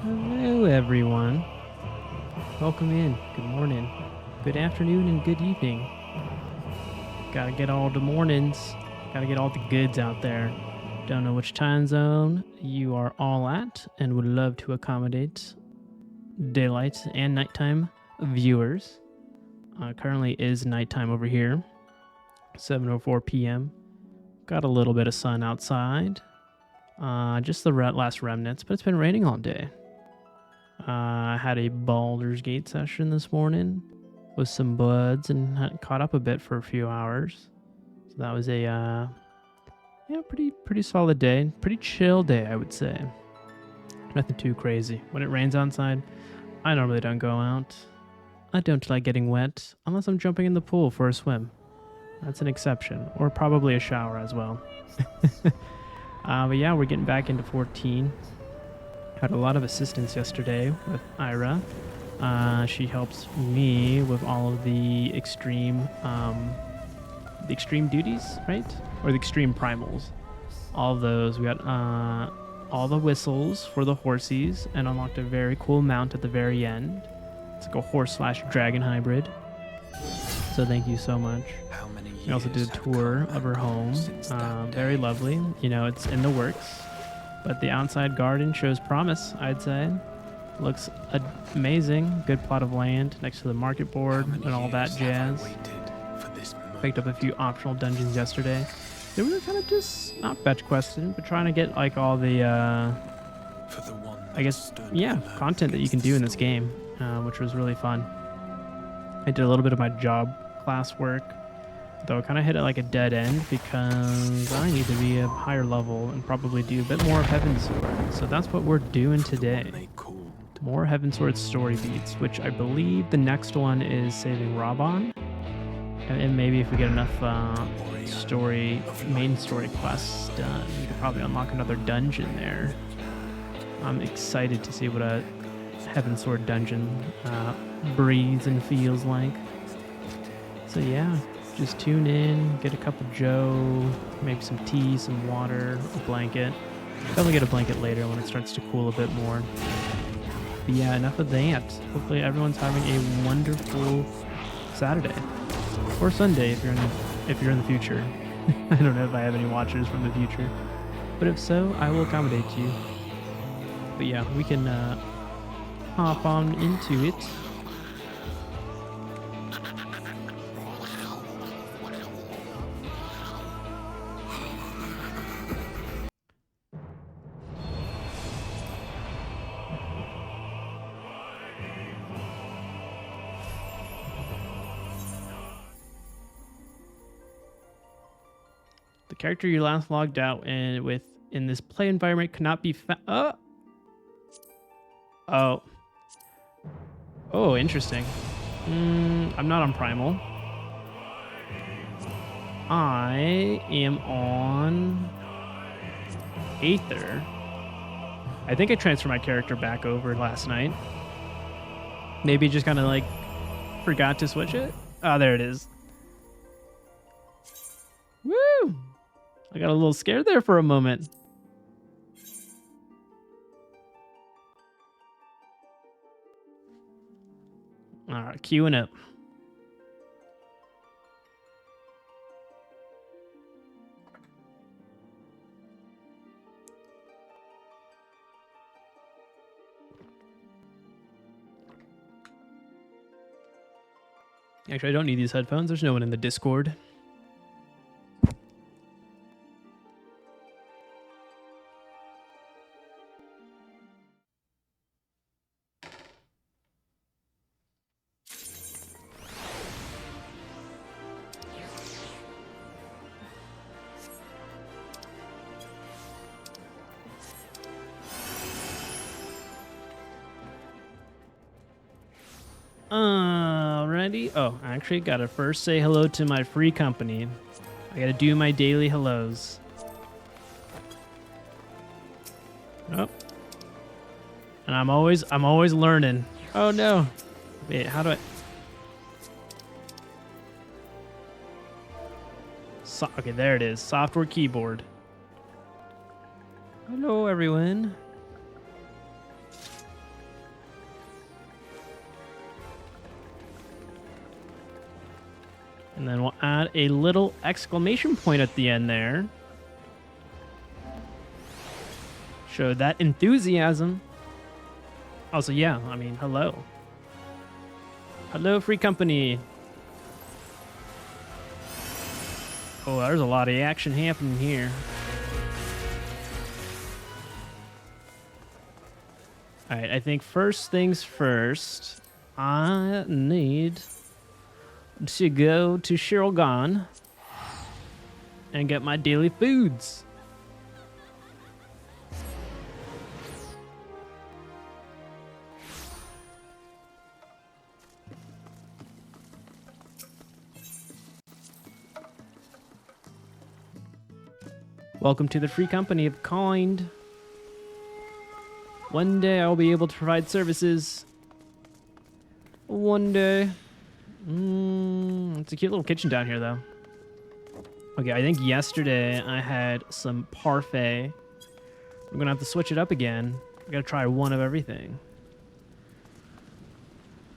Hello, everyone. Welcome in. Good morning, good afternoon, and good evening. Gotta get all the mornings, gotta get all the goods out there. Don't know which time zone you are all at, and would love to accommodate daylight and nighttime viewers. Currently is nighttime over here, 7:04 p.m. Got a little bit of sun outside. Just the last remnants, but it's been raining all day. I had a Baldur's Gate session this morning with some buds and caught up a bit for a few hours. So that was a pretty solid day, pretty chill day, I would say. Nothing too crazy. When it rains outside, I normally don't go out. I don't like getting wet unless I'm jumping in the pool for a swim. That's an exception, or probably a shower as well. But yeah, we're getting back into 14. Had a lot of assistance yesterday with Ira. She helps me with all of the extreme duties, right? Or the extreme primals. All of those. We got all the whistles for the horsies and unlocked a very cool mount at the very end. It's like a horse/dragon hybrid. So thank you so much. We also did a tour of her home. Very lovely. You know, it's in the works. But the outside garden shows promise, I'd say. Looks amazing. Good plot of land next to the market board and all that jazz. Picked up a few optional dungeons yesterday. They were kind of just not fetch questing, but trying to get like all the, content that you can do in this game, which was really fun. I did a little bit of my job class work, though I kind of hit it like a dead end because I need to be a higher level and probably do a bit more of Heavensward. So that's what we're doing today. More Heavensward story beats, which I believe the next one is saving rauhbahn. And maybe if we get enough main story quests done, we could probably unlock another dungeon there. I'm excited to see what a Heavensward dungeon breathes and feels like. So yeah, just tune in, get a cup of joe, maybe some tea, some water, a blanket. Definitely get a blanket later when it starts to cool a bit more. But yeah, enough of that. Hopefully everyone's having a wonderful Saturday or Sunday if you're in the future. I don't know if I have any watchers from the future, but if so, I will accommodate you. But yeah, we can hop on into it. The character you last logged out in this play environment cannot be found. Oh, interesting. I'm not on Primal. I am on Aether. I think I transferred my character back over last night. Maybe just kind of like forgot to switch it. Oh, there it is. Woo! I got a little scared there for a moment. All right, queuing up. Actually, I don't need these headphones. There's no one in the Discord. Alrighty. Oh, I actually gotta first say hello to my free company. I gotta do my daily hellos. Oh. And I'm always learning. Oh no. Wait, how do I? Okay, there it is. Software keyboard. Hello, everyone. And then we'll add a little exclamation point at the end there. Show that enthusiasm. Also, yeah, I mean, hello. Hello, free company. Oh, there's a lot of action happening here. All right, I think first things first, I need to go to Shirlgan and get my daily foods. Welcome to the free company of kind. One day I'll be able to provide services. One day. It's a cute little kitchen down here, though. Okay, I think yesterday I had some parfait. I'm gonna have to switch it up again. I gotta try one of everything.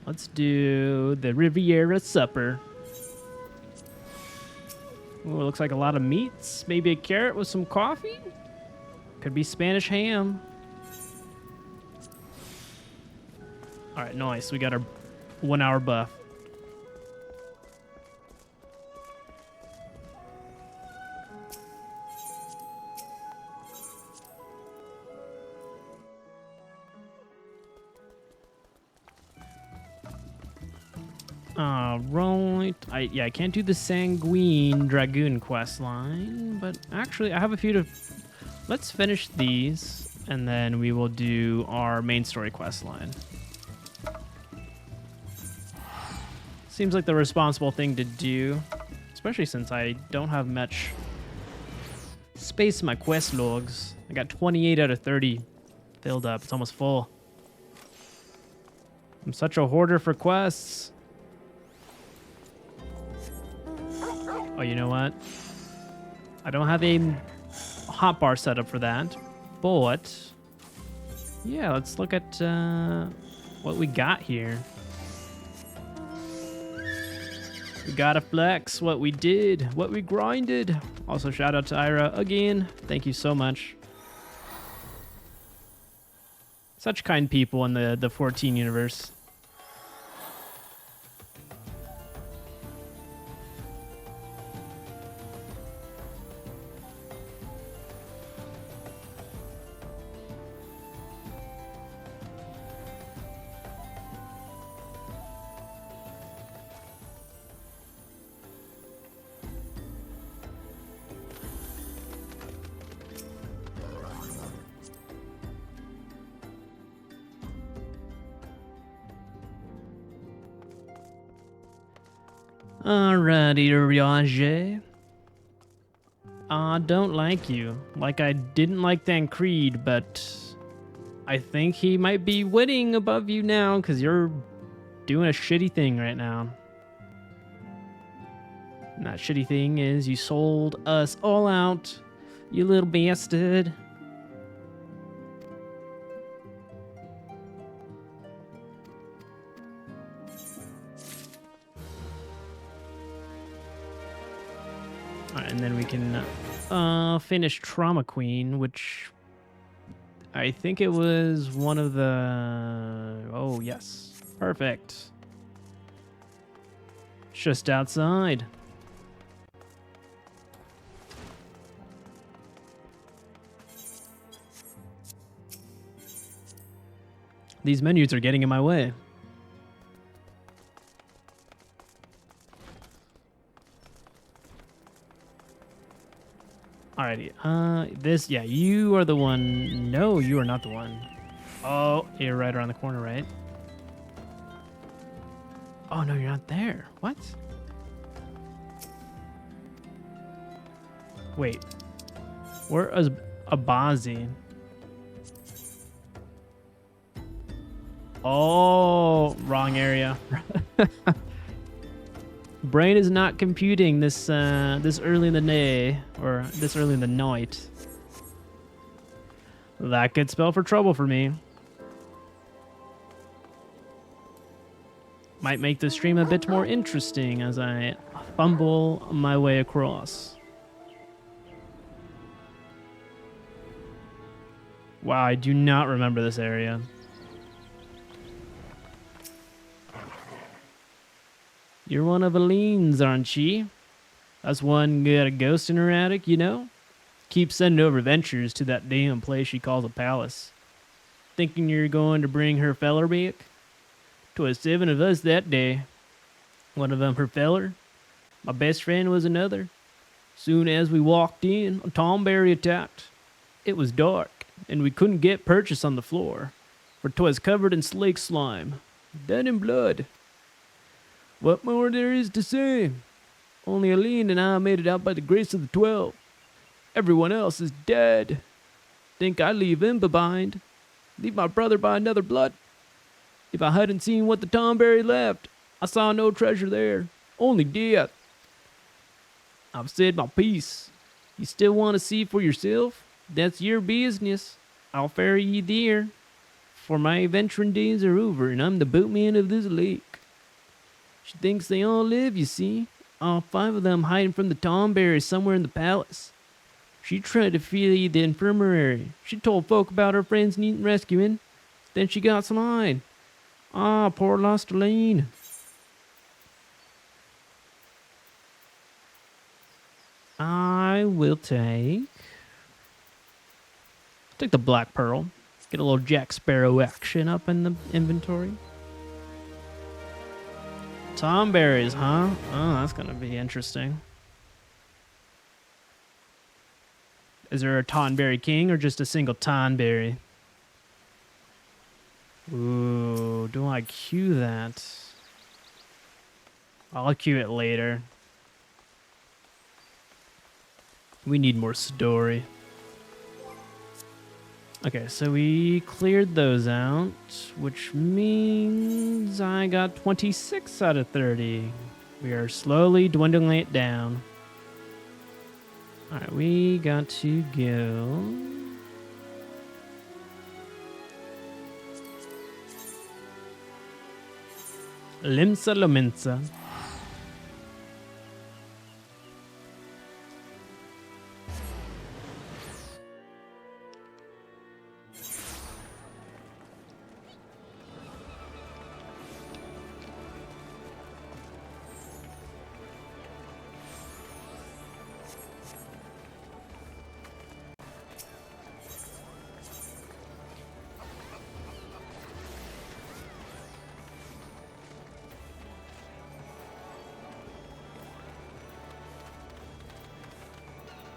Let's do the Riviera supper. Ooh, looks like a lot of meats. Maybe a carrot with some coffee? Could be Spanish ham. Alright, nice. We got our 1 hour buff. Alright. I can't do the Sanguine Dragoon quest line, but actually I have a few to... Let's finish these, and then we will do our main story quest line. Seems like the responsible thing to do, especially since I don't have much space in my quest logs. I got 28 out of 30 filled up. It's almost full. I'm such a hoarder for quests. Oh, you know what? I don't have a hotbar set up for that, but yeah, let's look at what we got here. We gotta flex what we did, what we grinded. Also, shout out to Ira again. Thank you so much. Such kind people in the 14 universe. Alrighty, Riage. I don't like you. Like I didn't like Thancred, but I think he might be winning above you now because you're doing a shitty thing right now. And that shitty thing is you sold us all out, you little bastard. Alright, and then we can finish Trauma Queen, which I think it was one of the... Oh, yes. Perfect. Just outside. These menus are getting in my way. Alrighty, this, yeah, you are the one. No, you are not the one. Oh, you're right around the corner, right? Oh, no, you're not there. What? Wait. Where is Abazi? Oh, wrong area. Brain is not computing this this early in the day, or this early in the night. That could spell for trouble for me. Might make the stream a bit more interesting as I fumble my way across. Wow, I do not remember this area. You're one of Elene's, aren't ye? That's one got a ghost in her attic, you know? Keeps sending over ventures to that damn place she calls a palace. Thinking you're going to bring her feller back? 'Twas 7 of us that day. One of them her feller. My best friend was another. Soon as we walked in, a tomberry attacked. It was dark, and we couldn't get purchase on the floor, for 'twas covered in slake slime, done in blood. What more there is to say? Only Elene and I made it out by the grace of the 12. Everyone else is dead. Think I leave him behind. Leave my brother by another blood. If I hadn't seen what the tomberry left, I saw no treasure there, only death. I've said my piece. You still want to see for yourself? That's your business. I'll ferry ye there, for my adventuring days are over, and I'm the boatman of this lake. She thinks they all live, you see. All 5 of them hiding from the tomberry somewhere in the palace. She tried to flee the infirmary. She told folk about her friends needing rescuing. Then she got slide. Ah, poor lost Elene. I will take the black pearl. Get a little Jack Sparrow action up in the inventory. Tomberries, huh? Oh, that's gonna be interesting. Is there a Tonberry King or just a single Tonberry? Ooh, do I queue that? I'll queue it later. We need more story. Okay, so we cleared those out, which means I got 26 out of 30. We are slowly dwindling it down. Alright, we got to go. Limsa lominsa.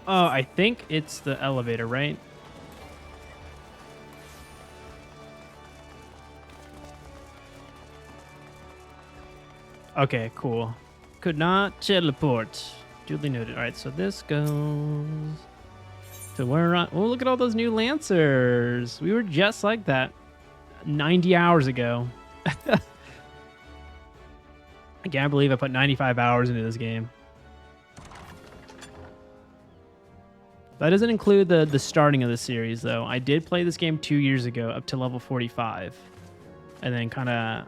Oh, I think it's the elevator, right? Okay, cool. Could not teleport. Duly noted. All right, so this goes to where oh, look at all those new Lancers. We were just like that 90 hours ago. I can't believe I put 95 hours into this game. That doesn't include the starting of the series, though. I did play this game 2 years ago up to level 45. And then kind of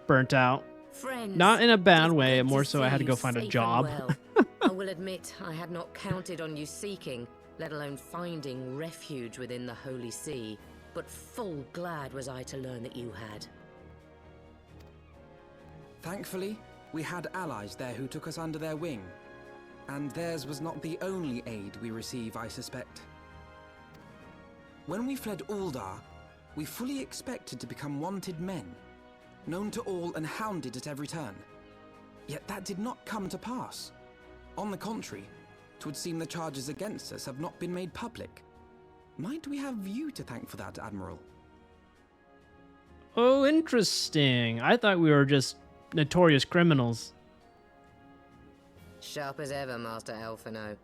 burnt out. Friends, not in a bad way, more so I had to go find a job. Well. I will admit I had not counted on you seeking, let alone finding refuge within the Holy See. But full glad was I to learn that you had. Thankfully, we had allies there who took us under their wing. And theirs was not the only aid we receive, I suspect. When we fled Uldar, we fully expected to become wanted men, known to all and hounded at every turn. Yet that did not come to pass. On the contrary, 'twould seem the charges against us have not been made public. Might we have you to thank for that, Admiral? Oh, interesting. I thought we were just notorious criminals. Sharp as ever, Master Elfino.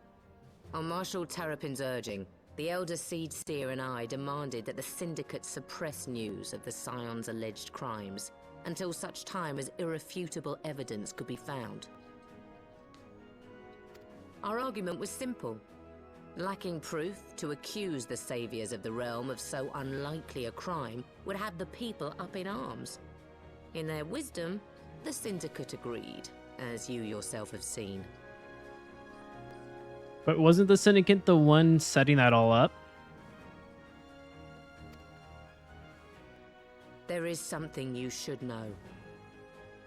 On Marshal Terrapin's urging, the Elder Seed Seer and I demanded that the Syndicate suppress news of the Scion's alleged crimes until such time as irrefutable evidence could be found. Our argument was simple. Lacking proof, to accuse the saviors of the realm of so unlikely a crime would have the people up in arms. In their wisdom, the Syndicate agreed. as you yourself have seen. But wasn't the Syndicate the one setting that all up? There is something you should know.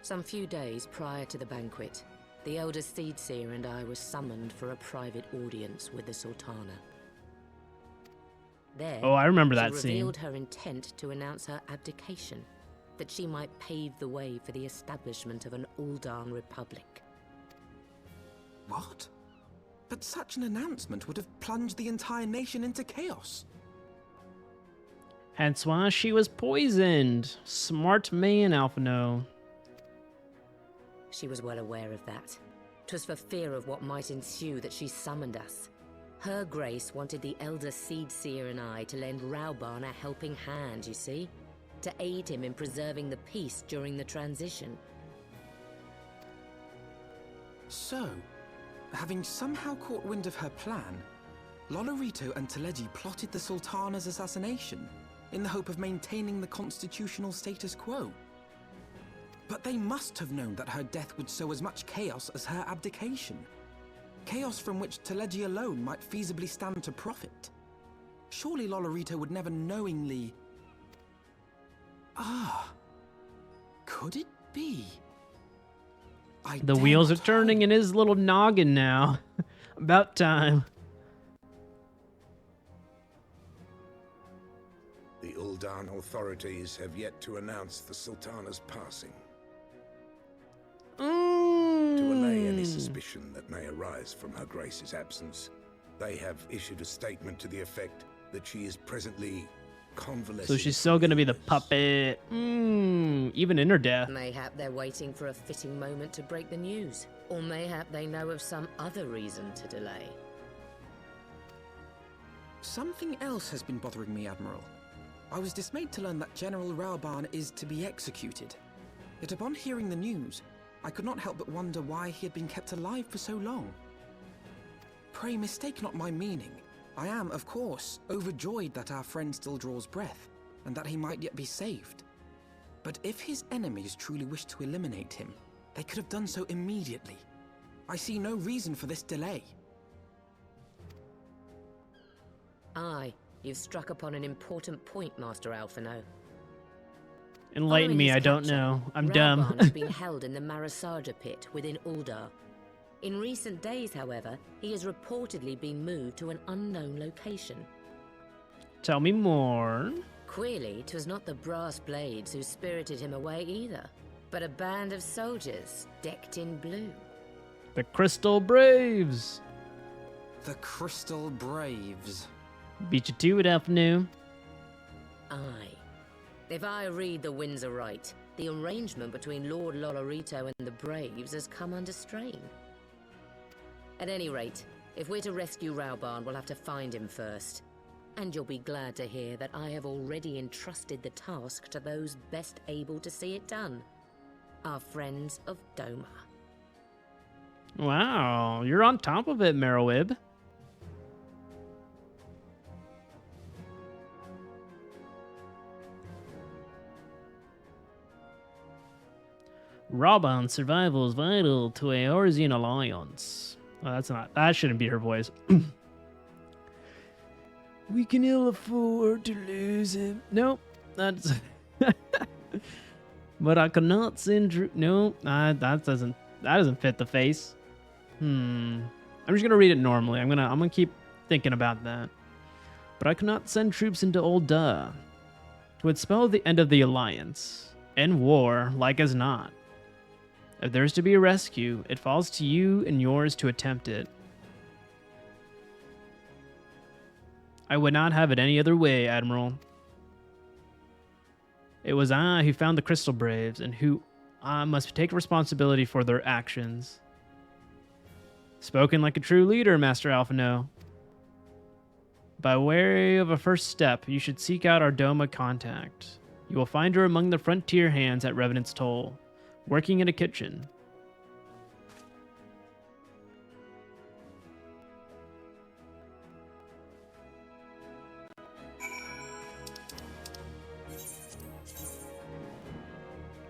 Some few days prior to the banquet, the Elder Seedseer and I were summoned for a private audience with the Sultana. There, Oh, I remember that she scene. revealed her intent to announce her abdication, that she might pave the way for the establishment of an Uldan Republic. What? But such an announcement would have plunged the entire nation into chaos. Hence why she was poisoned. Smart man, Alphino. She was well aware of that. 'Twas for fear of what might ensue that she summoned us. Her Grace wanted the Elder Seedseer and I to lend Rauhbahn a helping hand, you see? To aid him in preserving the peace during the transition. So, having somehow caught wind of her plan, Lolorito and Teleji plotted the Sultana's assassination in the hope of maintaining the constitutional status quo. But they must have known that her death would sow as much chaos as her abdication. Chaos from which Teleji alone might feasibly stand to profit. Surely Lolorito would never knowingly... Could it be? The wheels are turning in his little noggin now. About time. The Uldan authorities have yet to announce the Sultana's passing. To allay any suspicion that may arise from Her Grace's absence, they have issued a statement to the effect that she is presently convalescing. So she's still gonna be the puppet. Even in her death. Mayhap they're waiting for a fitting moment to break the news. Or mayhap they know of some other reason to delay. Something else has been bothering me, Admiral. I was dismayed to learn that General Rauhbahn is to be executed. Yet upon hearing the news, I could not help but wonder why he had been kept alive for so long. Pray mistake not my meaning. I am, of course, overjoyed that our friend still draws breath, and that he might yet be saved. But if his enemies truly wished to eliminate him, they could have done so immediately. I see no reason for this delay. Aye, you've struck upon an important point, Master Alphino. Enlighten Following me, his I don't capture, know. I'm Rauhbahn dumb. has been held in the Marasaja pit within Uldar. In recent days, however, he has reportedly been moved to an unknown location. Tell me more. Queerly, 'twas not the brass blades who spirited him away either, but a band of soldiers decked in blue. The Crystal Braves. The Crystal Braves. Beat you to it, Alphino. Aye. If I read the winds aright, the arrangement between Lord Lolorito and the Braves has come under strain. At any rate, if we're to rescue Rauhbahn, we'll have to find him first. And you'll be glad to hear that I have already entrusted the task to those best able to see it done. Our friends of Doma. Wow, you're on top of it, Merowib. Rauhbahn's survival is vital to Eorzean alliance. Oh, that shouldn't be her voice. We can ill afford to lose him. Nope, that's. But I cannot send. No, that doesn't fit the face. I'm just gonna read it normally. I'm gonna keep thinking about that. But I cannot send troops into Ulda. It would spell the end of the alliance. End war, like as not. If there's to be a rescue, it falls to you and yours to attempt it. I would not have it any other way, Admiral. It was I who found the Crystal Braves, and who I must take responsibility for their actions. Spoken like a true leader, Master Alphino. By way of a first step, you should seek out our Doma contact. You will find her among the frontier hands at Revenant's Toll, working in a kitchen.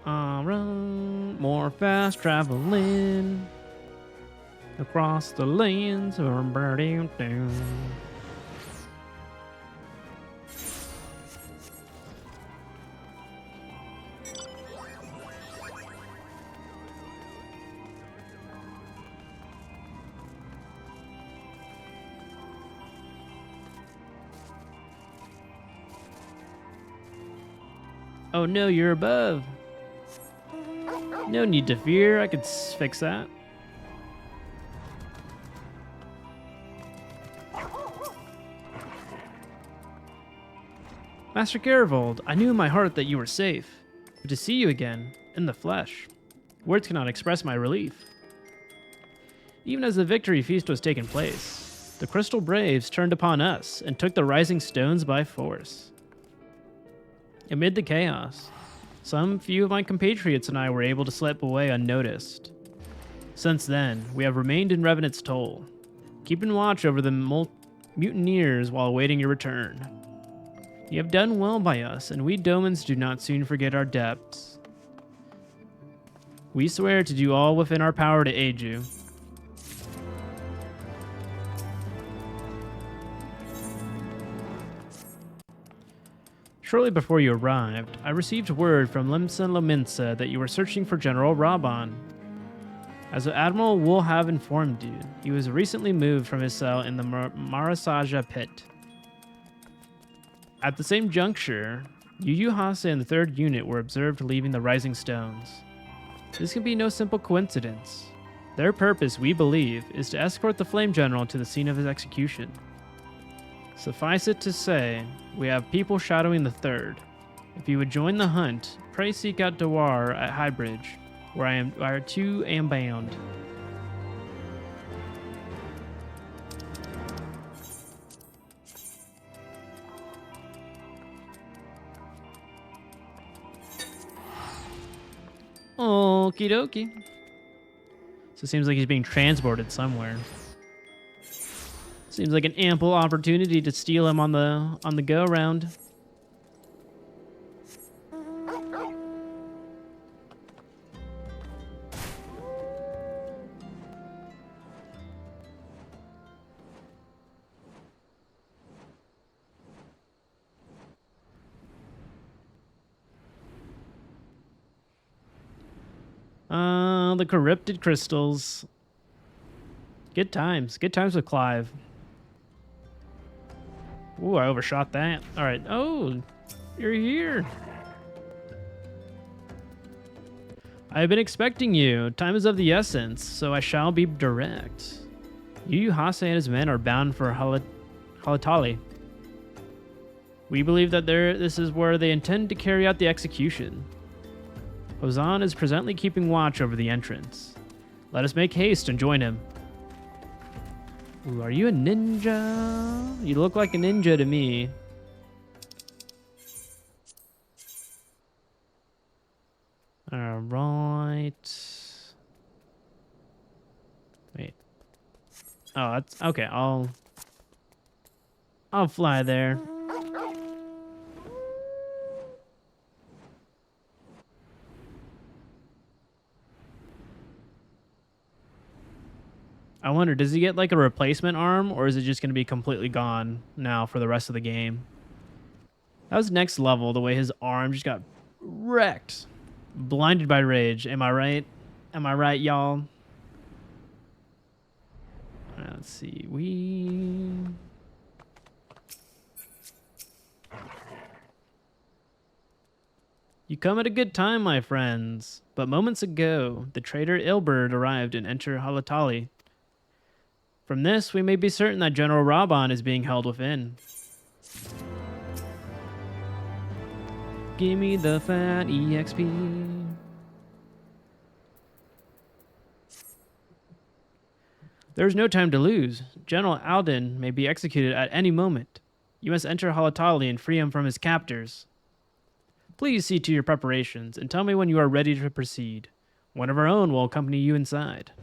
Alright, more fast traveling across the lands of Birdie Down. Oh no, you're above. No need to fear, I could fix that. Master Garivold, I knew in my heart that you were safe. But to see you again, in the flesh, words cannot express my relief. Even as the victory feast was taking place, the Crystal Braves turned upon us and took the rising stones by force. Amid the chaos, some few of my compatriots and I were able to slip away unnoticed. Since then, we have remained in Revenant's toll, keeping watch over the mutineers while awaiting your return. You have done well by us, and we Domans do not soon forget our debts. We swear to do all within our power to aid you. Shortly before you arrived, I received word from limsa and lominsa that you were searching for General Rauhbahn. As Admiral Wool have informed you, he was recently moved from his cell in the Marasaja pit. At the same juncture, Yu Hase and the 3rd Unit were observed leaving the Rising Stones. This can be no simple coincidence. Their purpose, we believe, is to escort the Flame General to the scene of his execution. Suffice it to say, we have people shadowing the 3rd. If you would join the hunt, pray seek out Dewar at Highbridge, where I too am bound. Okie dokie. So it seems like he's being transported somewhere. Seems like an ample opportunity to steal him on the go round. The corrupted crystals. Good times. Good times with Clive. Ooh, I overshot that. All right. Oh, you're here. I have been expecting you. Time is of the essence, so I shall be direct. Yu Hase and his men are bound for Halatali. We believe that this is where they intend to carry out the execution. Ozan is presently keeping watch over the entrance. Let us make haste and join him. Ooh, are you a ninja? You look like a ninja to me. All right. Wait. Oh, that's okay. I'll fly there. I wonder, does he get like a replacement arm, or is it just going to be completely gone now for the rest of the game? That was next level, the way his arm just got wrecked. Blinded by rage. Am I right? Am I right, y'all? Let's see. You come at a good time, my friends. But moments ago, the traitor Ilberd arrived and entered Halatali. From this, we may be certain that General Rauhbahn is being held within. Give me the fat EXP. There's no time to lose. General Alden may be executed at any moment. You must enter Halatali and free him from his captors. Please see to your preparations and tell me when you are ready to proceed. One of our own will accompany you inside.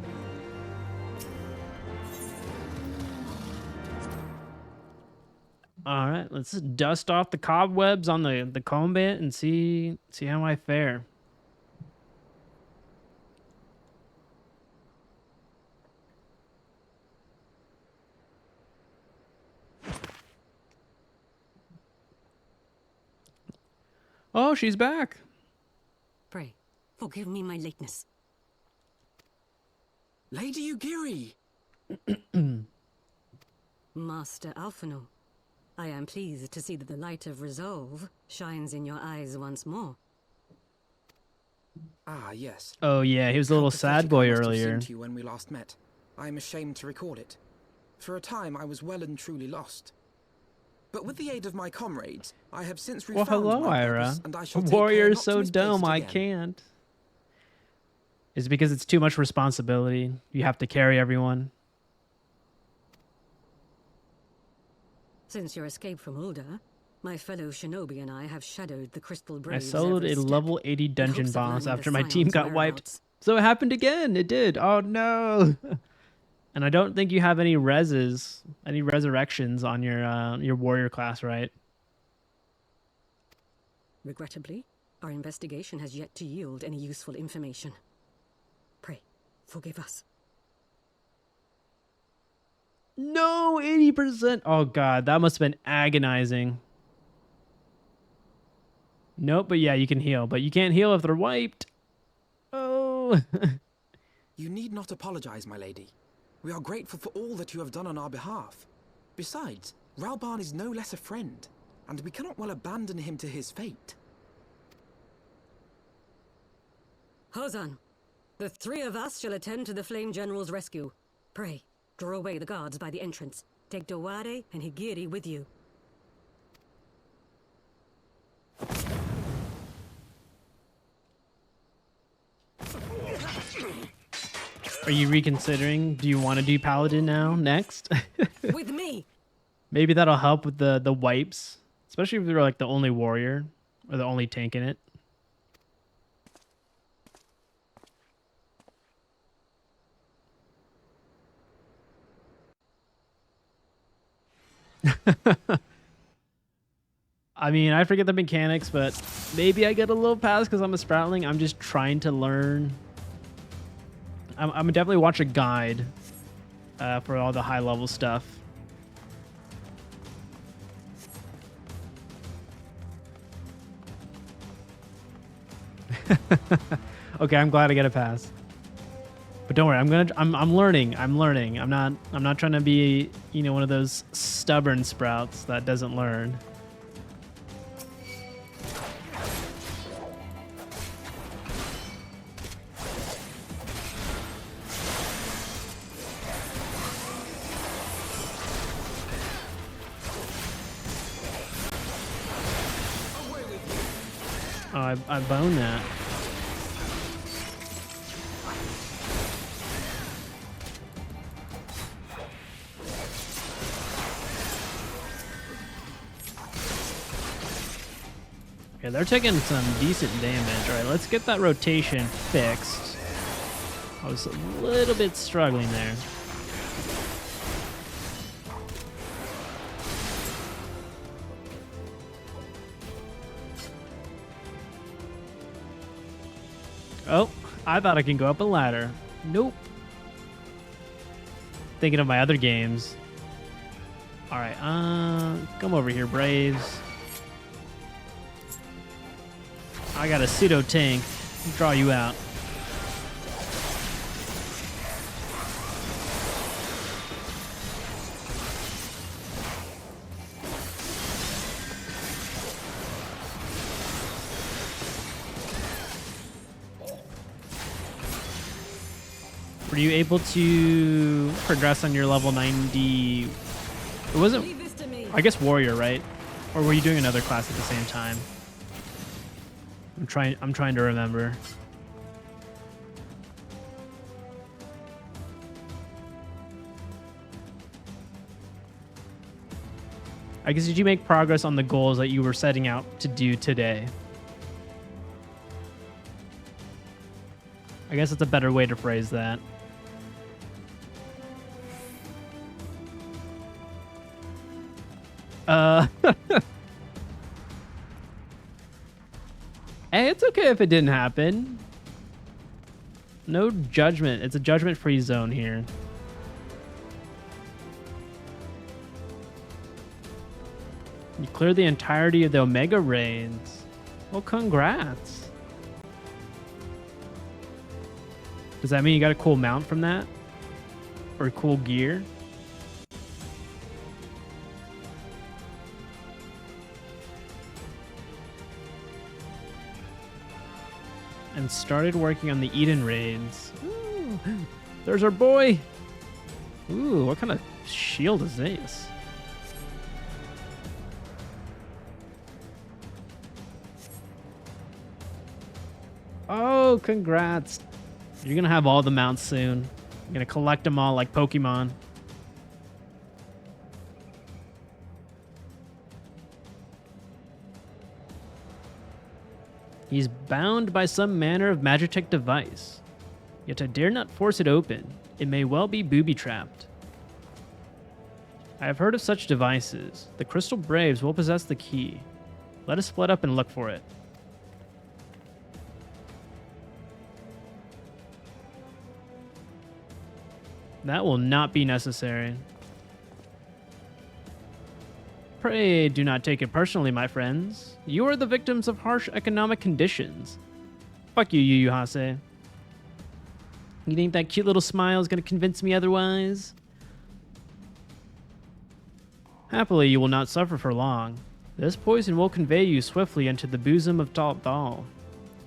All right, let's just dust off the cobwebs on the combat and see how I fare. Oh, she's back. Pray, forgive me my lateness. Lady Ugiri! Master Alphino, I am pleased to see that the light of resolve shines in your eyes once more. Ah, yes. Oh yeah, he was a little sad boy earlier. To you when we last met. I am ashamed to record it. For a time, I was well and truly lost. But with the aid of my comrades, I have since Well, refound hello, my Ira. purpose, and I shall take Warrior care is not so to misplace dumb, it I again. can't. Is it because it's too much responsibility? You have to carry everyone. Since your escape from Ulda, my fellow shinobi and I have shadowed the crystal I braves soloed every a step, level 80 in dungeon hopes of boss learning after the my team Scion's got wiped. whereabouts. So it happened again. It did. Oh no. And I don't think you have any resurrections on your warrior class, right? Regrettably, our investigation has yet to yield any useful information. Pray, forgive us. No, 80%. Oh god, that must have been agonizing. Nope, but yeah, you can heal. But you can't heal if they're wiped. Oh. You need not apologize, my lady. We are grateful for all that you have done on our behalf. Besides, Rauhbahn is no less a friend, and we cannot well abandon him to his fate. Hozan, the three of us shall attend to the Flame General's rescue. Pray, draw away the guards by the entrance. Take Dowade and Higiri with you. Are you reconsidering? Do you want to do Paladin now, next? With me! Maybe that'll help with the wipes. Especially if you're like the only warrior. Or the only tank in it. I mean, I forget the mechanics, but maybe I get a little pass because I'm a Sproutling. I'm just trying to learn. I'm gonna definitely watch a guide for all the high level stuff. Okay, I'm glad I get a pass. But don't worry, I'm learning. I'm learning. I'm not trying to be, you know, one of those stubborn sprouts that doesn't learn. Oh, I boned that. Okay, they're taking some decent damage. All right, let's get that rotation fixed. I was a little bit struggling there. Oh, I thought I can go up a ladder. Nope. Thinking of my other games. All right, come over here, Braves. I got a pseudo tank. Draw you out. Were you able to progress on your level 90? It wasn't, Leave this to me. I guess, warrior, right? Or were you doing another class at the same time? I'm trying to remember. I guess, did you make progress on the goals that you were setting out to do today? I guess that's a better way to phrase that. Hey, it's okay if it didn't happen. No judgment. It's a judgment-free zone here. You clear the entirety of the Omega Rains. Well, congrats. Does that mean you got a cool mount from that? Or cool gear? And started working on the Eden raids. Ooh, there's our boy. Ooh, what kind of shield is this? Oh, congrats. You're gonna have all the mounts soon. You're gonna collect them all like Pokemon. He's bound by some manner of magitech device. Yet I dare not force it open. It may well be booby-trapped. I have heard of such devices. The Crystal Braves will possess the key. Let us split up and look for it. That will not be necessary. Pray do not take it personally, my friends. You are the victims of harsh economic conditions. Fuck you, Yu Yu Hase. You think that cute little smile is going to convince me otherwise? Happily, you will not suffer for long. This poison will convey you swiftly into the bosom of Tal Dal,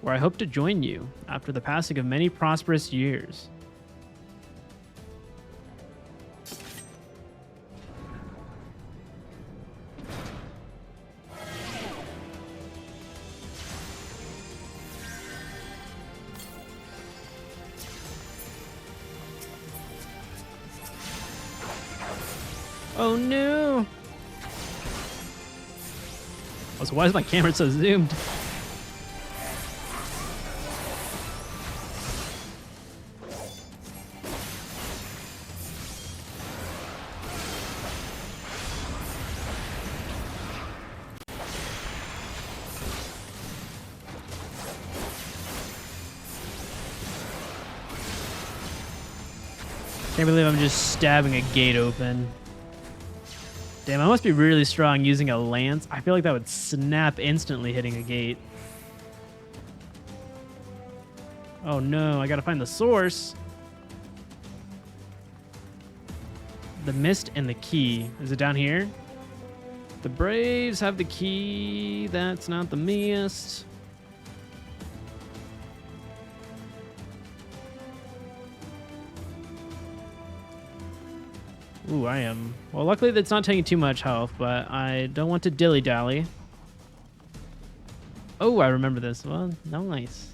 where I hope to join you after the passing of many prosperous years. Oh no! Oh, so why is my camera so zoomed? Can't believe I'm just stabbing a gate open. Damn, I must be really strong using a lance. I feel like that would snap instantly hitting a gate. Oh no, I gotta find the source. The mist and the key. Is it down here? The Braves have the key. That's not the mist. Ooh, I am. Well, luckily that's not taking too much health, but I don't want to dilly-dally. Oh, I remember this. Well, nice.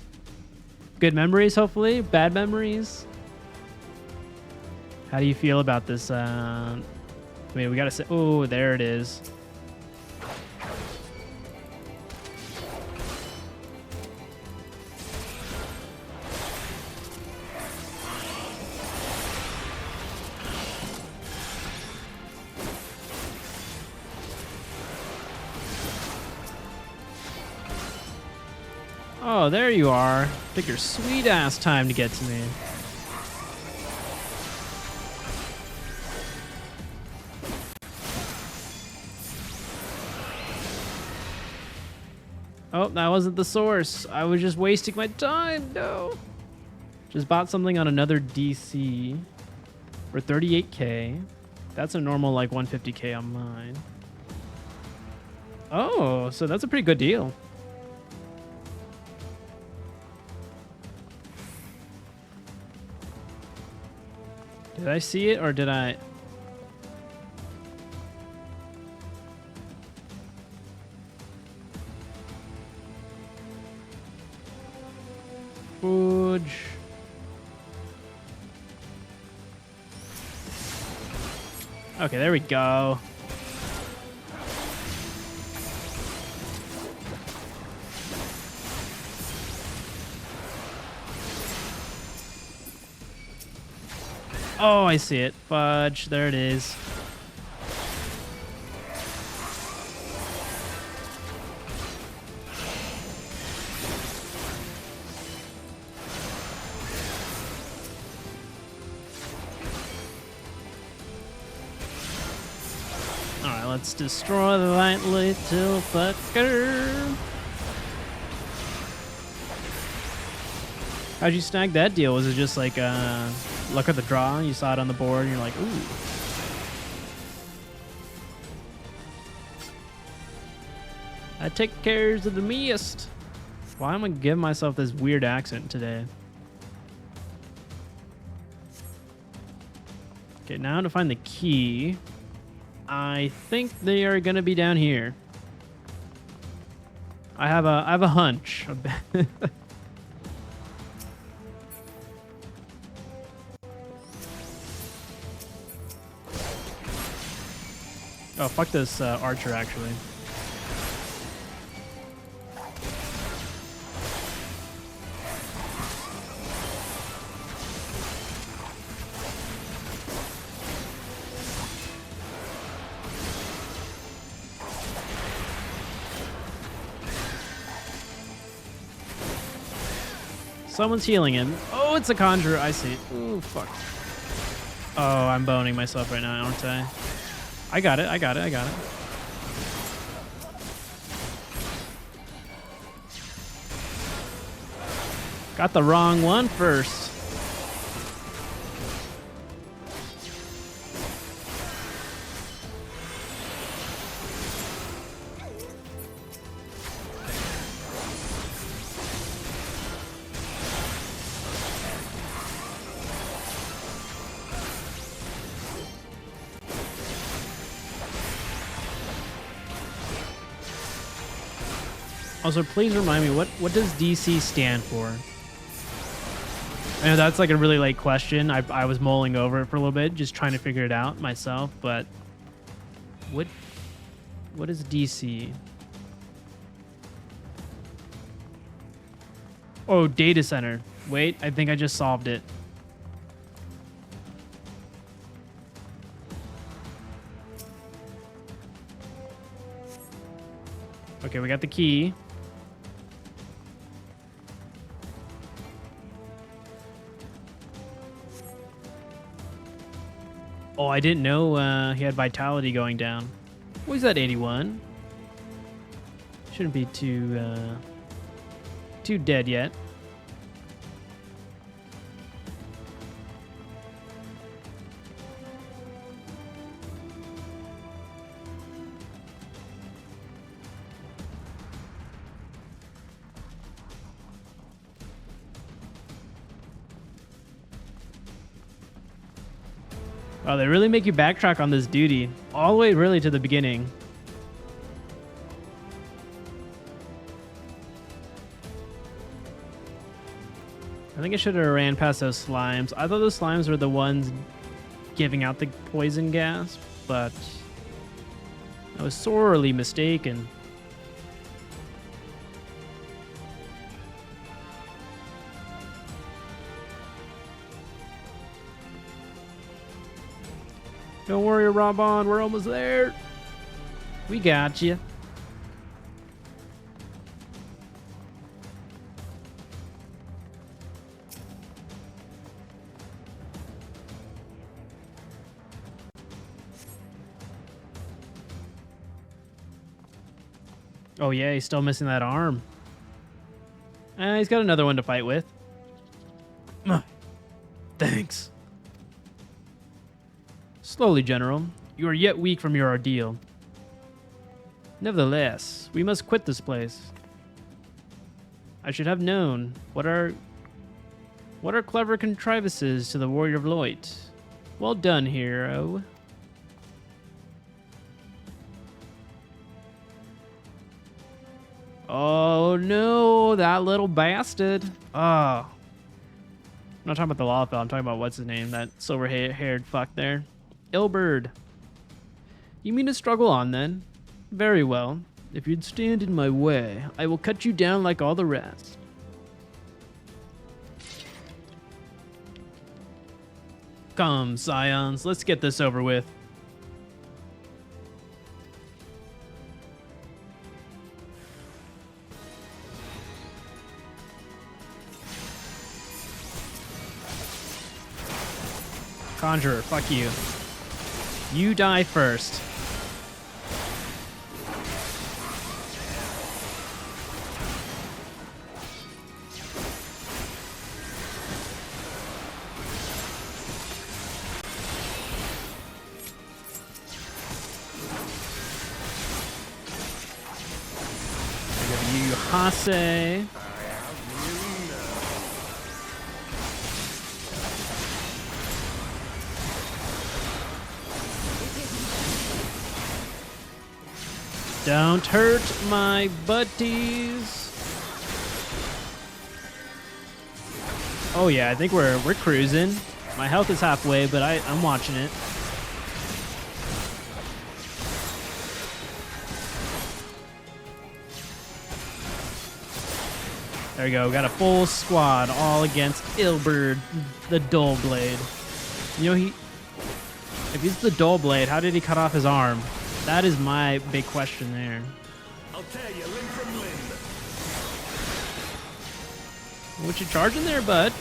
Good memories, hopefully. Bad memories. How do you feel about this? I mean, we gotta say. Oh, there it is. Oh, there you are. Took your sweet ass time to get to me. Oh, that wasn't the source. I was just wasting my time. No. Just bought something on another DC for 38k. That's a normal like 150k on mine. Oh, so that's a pretty good deal. Did I see it or did I? Fudge. Okay, there we go. Oh, I see it. Fudge. There it is. Alright, let's destroy that little fucker. How'd you snag that deal? Was it just like luck of the draw? You saw it on the board and you're like, ooh. I take cares of the meest. Why am I giving myself this weird accent today? Okay, now to find the key. I think they are gonna be down here. I have a hunch. Oh, fuck this archer, actually. Someone's healing him. Oh, it's a conjurer. I see. Oh, fuck. Oh, I'm boning myself right now, aren't I? I got it. I got it. I got it. Got the wrong one first. Also, please remind me, what does DC stand for? I know that's like a really late question. I was mulling over it for a little bit, just trying to figure it out myself, but what is DC? Oh, data center. Wait, I think I just solved it. Okay, we got the key. Oh, I didn't know he had vitality going down. What is that, 81? Shouldn't be too dead yet. Wow, they really make you backtrack on this duty. All the way really to the beginning. I think I should have ran past those slimes. I thought those slimes were the ones giving out the poison gas, but I was sorely mistaken. Don't worry, rauhbahn, we're almost there. We got you. Oh yeah, he's still missing that arm. He's got another one to fight with. Thanks. Slowly, General. You are yet weak from your ordeal. Nevertheless, we must quit this place. I should have known. What are clever contrivances to the warrior of Loit? Well done, hero. Oh no, that little bastard. Oh. I'm not talking about the Lawfell, I'm talking about what's his name, that silver-haired fuck there. Ilberd. You mean to struggle on then? Very well. If you'd stand in my way, I will cut you down like all the rest. Come, scions, let's get this over with. Conjurer, fuck you. You die first. you Hase. Don't hurt my buddies. Oh yeah, I think we're cruising. My health is halfway, but I'm watching it. There we go. Got a full squad all against Ilberd, the Dull Blade. You know, if he's the Dull Blade, how did he cut off his arm? That is my big question there. I'll tear you limb from limb. What you charging there, bud?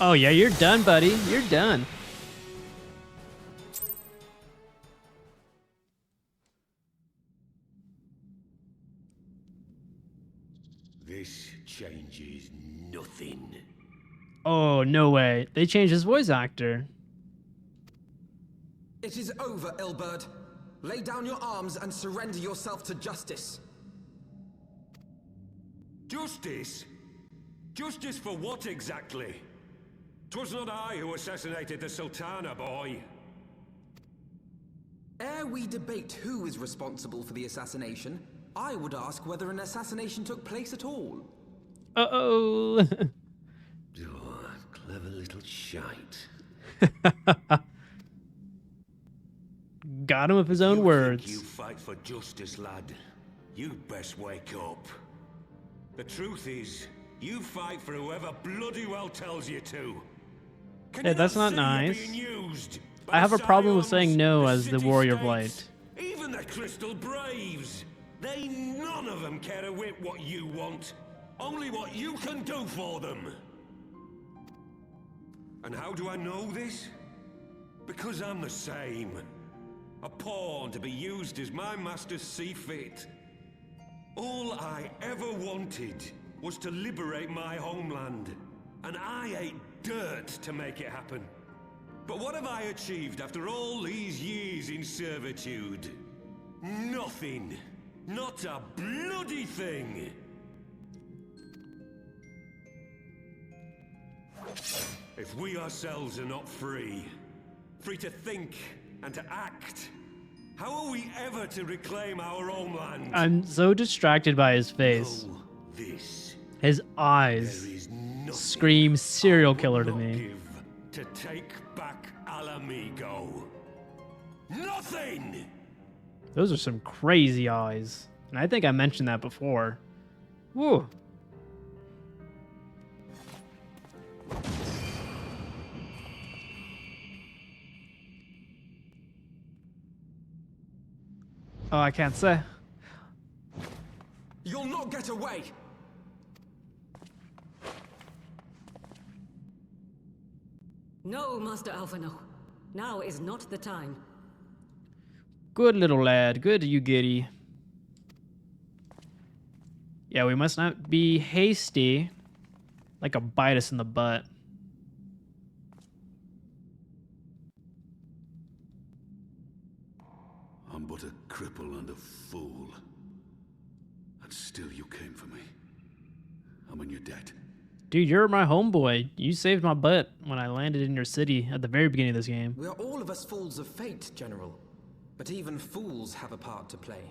Oh yeah, you're done, buddy. You're done. This changes nothing. Oh, no way. They changed his voice actor. It is over, Ilberd. Lay down your arms and surrender yourself to justice. Justice? Justice for what exactly? 'Twas not I who assassinated the Sultana, boy. Ere we debate who is responsible for the assassination, I would ask whether an assassination took place at all. Uh-oh. Oh, clever little shite. Got him with his own words. You fight for justice, lad. You'd best wake up. The truth is, you fight for whoever bloody well tells you to. Can Hey, you that's not see you're nice. being used by I have a the problem with scions, saying no the as the Warrior of city-states, Light. Even the Crystal Braves. They none of them care a whit what you want. Only what you can do for them. And how do I know this? Because I'm the same. A pawn to be used as my masters see fit. All I ever wanted was to liberate my homeland. And I ate dirt to make it happen. But what have I achieved after all these years in servitude? Nothing. Not a bloody thing. If we ourselves are not free, free to think and to act, how are we ever to reclaim our own land? I'm so distracted by his face. Know this. His eyes There is nothing scream serial I would killer to not me. give to take back Alamigo. Nothing! Those are some crazy eyes. And I think I mentioned that before. Woo. Oh, I can't say. You'll not get away! No, Master Alphino. Now is not the time. Good little lad. Good you giddy. Yeah, we must not be hasty. Like a bite us in the butt. I'm but a cripple and a fool. And still you came for me. I'm in your debt. Dude, you're my homeboy. You saved my butt when I landed in your city at the very beginning of this game. We are all of us fools of fate, General. But even fools have a part to play.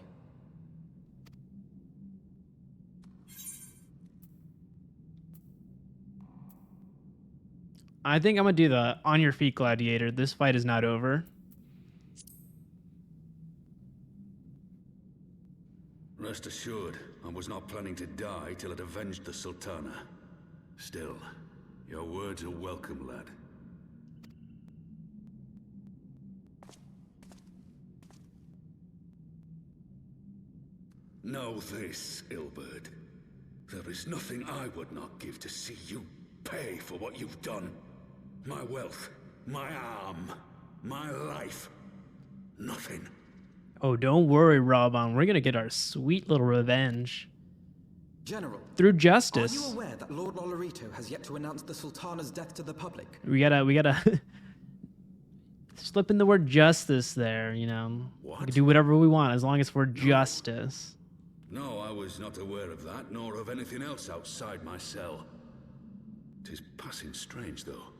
I think I'm gonna do the on your feet gladiator. This fight is not over. Rest assured, I was not planning to die till I'd avenged the Sultana. Still, your words are welcome, lad. Know this, Ilberd. There is nothing I would not give to see you pay for what you've done. My wealth, my arm, my life. Nothing. Oh, don't worry, rauhbahn. We're gonna get our sweet little revenge. General, Through are you justice. aware that Lord Lolorito has yet to announce the Sultana's death to the public? We gotta slip in the word justice there, you know. What? We can do whatever we want as long as we're justice. No, I was not aware of that, nor of anything else outside my cell. 'Tis passing strange, though.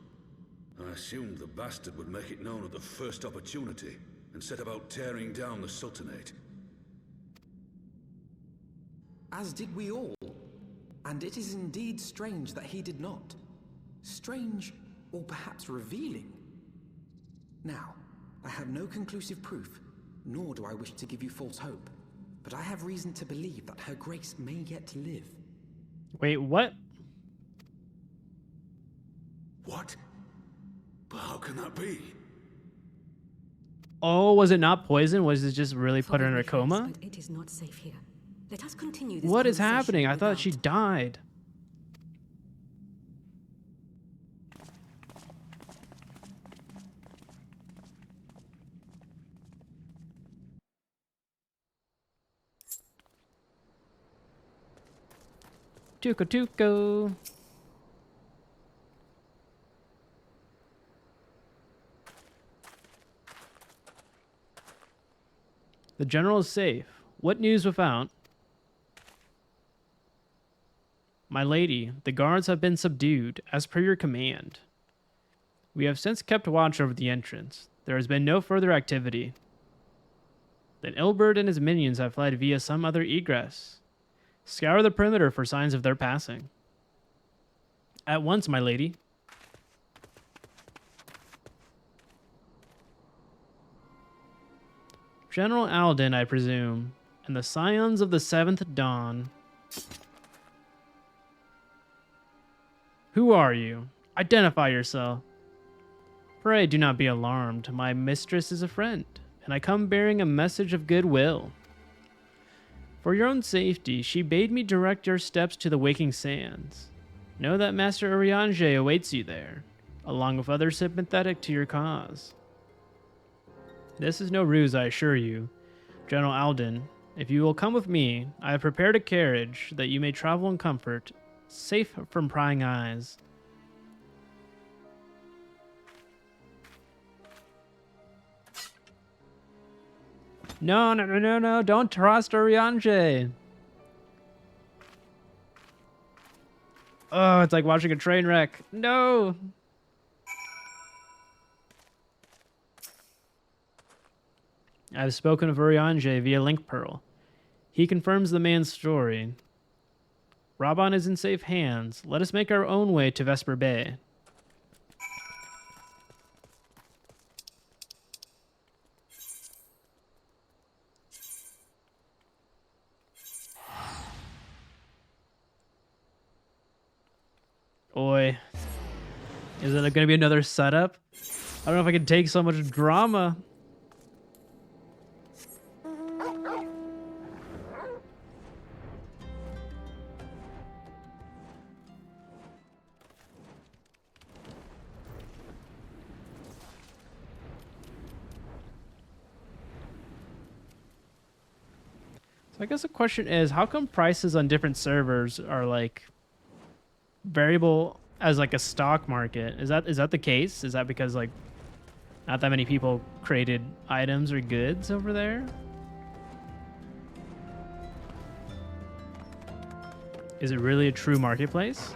I assumed the bastard would make it known at the first opportunity, and set about tearing down the Sultanate. As did we all. And it is indeed strange that he did not. Strange, or perhaps revealing. Now, I have no conclusive proof, nor do I wish to give you false hope, but I have reason to believe that Her Grace may yet live. Wait, what? What? But how can that be? Oh, was it not poison? Was it just really put her in a Forgive me, friends, coma? but it is not safe here. Let us continue this What is conversation happening? I thought she without- died. Tuco tuco. The general is safe. What news without? My lady, the guards have been subdued, as per your command. We have since kept watch over the entrance. There has been no further activity. Then Ilbert and his minions have fled via some other egress. Scour the perimeter for signs of their passing. At once, my lady. General Alden, I presume, and the scions of the Seventh Dawn. Who are you? Identify yourself. Pray do not be alarmed. My mistress is a friend, and I come bearing a message of goodwill. For your own safety, she bade me direct your steps to the Waking Sands. Know that Master Urianger awaits you there, along with others sympathetic to your cause. This is no ruse, I assure you. General Alden, if you will come with me, I have prepared a carriage that you may travel in comfort, safe from prying eyes. No, don't trust Urianger. Oh, it's like watching a train wreck. No. I have spoken of Urianger via Link Pearl. He confirms the man's story. Rauhbahn is in safe hands. Let us make our own way to Vesper Bay. Oi. Is it going to be another setup? I don't know if I can take so much drama. So I guess the question is, how come prices on different servers are like variable as like a stock market? Is that the case? Is that because like not that many people created items or goods over there? Is it really a true marketplace?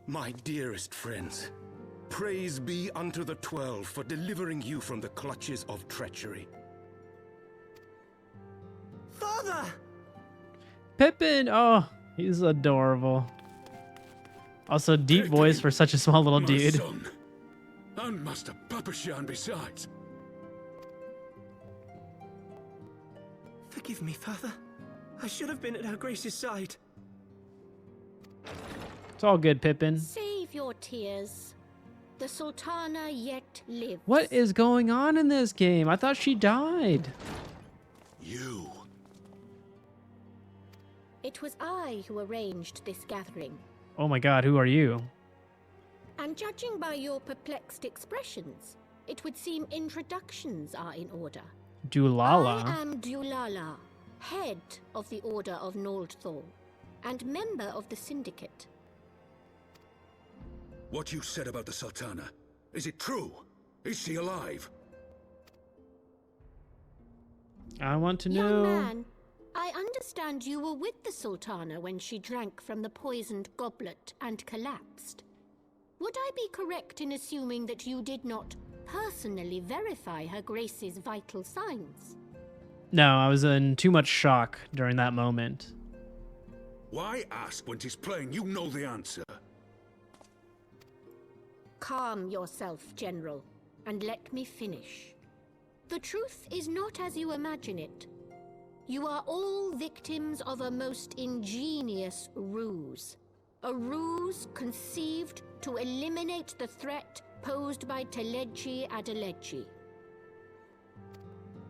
My dearest friends, praise be unto the 12 for delivering you from the clutches of treachery. Father! Pippin! Oh, he's adorable. Also, deep voice for such a small little My dude. son, and Master Papashan besides. Forgive me, Father. I should have been at Her Grace's side. It's all good, Pippin. Save your tears. The Sultana yet lives. What is going on in this game? I thought she died. You. It was I who arranged this gathering. Oh my god, who are you? And judging by your perplexed expressions, it would seem introductions are in order. Dulala. I am Dulala, head of the Order of Noldthal, and member of the Syndicate. What you said about the Sultana, is it true? Is she alive? I want to Young know. man, I understand you were with the Sultana when she drank from the poisoned goblet and collapsed. Would I be correct in assuming that you did not personally verify Her Grace's vital signs? No, I was in too much shock during that moment. Why ask when 'tis plain you know the answer? Calm yourself, General, and let me finish. The truth is not as you imagine it. You are all victims of a most ingenious ruse. A ruse conceived to eliminate the threat posed by Teleji Adeleji.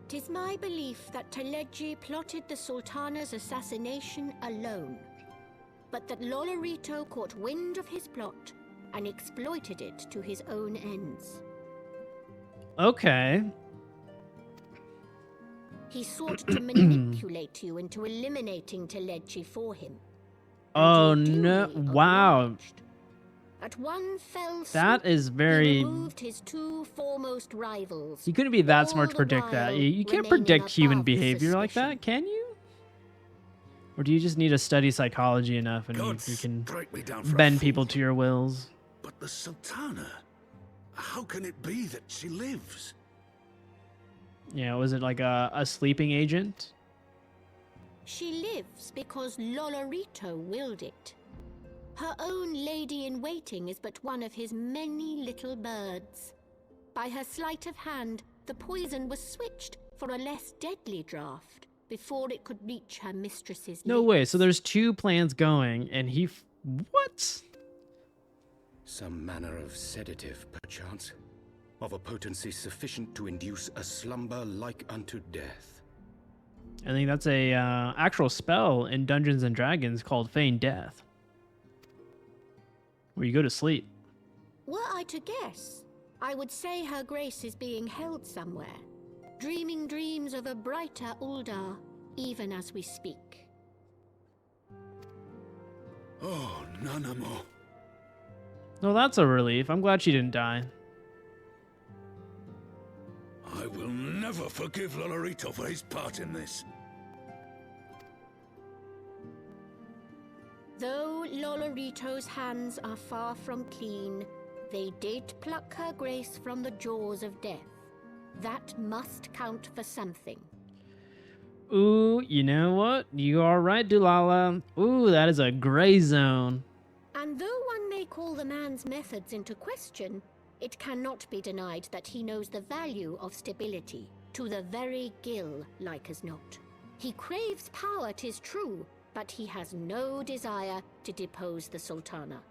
'Tis my belief that Teleji plotted the Sultana's assassination alone, but that Lolorito caught wind of his plot and exploited it to his own ends. Okay. He sought to manipulate you into eliminating Teleji for him. Oh And you no. duly Wow. obliged. At one fell That swoop, is very... he removed his two foremost rivals. You couldn't be that all smart to the predict that. while You can't remaining predict human above behavior like suspicion. that, can you? Or do you just need to study psychology enough and God you can strike me down for a bend fool. people to your wills? But the Sultana, how can it be that she lives? Yeah, was it like a sleeping agent? She lives because Lolorito willed it. Her own lady-in-waiting is but one of his many little birds. By her sleight of hand, the poison was switched for a less deadly draught before it could reach her mistress's No lips. way. So there's two plans going and he... What? Some manner of sedative, perchance, of a potency sufficient to induce a slumber like unto death. I think that's a actual spell in Dungeons and Dragons called Feign Death, where you go to sleep. Were I to guess, I would say Her Grace is being held somewhere, dreaming dreams of a brighter Uldar, even as we speak. Oh, Nanamo. No, that's a relief. I'm glad she didn't die. I will never forgive Lolorito for his part in this. Though Lolorito's hands are far from clean, they did pluck Her Grace from the jaws of death. That must count for something. Ooh, you know what? You are right, Dulala. Ooh, that is a gray zone. And though one may call the man's methods into question, it cannot be denied that he knows the value of stability, to the very gill, like as not. He craves power, 'tis true, but he has no desire to depose the Sultana.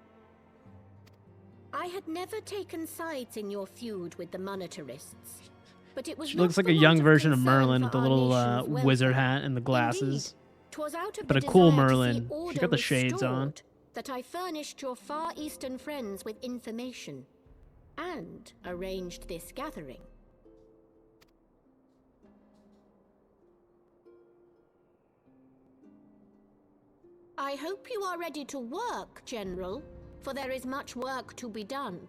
I had never taken sides in your feud with the monetarists, but it was She not looks like the a want young of version of concern Merlin for with a our little nation's wizard welfare. hat and the glasses. Indeed, 'twas out of But the a cool desire to see Merlin. She order got the shades on. restored that I furnished your Far Eastern friends with information and arranged this gathering. I hope you are ready to work, General, for there is much work to be done.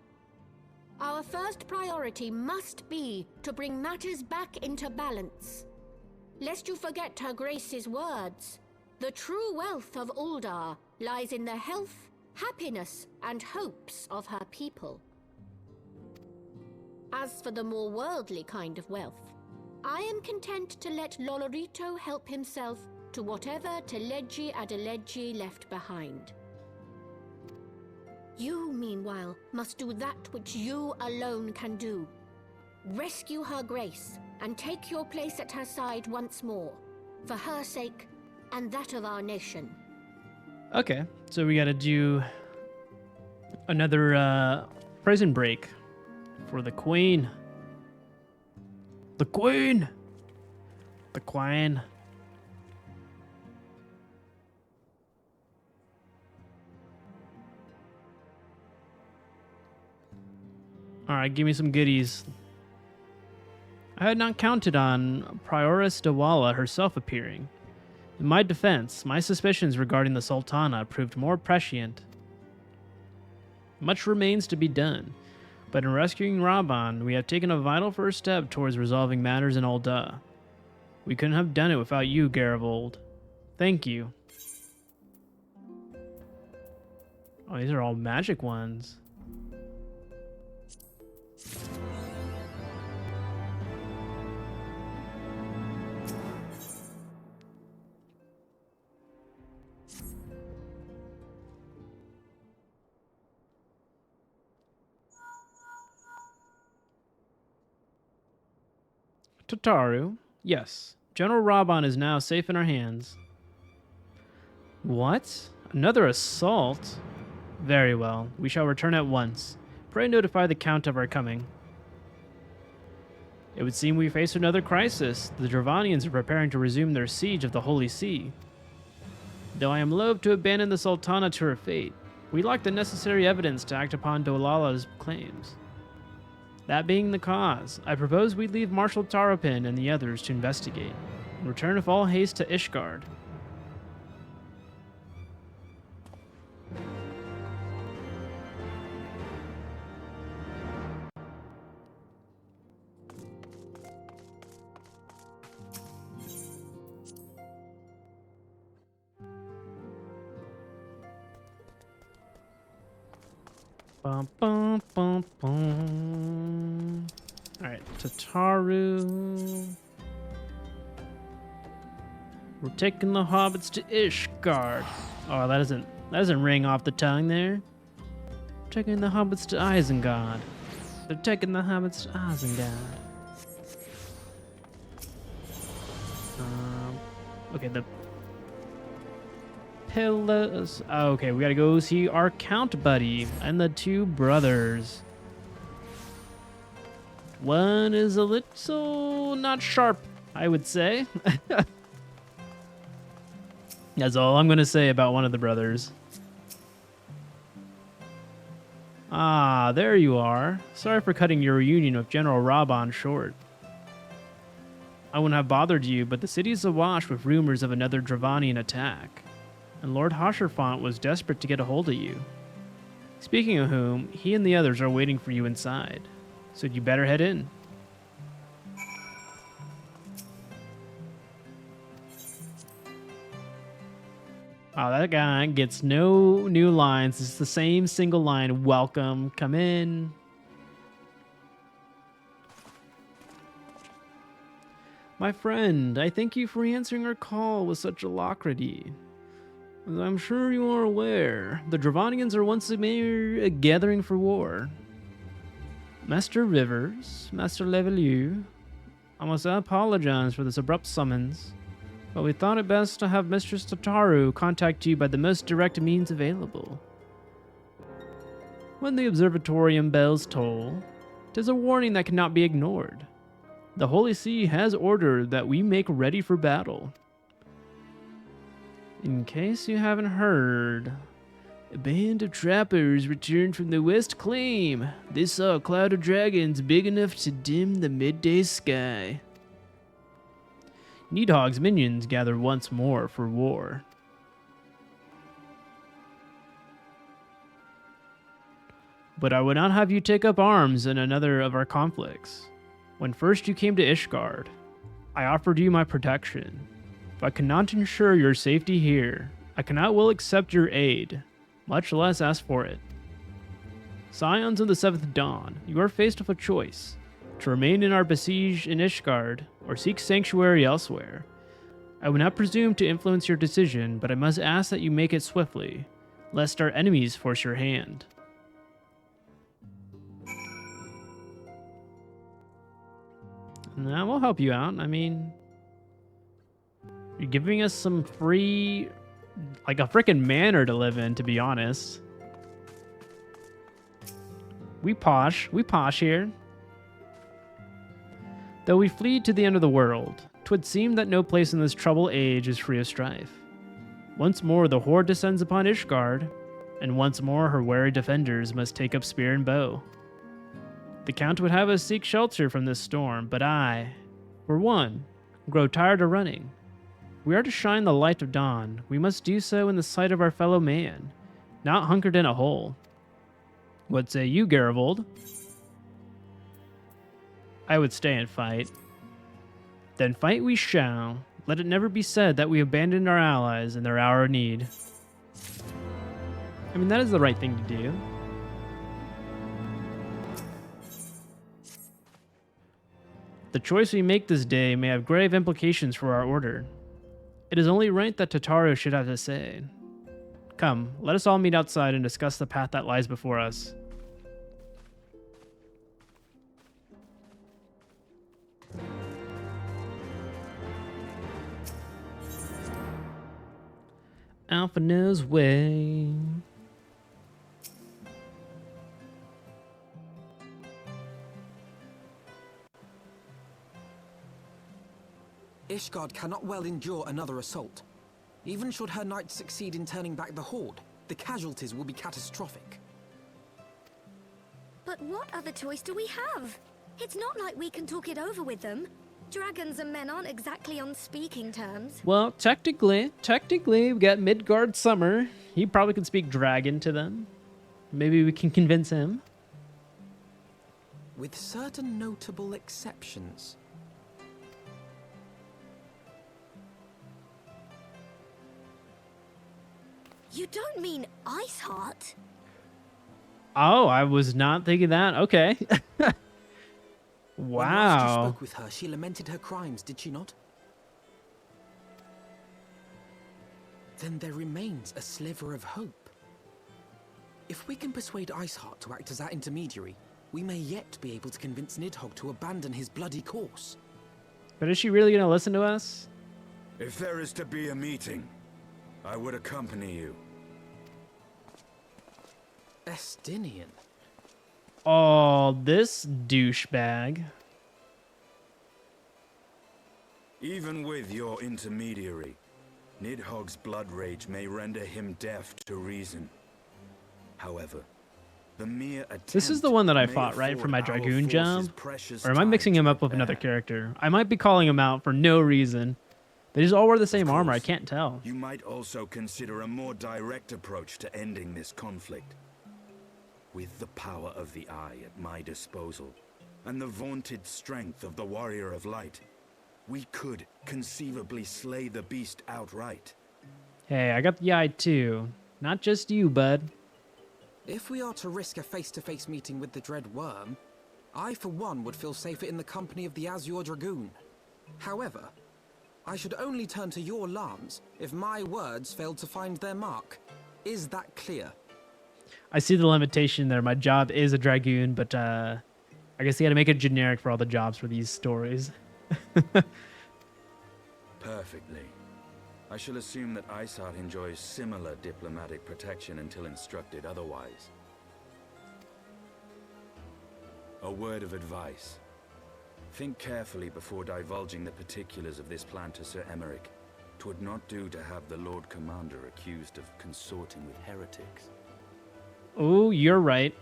Our first priority must be to bring matters back into balance. Lest you forget Her Grace's words, the true wealth of Uldar lies in the health, happiness, and hopes of her people. As for the more worldly kind of wealth, I am content to let Lolorito help himself to whatever Teleji Adeleji left behind. You, meanwhile, must do that which you alone can do. Rescue Her Grace and take your place at her side once more, for her sake and that of our nation. Okay, so we gotta do another prison break for the Queen. The Queen! The Queen. Alright, give me some goodies. I had not counted on Prioress Dawala herself appearing. In my defense, my suspicions regarding the Sultana proved more prescient. Much remains to be done, but in rescuing Rauhbahn, we have taken a vital first step towards resolving matters in Ul'dah. We couldn't have done it without you, Garivold. Thank you. Oh, these are all magic ones. Tataru, yes. General Rauhbahn is now safe in our hands. What? Another assault? Very well. We shall return at once. Pray notify the Count of our coming. It would seem we face another crisis. The Dravanians are preparing to resume their siege of the Holy See. Though I am loath to abandon the Sultana to her fate, we lack the necessary evidence to act upon Dolala's claims. That being the cause, I propose we leave Marshal Tarapin and the others to investigate, and return with all haste to Ishgard. Bum, bum, bum, bum. Alright, Tataru. We're taking the hobbits to Ishgard. Oh, that doesn't ring off the tongue there. Taking the hobbits to Isengard. They're taking the hobbits to Isengard. Okay, the pillars. Okay, we gotta go see our Count buddy and the two brothers. One is a little not sharp, I would say. That's all I'm gonna say about one of the brothers. Ah, there you are. Sorry for cutting your reunion with General Rauhbahn short. I wouldn't have bothered you, but the city is awash with rumors of another Dravanian attack, and Lord Hasherfont was desperate to get a hold of you. Speaking of whom, he and the others are waiting for you inside, so you better head in. Oh, that guy gets no new lines. It's the same single line. Welcome, come in. My friend, I thank you for answering our call with such alacrity. As I'm sure you are aware, the Dravanians are once more gathering for war. Master Rivers, Master Levelu, I must apologize for this abrupt summons, but we thought it best to have Mistress Tataru contact you by the most direct means available. When the observatorium bells toll, 'tis a warning that cannot be ignored. The Holy See has ordered that we make ready for battle. In case you haven't heard, a band of trappers returned from the West Claim. They saw a cloud of dragons big enough to dim the midday sky. Needhog's minions gather once more for war. But I would not have you take up arms in another of our conflicts. When first you came to Ishgard, I offered you my protection. If I cannot ensure your safety here, I cannot well accept your aid, much less ask for it. Scions of the Seventh Dawn, you are faced with a choice: to remain in our besiege in Ishgard, or seek sanctuary elsewhere. I would not presume to influence your decision, but I must ask that you make it swiftly, lest our enemies force your hand. Nah, we'll help you out. I mean, you're giving us some free, like a freaking manor to live in, to be honest. We posh here. Though we flee to the end of the world, 'twould seem that no place in this troubled age is free of strife. Once more the horde descends upon Ishgard, and once more her wary defenders must take up spear and bow. The Count would have us seek shelter from this storm, but I, for one, grow tired of running. We are to shine the light of dawn. We must do so in the sight of our fellow man, not hunkered in a hole. What say you, Garibold? I would stay and fight. Then fight we shall. Let it never be said that we abandoned our allies in their hour of need. I mean, that is the right thing to do. The choice we make this day may have grave implications for our order. It is only right that Tataru should have to say. Come, let us all meet outside and discuss the path that lies before us. Alpha knows way. Ishgard cannot well endure another assault. Even should her knights succeed in turning back the Horde, the casualties will be catastrophic. But what other choice do we have? It's not like we can talk it over with them. Dragons and men aren't exactly on speaking terms. Well, technically, we got Midgard Summer. He probably could speak dragon to them. Maybe we can convince him. With certain notable exceptions. You don't mean Iceheart? Oh, I was not thinking that. Okay. When last you Wow. spoke with her, she lamented her crimes, did she not? Then there remains a sliver of hope. If we can persuade Iceheart to act as our intermediary, we may yet be able to convince Nidhogg to abandon his bloody course. But is she really going to listen to us? If there is to be a meeting, I would accompany you. Estinian. Oh, this douchebag. Even with your intermediary, Nidhogg's blood rage may render him deaf to reason. However, the mere attempt This is the one that I may fought, right, for afford my our Dragoon forces job? precious Or am I time mixing to him up with another prepare. character? I might be calling him out for no reason. They just all wear the same armor. I course, can't tell. You might also consider a more direct approach to ending this conflict. With the power of the Eye at my disposal, and the vaunted strength of the Warrior of Light, we could conceivably slay the beast outright. Hey, I got the eye too. Not just you, bud. If we are to risk a face-to-face meeting with the Dread Worm, I for one would feel safer in the company of the Azure Dragoon. However, I should only turn to your lance if my words failed to find their mark. Is that clear? I see the limitation there. My job is a Dragoon, but I guess you gotta make it generic for all the jobs for these stories. Perfectly. I shall assume that Iceheart enjoys similar diplomatic protection until instructed otherwise. A word of advice. Think carefully before divulging the particulars of this plan to Sir Emmerich. 'Twould not do to have the Lord Commander accused of consorting with heretics. Oh, you're right.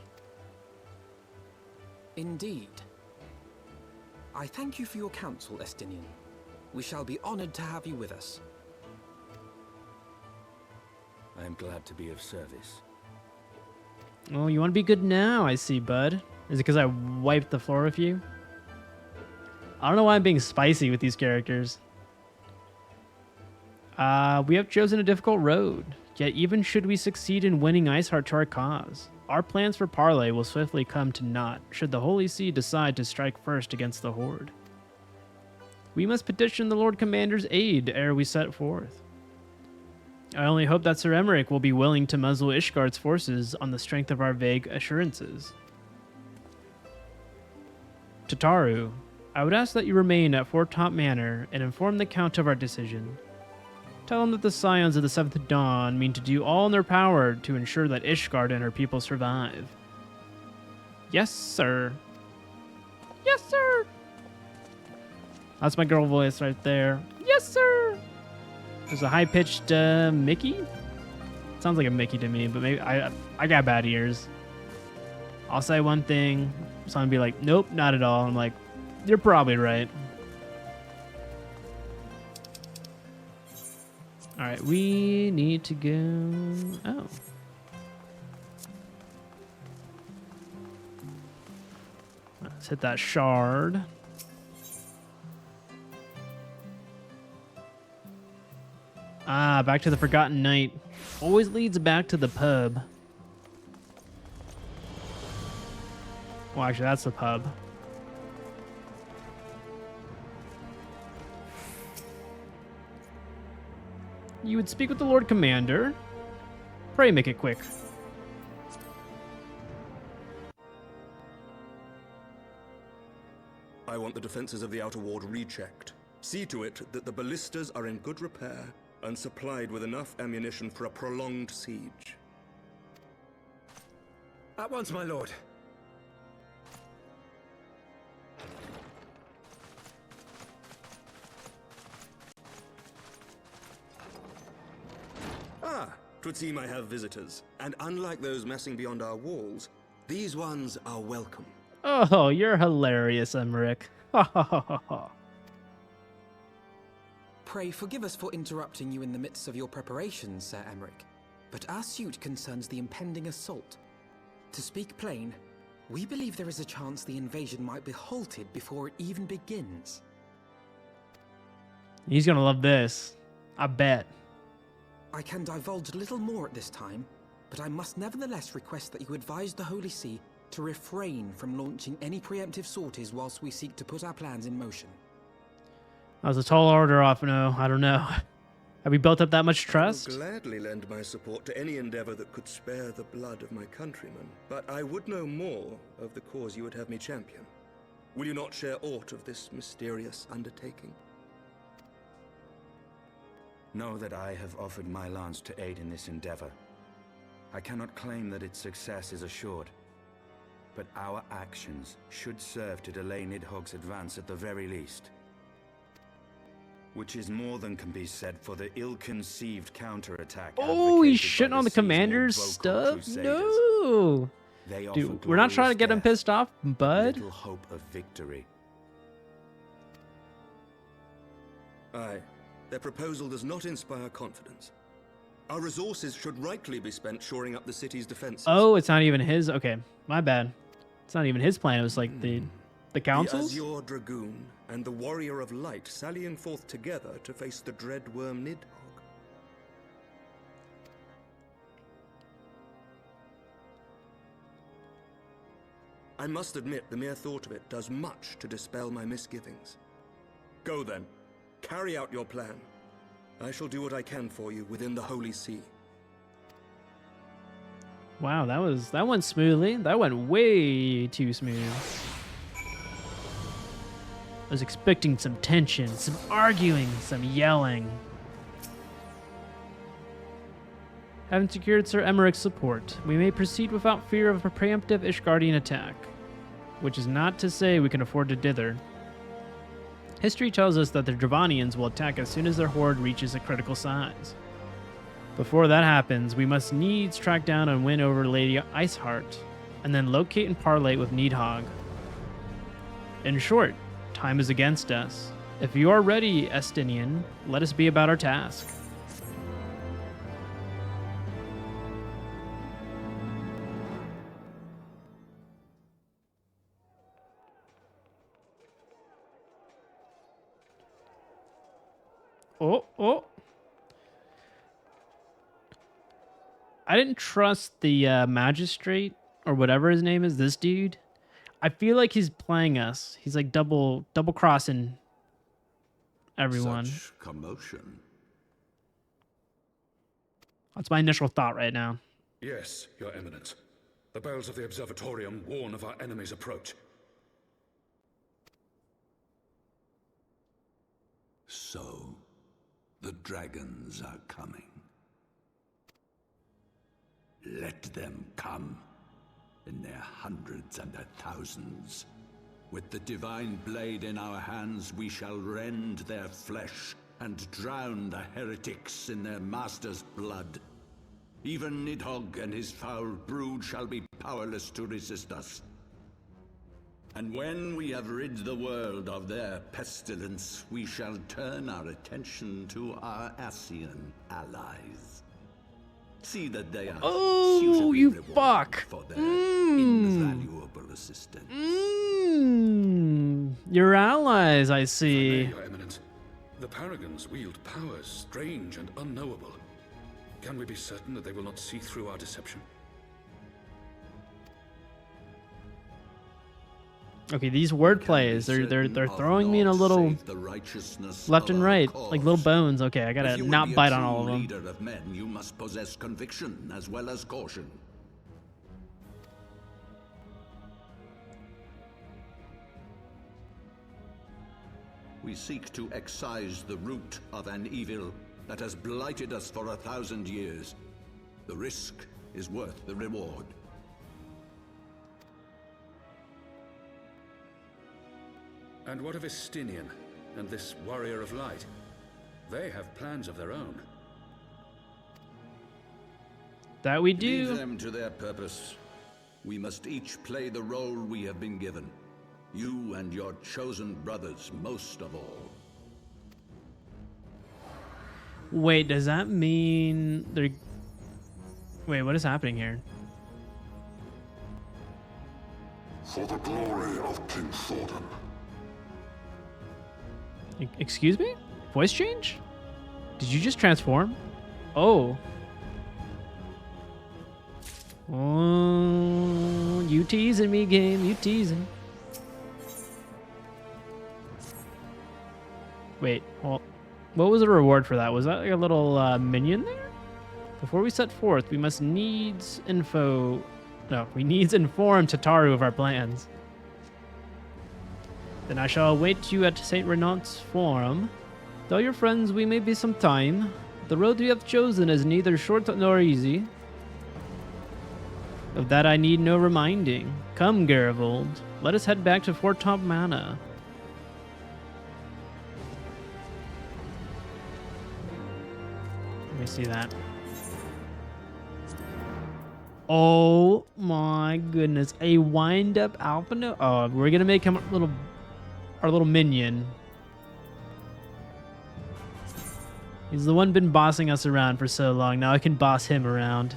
Indeed. I thank you for your counsel, Estinian. We shall be honored to have you with us. I am glad to be of service. Oh, you want to be good now, I see, bud. Is it because I wiped the floor with you? I don't know why I'm being spicy with these characters. We have chosen a difficult road. Yet even should we succeed in winning Iceheart to our cause, our plans for parley will swiftly come to naught should the Holy See decide to strike first against the Horde. We must petition the Lord Commander's aid ere we set forth. I only hope that Sir Emmerich will be willing to muzzle Ishgard's forces on the strength of our vague assurances. Tataru, I would ask that you remain at Fort Top Manor and inform the Count of our decision. Tell him that the Scions of the Seventh Dawn mean to do all in their power to ensure that Ishgard and her people survive. Yes, sir. Yes, sir. That's my girl voice right there. Yes, sir. There's a high-pitched Mickey. Sounds like a Mickey to me, but maybe I got bad ears. I'll say one thing. someone be like, nope, not at all. I'm like, you're probably right. All right, we need to go. Oh. Let's hit that shard. Ah, back to the Forgotten Night. Always leads back to the pub. Well, actually, that's the pub. You would speak with the Lord Commander. Pray make it quick. I want the defenses of the outer ward rechecked. See to it that the ballistas are in good repair and supplied with enough ammunition for a prolonged siege. At once, my lord. Ah, 'twould seem I have visitors. And unlike those messing beyond our walls, these ones are welcome. Oh, you're hilarious, Emmerich. Ha ha ha ha ha. Pray forgive us for interrupting you in the midst of your preparations, Sir Emmerich, but our suit concerns the impending assault. To speak plain, we believe there is a chance the invasion might be halted before it even begins. He's gonna love this. I bet. I can divulge little more at this time, but I must nevertheless request that you advise the Holy See to refrain from launching any preemptive sorties whilst we seek to put our plans in motion. That was a tall order, Offeno. I don't know. Have we built up that much trust? I will gladly lend my support to any endeavor that could spare the blood of my countrymen, but I would know more of the cause you would have me champion. Will you not share aught of this mysterious undertaking? Know that I have offered my lance to aid in this endeavor. I cannot claim that its success is assured, but our actions should serve to delay Nidhogg's advance at the very least. Which is more than can be said for the ill-conceived counterattack. Oh, he's shitting on the commander's stuff? No! Dude, we're not trying to get him pissed off, bud. Little hope of victory. Aye. Their proposal does not inspire confidence. Our resources should rightly be spent shoring up the city's defenses. Oh, it's not even his? Okay, my bad. It's not even his plan. It was like the council's? The Azure Dragoon and the Warrior of Light sallying forth together to face the dread worm Nidhogg. I must admit the mere thought of it does much to dispel my misgivings. Go then. Carry out your plan. I shall do what I can for you within the Holy See. Wow, that went smoothly. That went way too smooth. I was expecting some tension, some arguing, some yelling. Having secured Sir Emmerich's support, we may proceed without fear of a preemptive Ishgardian attack, which is not to say we can afford to dither. History tells us that the Dravanians will attack as soon as their horde reaches a critical size. Before that happens, we must needs track down and win over Lady Iceheart, and then locate and parley with Nidhogg. In short, time is against us. If you are ready, Estinian, let us be about our task. Oh. I didn't trust the magistrate or whatever his name is, this dude. I feel like he's playing us. He's like double crossing everyone. Such commotion. That's my initial thought right now. Yes, Your Eminence. The bells of the observatorium warn of our enemy's approach. So, the dragons are coming. Let them come, in their hundreds and their thousands. With the divine blade in our hands, we shall rend their flesh and drown the heretics in their master's blood. Even Nidhogg and his foul brood shall be powerless to resist us. And when we have rid the world of their pestilence, we shall turn our attention to our Asian allies. See that they are Oh, you fuck! for their invaluable assistance. Your allies, I see. Your Eminence, the Paragons wield powers strange and unknowable. Can we be certain that they will not see through our deception? Okay, these word plays, they're throwing me in a little left and right, like little bones. Okay, I gotta not bite on all of them. Leader of men, you must possess conviction as well as caution. We seek to excise the root of an evil that has blighted us for 1,000 years. The risk is worth the reward. And what of Estinian and this warrior of light? They have plans of their own. That we do. Leave them to their purpose. We must each play the role we have been given. You and your chosen brothers most of all. Wait, does that mean they're... Wait, what is happening here? For the glory of King Thordan. Excuse me? Voice change? Did you just transform? Oh. Oh, you teasing me, game. You teasing. Wait, well, what was the reward for that? Was that like a little minion there? Before we set forth, we must needs inform Tataru of our plans. Then I shall await you at St. Renat's Forum. Tell your friends we may be some time. The road we have chosen is neither short nor easy. Of that I need no reminding. Come, Garivold, let us head back to Fort Top Mana. Let me see that. Oh my goodness, a wind-up alpha no. Oh, we're gonna make him our little minion. He's the one been bossing us around for so long. Now I can boss him around.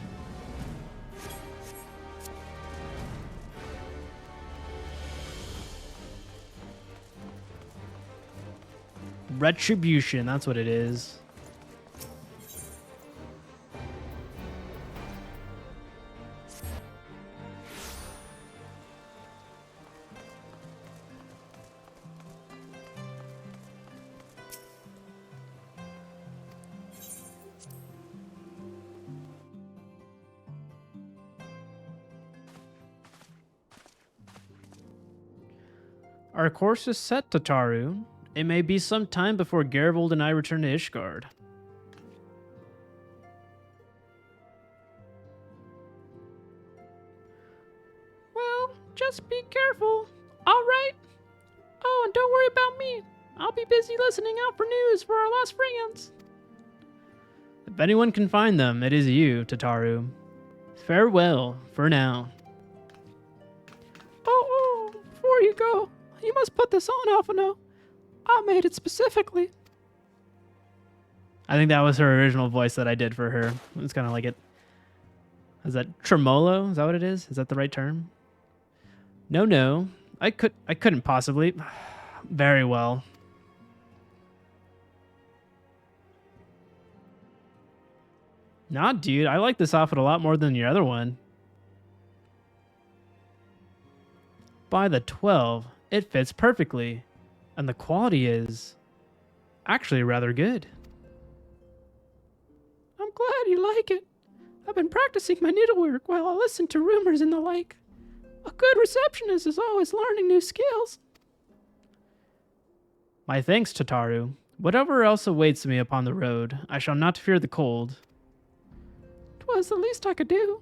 Retribution, that's what it is. Our course is set, Tataru. It may be some time before Garivold and I return to Ishgard. Well, just be careful. All right? Oh, and don't worry about me. I'll be busy listening out for news for our lost friends. If anyone can find them, it is you, Tataru. Farewell, for now. Oh, before you go, you must put this on, Alphino. I made it specifically. I think that was her original voice that I did for her. It's kind of like it. Is that tremolo? Is that what it is? Is that the right term? No. I couldn't possibly. Very well. Nah, dude. I like this outfit a lot more than your other one. By the 12, it fits perfectly. And the quality is actually rather good. I'm glad you like it. I've been practicing my needlework while I listen to rumors and the like. A good receptionist is always learning new skills. My thanks, Tataru. Whatever else awaits me upon the road, I shall not fear the cold. 'Twas the least I could do.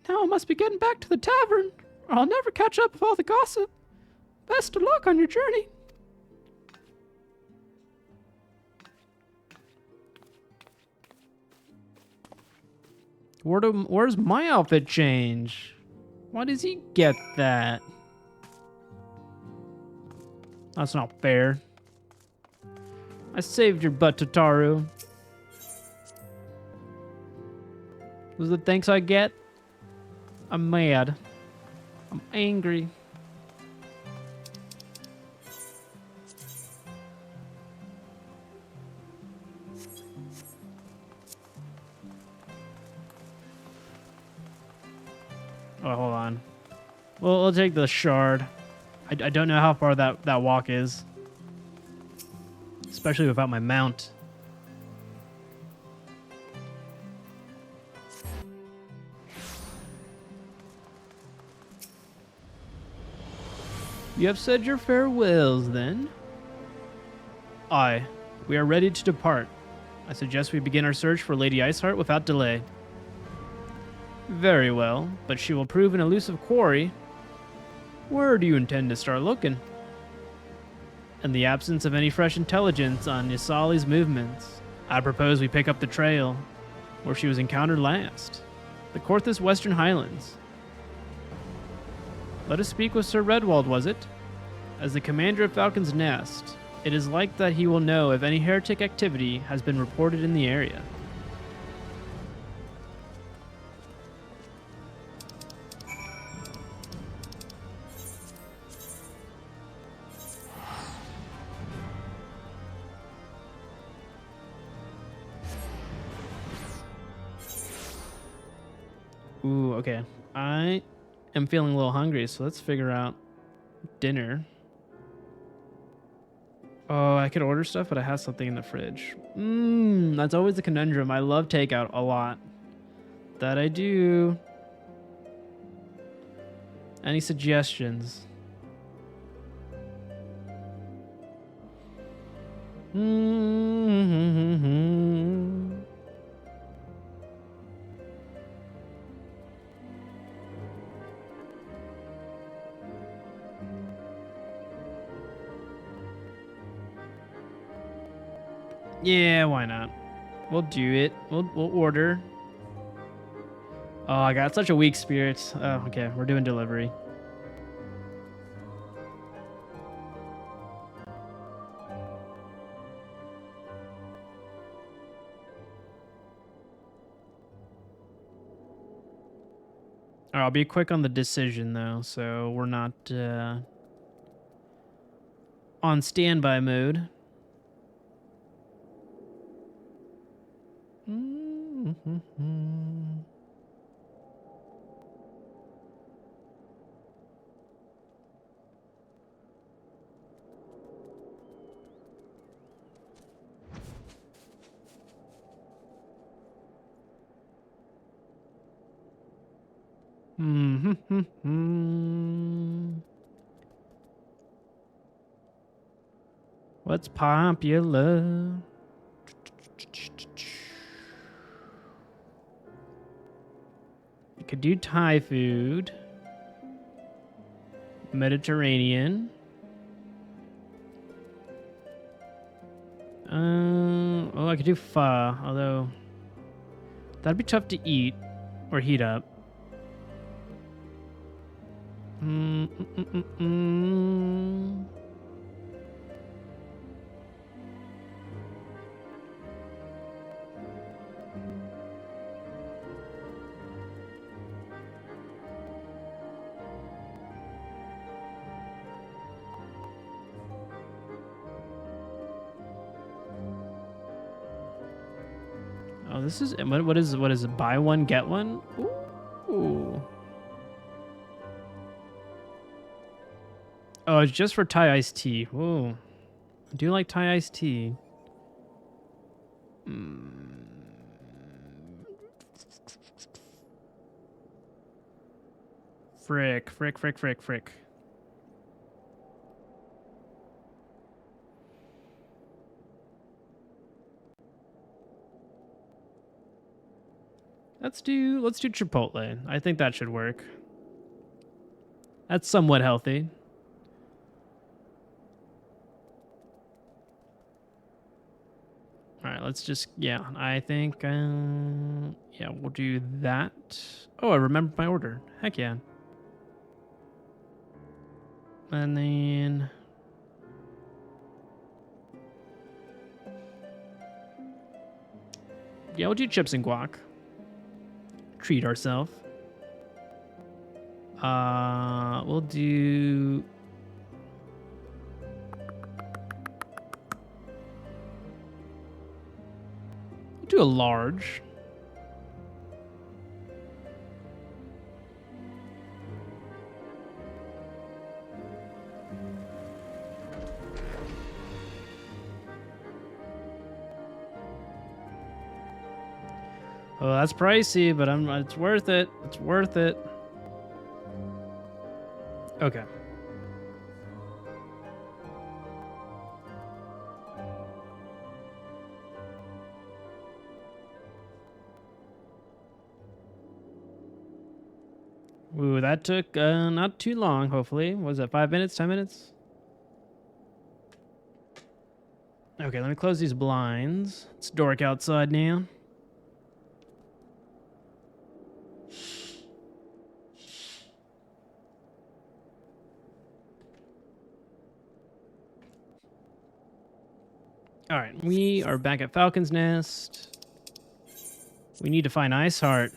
Now I must be getting back to the tavern, or I'll never catch up with all the gossip. Best of luck on your journey. Where's my outfit change? Why does he get that? That's not fair. I saved your butt, Tataru. Those are the thanks I get? I'm mad. I'm angry. Oh, hold on. Well, we'll take the shard. I don't know how far that walk is. Especially without my mount. You have said your farewells, then? Aye. We are ready to depart. I suggest we begin our search for Lady Iceheart without delay. Very well, but she will prove an elusive quarry. Where do you intend to start looking? In the absence of any fresh intelligence on Yasali's movements, I propose we pick up the trail where she was encountered last. The Korthus Western Highlands. Let us speak with Sir Redwald, was it? As the commander of Falcon's Nest, it is like that he will know if any heretic activity has been reported in the area. Ooh, okay. I am feeling a little hungry, so let's figure out dinner. Oh, I could order stuff, but I have something in the fridge. That's always a conundrum. I love takeout a lot. That I do. Any suggestions? Yeah, why not? We'll do it. We'll order. Oh, I got such a weak spirit. Oh, okay, we're doing delivery. All right, I'll be quick on the decision though, so we're not on standby mode. What's popular? You could do Thai food. Mediterranean. Oh, I could do pho, although that'd be tough to eat or heat up. Oh, this is what is it? Buy one get one. Ooh. Oh, it's just for Thai iced tea. Ooh. I do like Thai iced tea. Frick. Let's do Chipotle. I think that should work. That's somewhat healthy. All right, let's just, yeah, I think, yeah, we'll do that. Oh, I remembered my order. Heck yeah. And then Yeah, we'll do chips and guac. Treat ourselves. We'll do... We'll do a large. Oh, that's pricey, but it's worth it. It's worth it. Okay. Ooh, that took not too long, hopefully. What was that, 5 minutes, 10 minutes? Okay, let me close these blinds. It's dark outside now. All right, we are back at Falcon's Nest. We need to find Iceheart.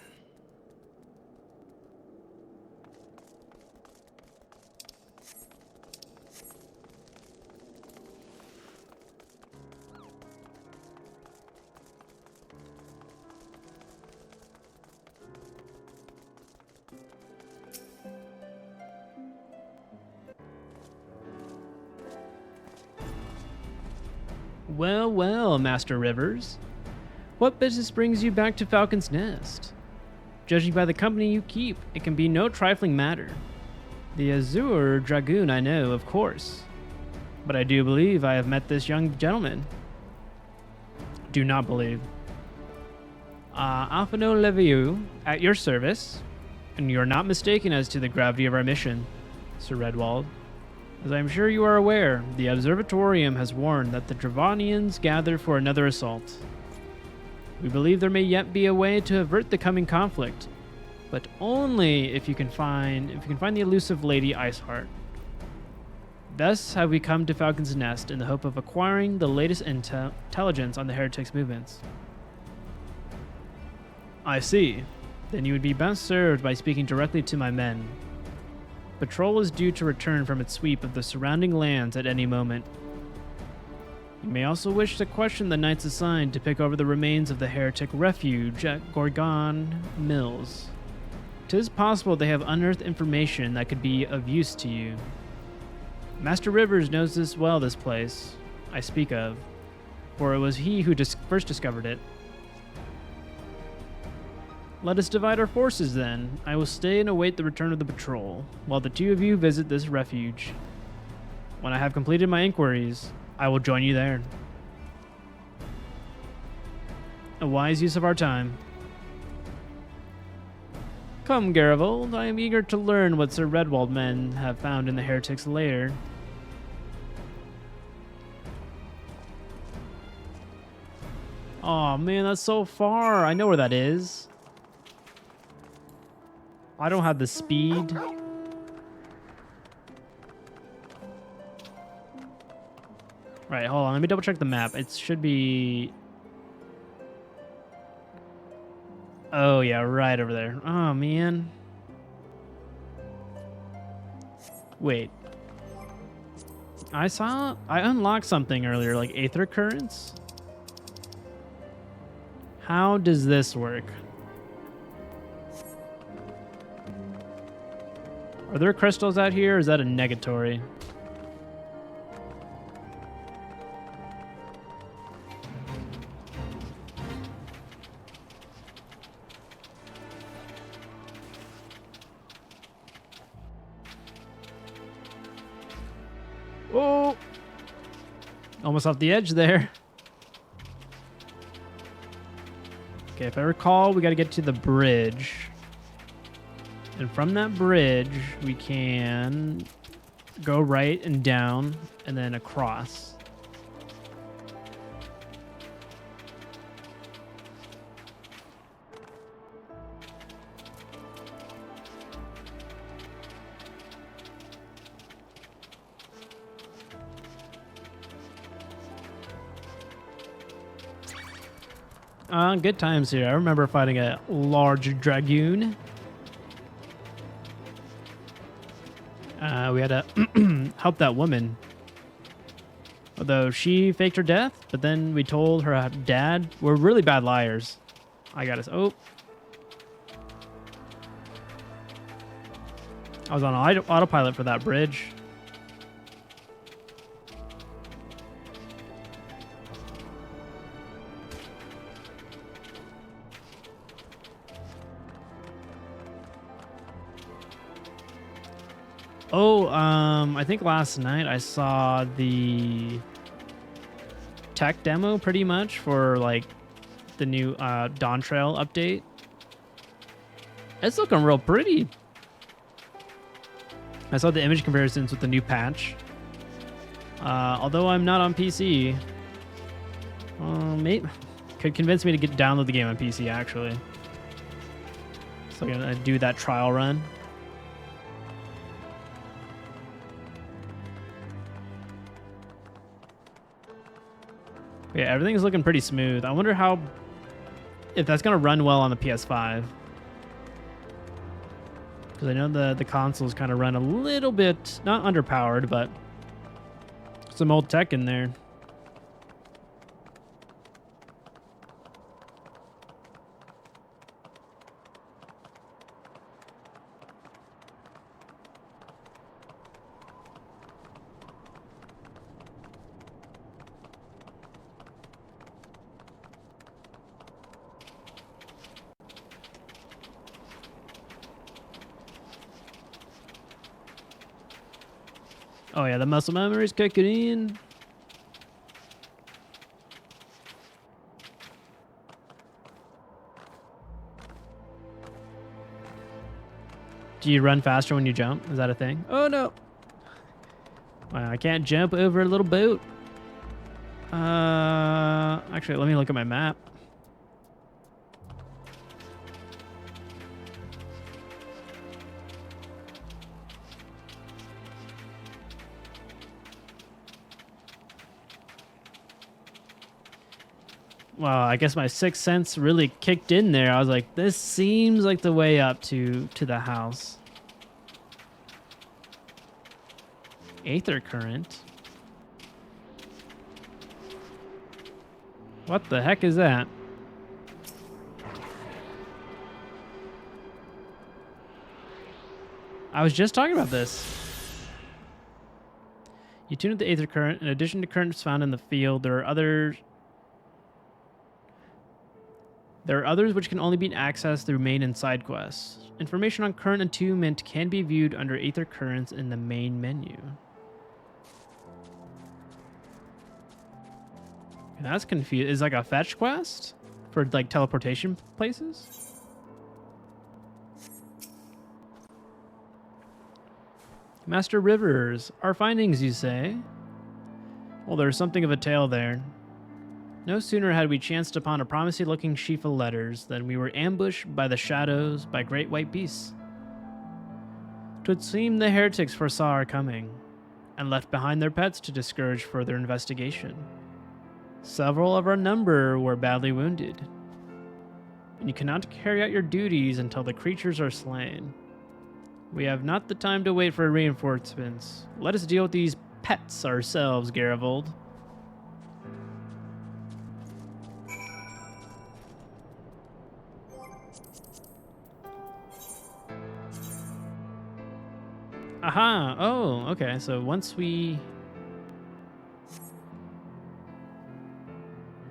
Well, well, Master Rivers. What business brings you back to Falcon's Nest? Judging by the company you keep, it can be no trifling matter. The Azure Dragoon I know, of course. But I do believe I have met this young gentleman. Do not believe. Alphino Leviu, at your service. And you are not mistaken as to the gravity of our mission, Sir Redwald. As I am sure you are aware, the Observatorium has warned that the Dravanians gather for another assault. We believe there may yet be a way to avert the coming conflict, but only if you can find the elusive Lady Iceheart. Thus have we come to Falcon's Nest in the hope of acquiring the latest intelligence on the heretics' movements. I see. Then you would be best served by speaking directly to my men. Patrol is due to return from its sweep of the surrounding lands at any moment. You may also wish to question the knights assigned to pick over the remains of the heretic refuge at Gorgon Mills. 'Tis possible they have unearthed information that could be of use to you. Master Rivers knows this place I speak of, for it was he who first discovered it. Let us divide our forces then. I will stay and await the return of the patrol, while the two of you visit this refuge. When I have completed my inquiries, I will join you there. A wise use of our time. Come, Garivold, I am eager to learn what Sir Redwald men have found in the heretic's lair. Oh man, that's so far. I know where that is. I don't have the speed. Right, hold on. Let me double check the map. It should be... Oh, yeah, right over there. Oh, man. Wait. I unlocked something earlier, like Aether Currents? How does this work? Are there crystals out here, or is that a negatory? Oh! Almost off the edge there. Okay, if I recall, we got to get to the bridge. And from that bridge, we can go right and down and then across. Good times here. I remember fighting a large dragoon. We had to help that woman. Although she faked her death, but then we told her dad. We're really bad liars. I got us. Oh. I was on autopilot for that bridge. Oh, I think last night I saw the tech demo pretty much for like the new Dawn Trail update. It's looking real pretty. I saw the image comparisons with the new patch. Although I'm not on PC, maybe could convince me to download the game on PC actually. So I'm gonna do that trial run. Yeah, everything's looking pretty smooth. I wonder if that's gonna run well on the PS5. Because I know the consoles kind of run a little bit, not underpowered, but some old tech in there. Oh yeah, the muscle memory's kicking in. Do you run faster when you jump? Is that a thing? Oh no. Wow, I can't jump over a little boat. Actually, let me look at my map. Well, I guess my sixth sense really kicked in there. I was like, this seems like the way up to the house. Aether current. What the heck is that? I was just talking about this. You tune up the Aether current. In addition to currents found in the field, there are others which can only be accessed through main and side quests. Information on current attunement can be viewed under Aether Currents in the main menu. That's confused. Is like a fetch quest for like teleportation places? Master Rivers, our findings, you say? Well, there's something of a tale there. No sooner had we chanced upon a promising-looking sheaf of letters than we were ambushed by the shadows by great white beasts. 'Twould seem the heretics foresaw our coming, and left behind their pets to discourage further investigation. Several of our number were badly wounded, and you cannot carry out your duties until the creatures are slain. We have not the time to wait for reinforcements. Let us deal with these pets ourselves, Garavold. Aha! Oh, okay. So once we...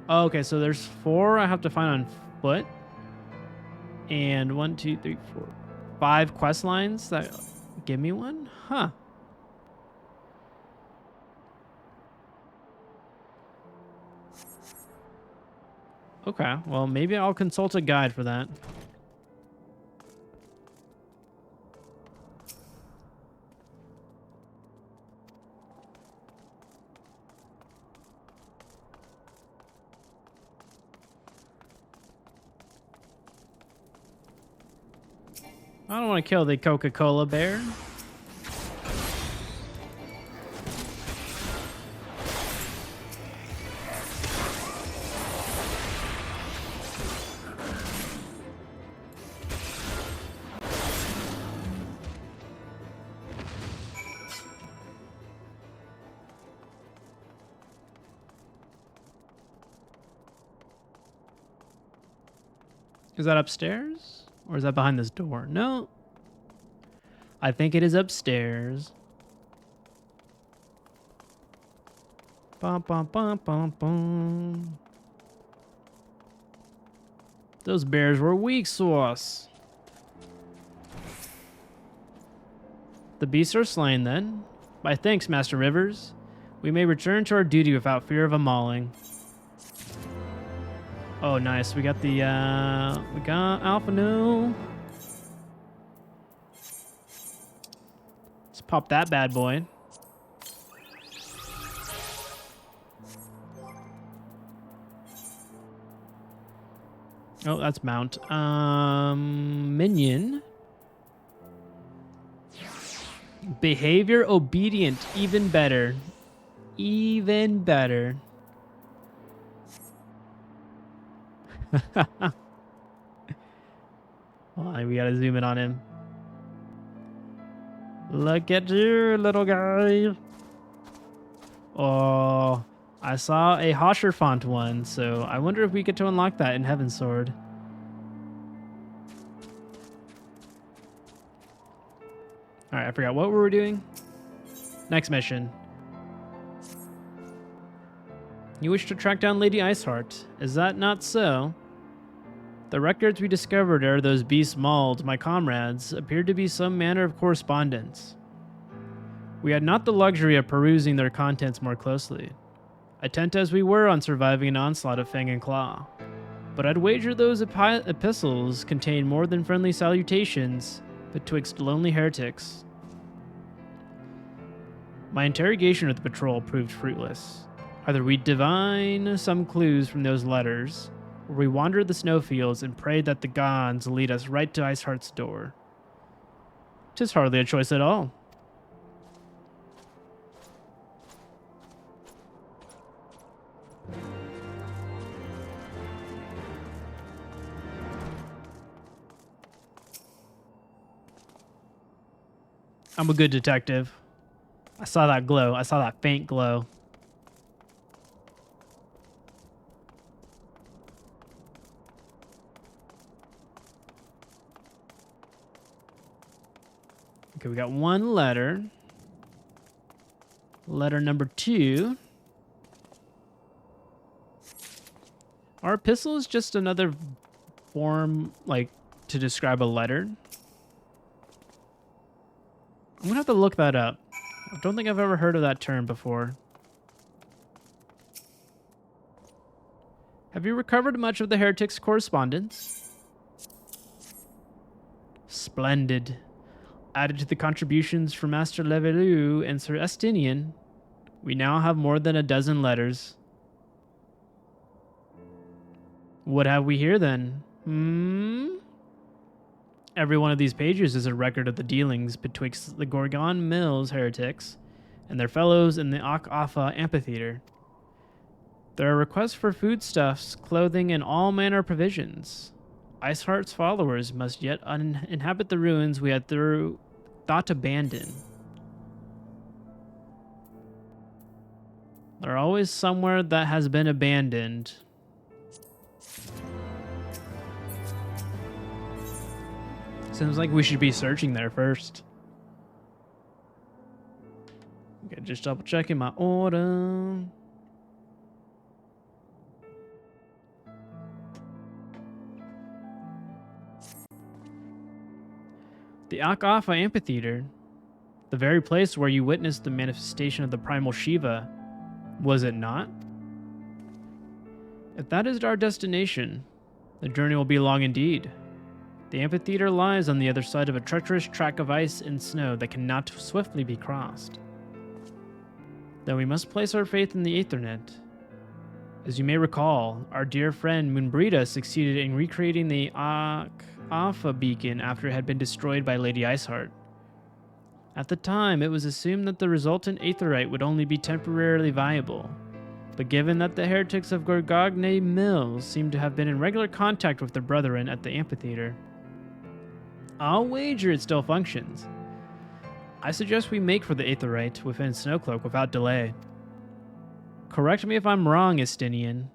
Oh, okay, so there's 4 I have to find on foot. And 1, 2, 3, 4, 5 quest lines that give me one? Huh. Okay, well, maybe I'll consult a guide for that. I don't want to kill the Coca-Cola bear. Is that upstairs? Or is that behind this door? No. I think it is upstairs. Bum, bum, bum, bum, bum. Those bears were weak sauce. The beasts are slain then. By thanks, Master Rivers. We may return to our duty without fear of a mauling. Oh, nice. We got the, we got Alpha Nu. Let's pop that bad boy. Oh, that's Mount. Minion. Behavior obedient. Even better. Even better. Hold on, we gotta zoom in on him. Look at you, little guy. Oh, I saw a Hosher font one, so I wonder if we get to unlock that in Heaven's Sword. Alright, I forgot what we were doing. Next mission. You wish to track down Lady Iceheart. Is that not so? The records we discovered ere those beasts mauled my comrades appeared to be some manner of correspondence. We had not the luxury of perusing their contents more closely, attent as we were on surviving an onslaught of fang and claw. But I'd wager those epistles contained more than friendly salutations betwixt lonely heretics. My interrogation of the patrol proved fruitless. Either we divine some clues from those letters, or we wandered the snowfields and prayed that the gods lead us right to Iceheart's door. 'Tis hardly a choice at all. I'm a good detective. I saw that glow. I saw that faint glow. Okay, we got one letter. Letter number 2. Our epistle is just another form, like, to describe a letter. I'm gonna have to look that up. I don't think I've ever heard of that term before. Have you recovered much of the heretic's correspondence? Splendid. Added to the contributions from Master Levelu and Sir Estinian, we now have more than a dozen letters. What have we here then? Every one of these pages is a record of the dealings betwixt the Gorgon Mills heretics and their fellows in the Ak-Afa amphitheater. There are requests for foodstuffs, clothing, and all manner of provisions. Iceheart's followers must yet inhabit the ruins we had thought abandoned. They're always somewhere that has been abandoned. Seems like we should be searching there first. Okay, just double checking my order. The Ak-Afa amphitheater, the very place where you witnessed the manifestation of the primal Shiva, was it not? If that is our destination, the journey will be long indeed. The amphitheater lies on the other side of a treacherous track of ice and snow that cannot swiftly be crossed. Then we must place our faith in the Aethernet. As you may recall, our dear friend Moonbrita succeeded in recreating the Ak-Afa beacon after it had been destroyed by Lady Iceheart. At the time, it was assumed that the resultant aetherite would only be temporarily viable, but given that the heretics of Gorgogne Mills seem to have been in regular contact with their brethren at the amphitheater, I'll wager it still functions. I suggest we make for the aetherite within Snowcloak without delay. Correct me if I'm wrong, Estinian,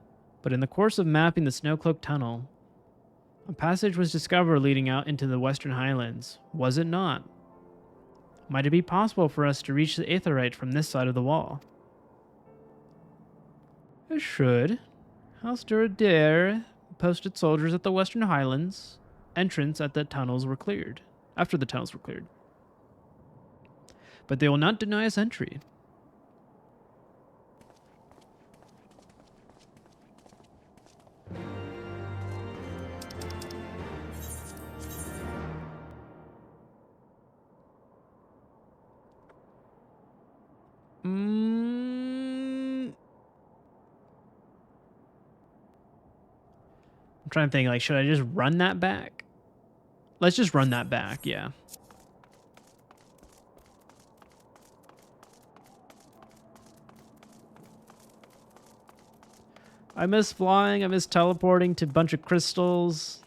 but in the course of mapping the Snowcloak tunnel, A passage was discovered leading out into the Western Highlands, was it not? Might it be possible for us to reach the Aetherite from this side of the wall? It should. House Duradir posted soldiers at the Western Highlands. Entrance at the tunnels were cleared. After the tunnels were cleared. But they will not deny us entry. I'm trying to think, like, should I just run that back? Let's just run that back, yeah. I miss flying, I miss teleporting to a bunch of crystals.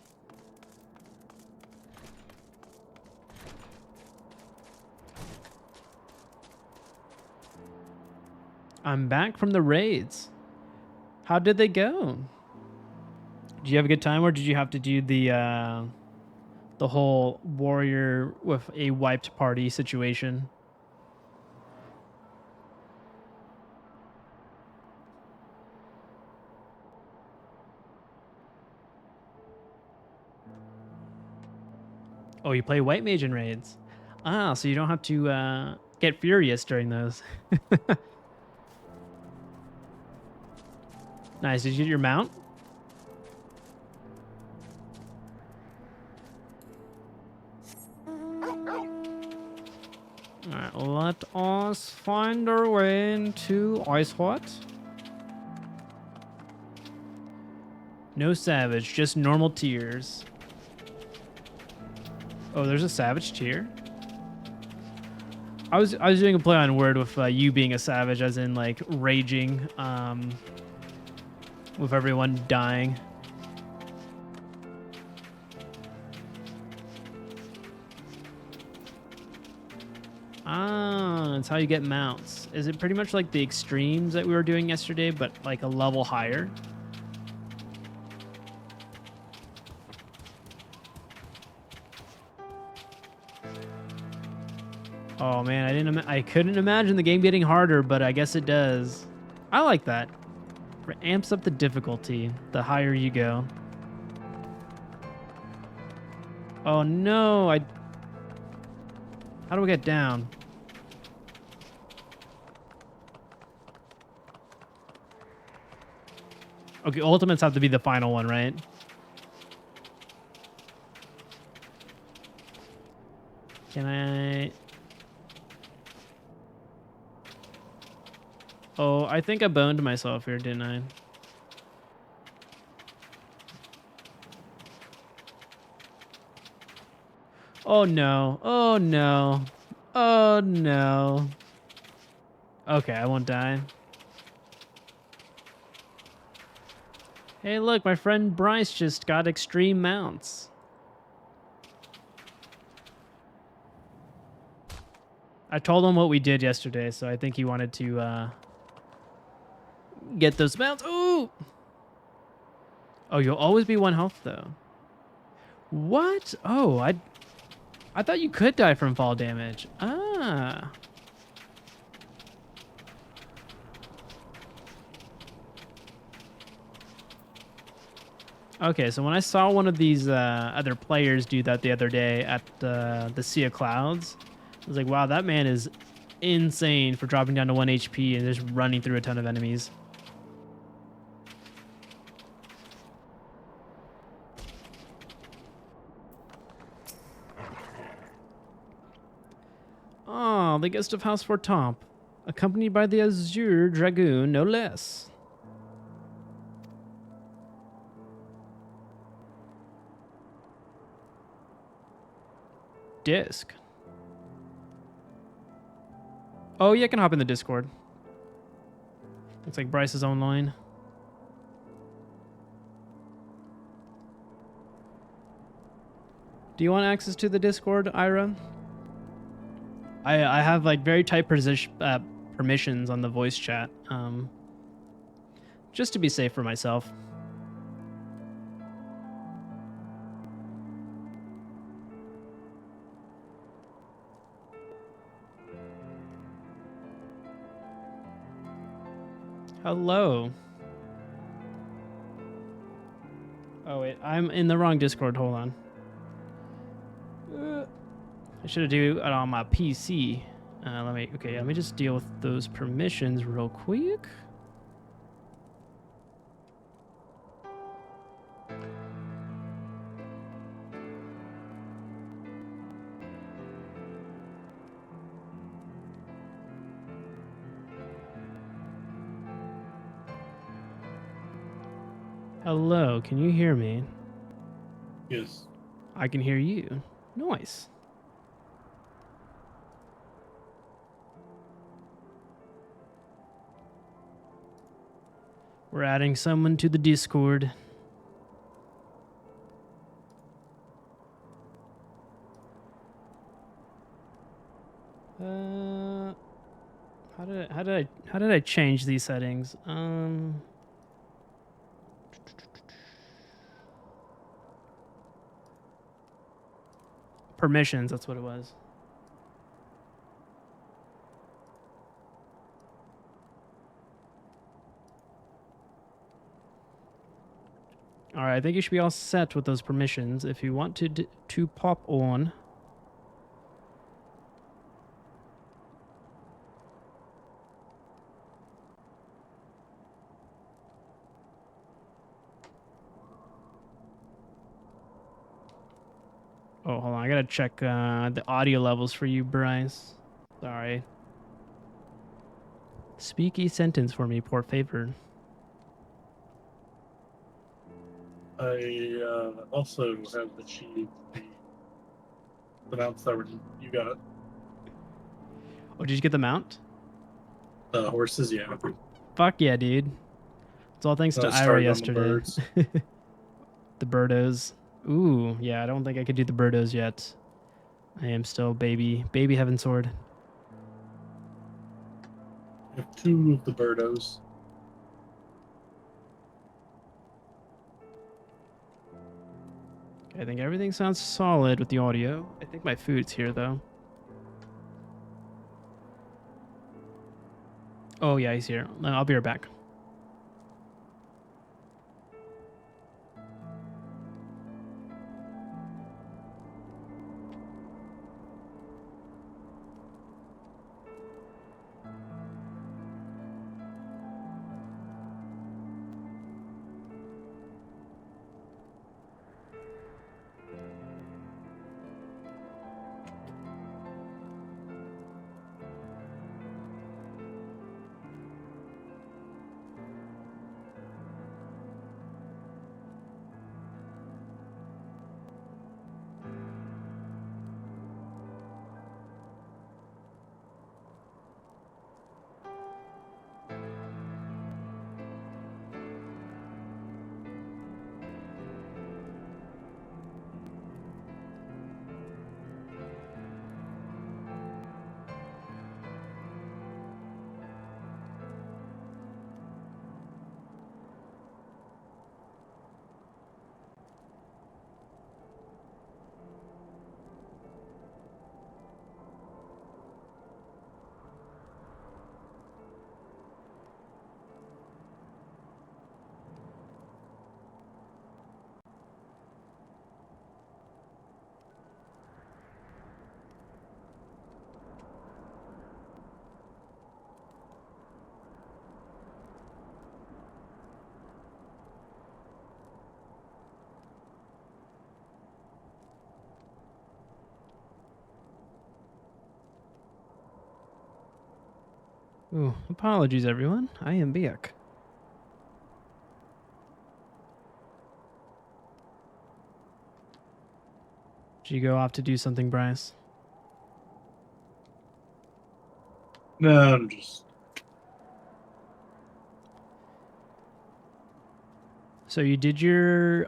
I'm back from the raids. How did they go? Did you have a good time, or did you have to do the whole warrior with a wiped party situation? Oh, you play white mage in raids. Ah, so you don't have to get furious during those. Nice. Did you get your mount? Alright, let us find our way into Iceheart. No savage, just normal tiers. Oh, there's a savage tier? I was doing a play on word with you being a savage, as in like raging, with everyone dying. Ah, that's how you get mounts. Is it pretty much like the extremes that we were doing yesterday, but like a level higher? Oh man, I couldn't imagine the game getting harder, but I guess it does. I like that. It amps up the difficulty the higher you go. Oh no, how do we get down? Okay, ultimates have to be the final one, right? Can I... Oh, I think I boned myself here, didn't I? Oh no. Oh no. Oh no. Okay, I won't die. Hey look, my friend Bryce just got extreme mounts. I told him what we did yesterday, so I think he wanted to get those mounts. Ooh! Oh, you'll always be 1 health though. What? Oh, I thought you could die from fall damage. Ah. Okay, so when I saw one of these other players do that the other day at the Sea of Clouds, I was like, wow, that man is insane for dropping down to 1 HP and just running through a ton of enemies. Oh, the guest of House Fortomp, accompanied by the Azure Dragoon, no less. Disc. Oh, yeah, I can hop in the Discord. Looks like Bryce is online. Do you want access to the Discord, Ira? I have like very tight permissions on the voice chat, just to be safe for myself. Hello. Oh wait, I'm in the wrong Discord. Hold on. I should have do it on my PC. Let me just deal with those permissions real quick. Hello, can you hear me? Yes. I can hear you. Nice. We're adding someone to the Discord. How did I change these settings? Permissions, that's what it was. All right, I think you should be all set with those permissions. If you want to pop on. Oh, hold on. I gotta check the audio levels for you, Bryce. Sorry. Speak a sentence for me, por favor. I also have achieved the mounts that you got. Oh, did you get the mount? The horses, yeah. Fuck yeah, dude. It's all thanks to Ira yesterday. The birdos. Ooh, yeah, I don't think I could do the birdos yet. I am still baby heaven sword. I have 2 of the birdos. I think everything sounds solid with the audio. I think my food's here, though. Oh, yeah, he's here. I'll be right back. Ooh, apologies, everyone. I am back. Did you go off to do something, Bryce? No, I'm just... So you did your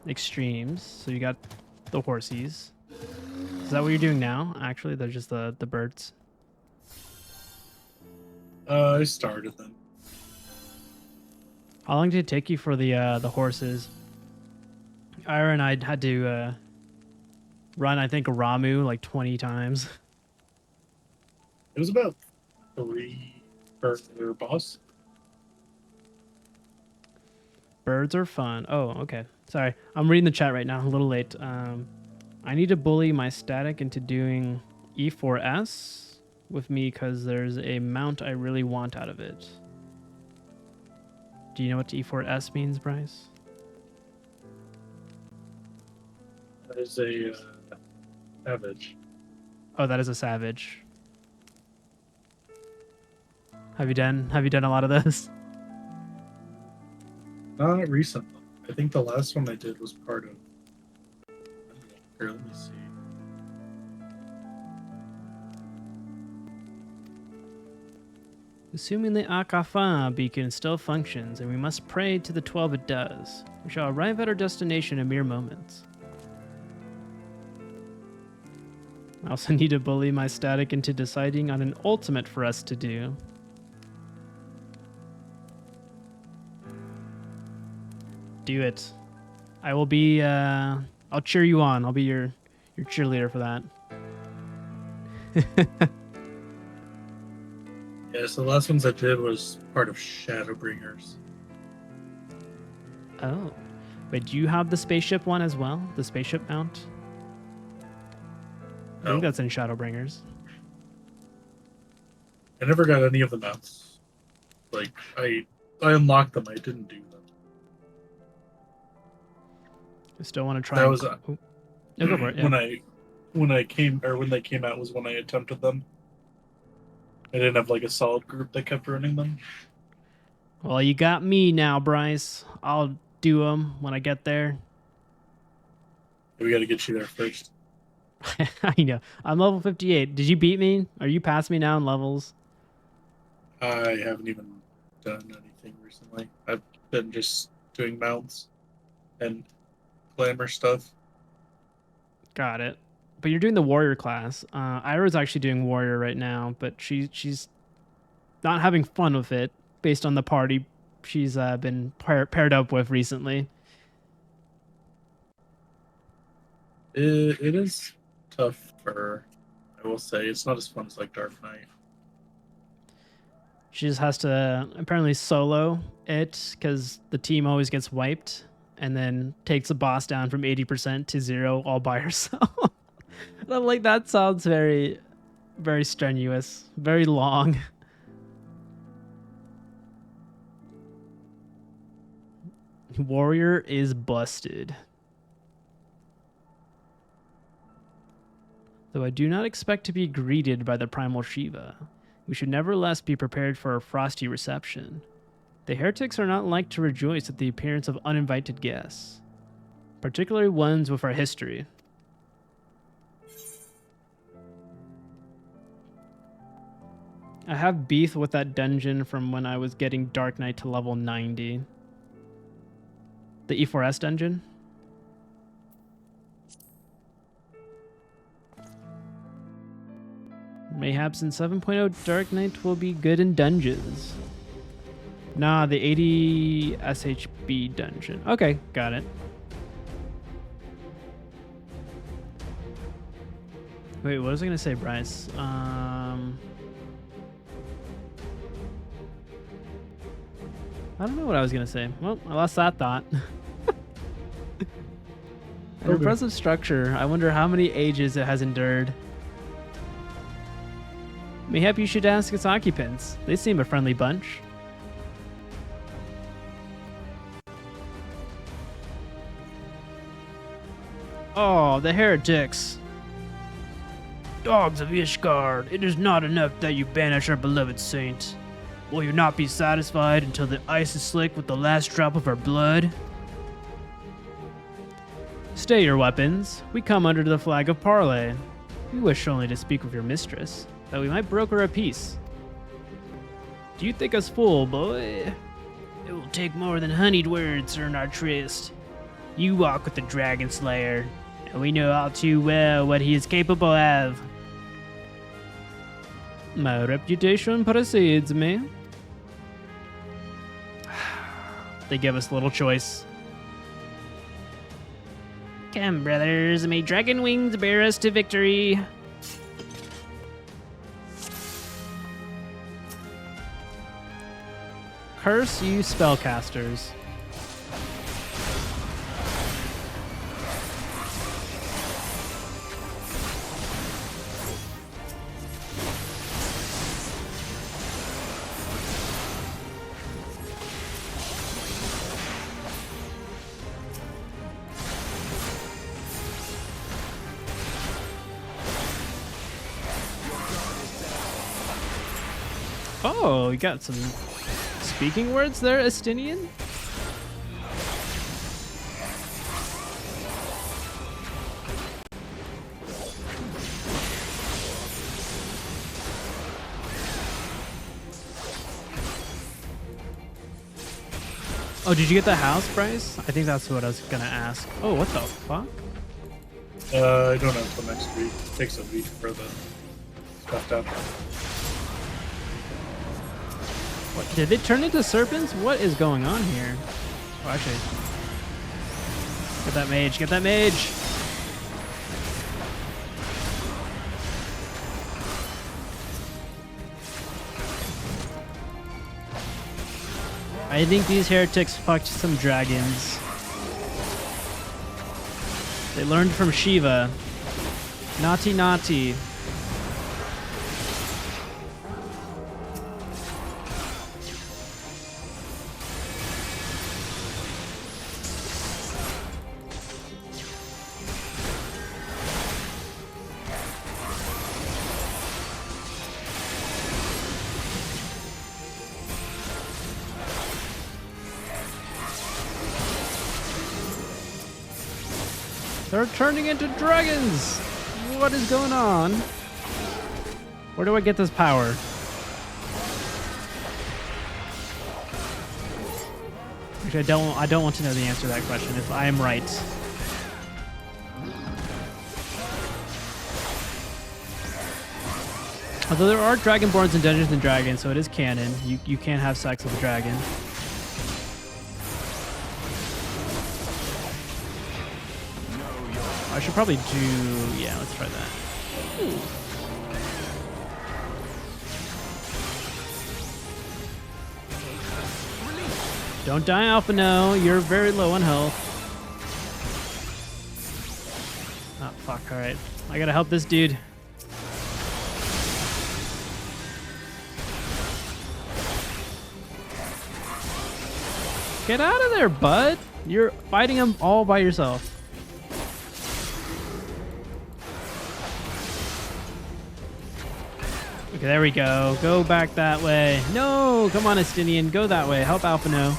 extremes. So you got the horsies. Is that what you're doing now? Actually, they're just the birds. I started them. How long did it take you for the horses? Ira and I had to run, I think, Ramu like 20 times. It was about 3 per boss. Birds are fun. Oh, okay. Sorry. I'm reading the chat right now. A little late. I need to bully my static into doing E4S with me because there's a mount I really want out of it. Do you know what E4S means, Bryce? That is a savage. Oh, that is a savage. Have you done a lot of this? Not recently. I think the last one I did was part of. Here, let me see. Assuming the Akafan beacon still functions, and we must pray to the 12 it does, we shall arrive at our destination in mere moments. I also need to bully my static into deciding on an ultimate for us to do. Do it. I will be, I'll cheer you on. I'll be your cheerleader for that. Yeah, so the last ones I did was part of Shadowbringers. Oh. Wait, do you have the spaceship one as well? The spaceship mount? I think that's in Shadowbringers. I never got any of the mounts. Like, I unlocked them, I didn't do them. I still want to try. That was no, go for it. Yeah. when they came out was when I attempted them. I didn't have like a solid group that kept running them. Well, you got me now, Bryce. I'll do them when I get there. We got to get you there first. I know. I'm level 58. Did you beat me? Are you past me now in levels? I haven't even done anything recently. I've been just doing mounts and glamour stuff. Got it. But you're doing the warrior class. Ira's actually doing warrior right now, but she's not having fun with it based on the party she's been paired up with recently. It is tough for her, I will say. It's not as fun as like Dark Knight. She just has to apparently solo it because the team always gets wiped and then takes the boss down from 80% to 0 all by herself. And I'm like, that sounds very, very strenuous, very long. Warrior is busted. Though I do not expect to be greeted by the primal Shiva, we should nevertheless be prepared for a frosty reception. The heretics are not like to rejoice at the appearance of uninvited guests, particularly ones with our history. I have beef with that dungeon from when I was getting Dark Knight to level 90. The E4S dungeon. Mayhaps in 7.0 Dark Knight will be good in dungeons. Nah, the 80 SHB dungeon. Okay, got it. Wait, what was I gonna say, Bryce? I don't know what I was gonna say. Well, I lost that thought. An impressive structure. I wonder how many ages it has endured. Mayhap you should ask its occupants. They seem a friendly bunch. Oh, the heretics. Dogs of Ishgard, it is not enough that you banish our beloved saint. Will you not be satisfied until the ice is slick with the last drop of our blood? Stay your weapons. We come under the flag of parley. We wish only to speak with your mistress, that we might broker a peace. Do you think us fool, boy? It will take more than honeyed words to earn our tryst. You walk with the Dragon Slayer, and we know all too well what he is capable of. My reputation precedes me. They give us little choice. Come, brothers, may dragon wings bear us to victory. Curse you spellcasters. Oh, you got some speaking words there, Estinian? Oh, did you get the house, Bryce? I think that's what I was gonna ask. Oh, what the fuck? I don't know until next week. It takes a week for the stuff to happen. What, did they turn into serpents? What is going on here? Oh, actually. Get that mage, get that mage! I think these heretics fucked some dragons. They learned from Shiva. Naughty, naughty. They're turning into dragons! What is going on? Where do I get this power? Actually, I don't want to know the answer to that question if I am right. Although there are dragonborns in Dungeons and Dragons, so it is canon. You can have sex with a dragon. I should probably do... yeah, let's try that. Ooh. Don't die, Alpha, no. You're very low on health. Oh, fuck, alright. I gotta help this dude. Get out of there, bud! You're fighting him all by yourself. Okay, there we go. Go back that way. No! Come on, Estinian. Go that way. Help Alphino.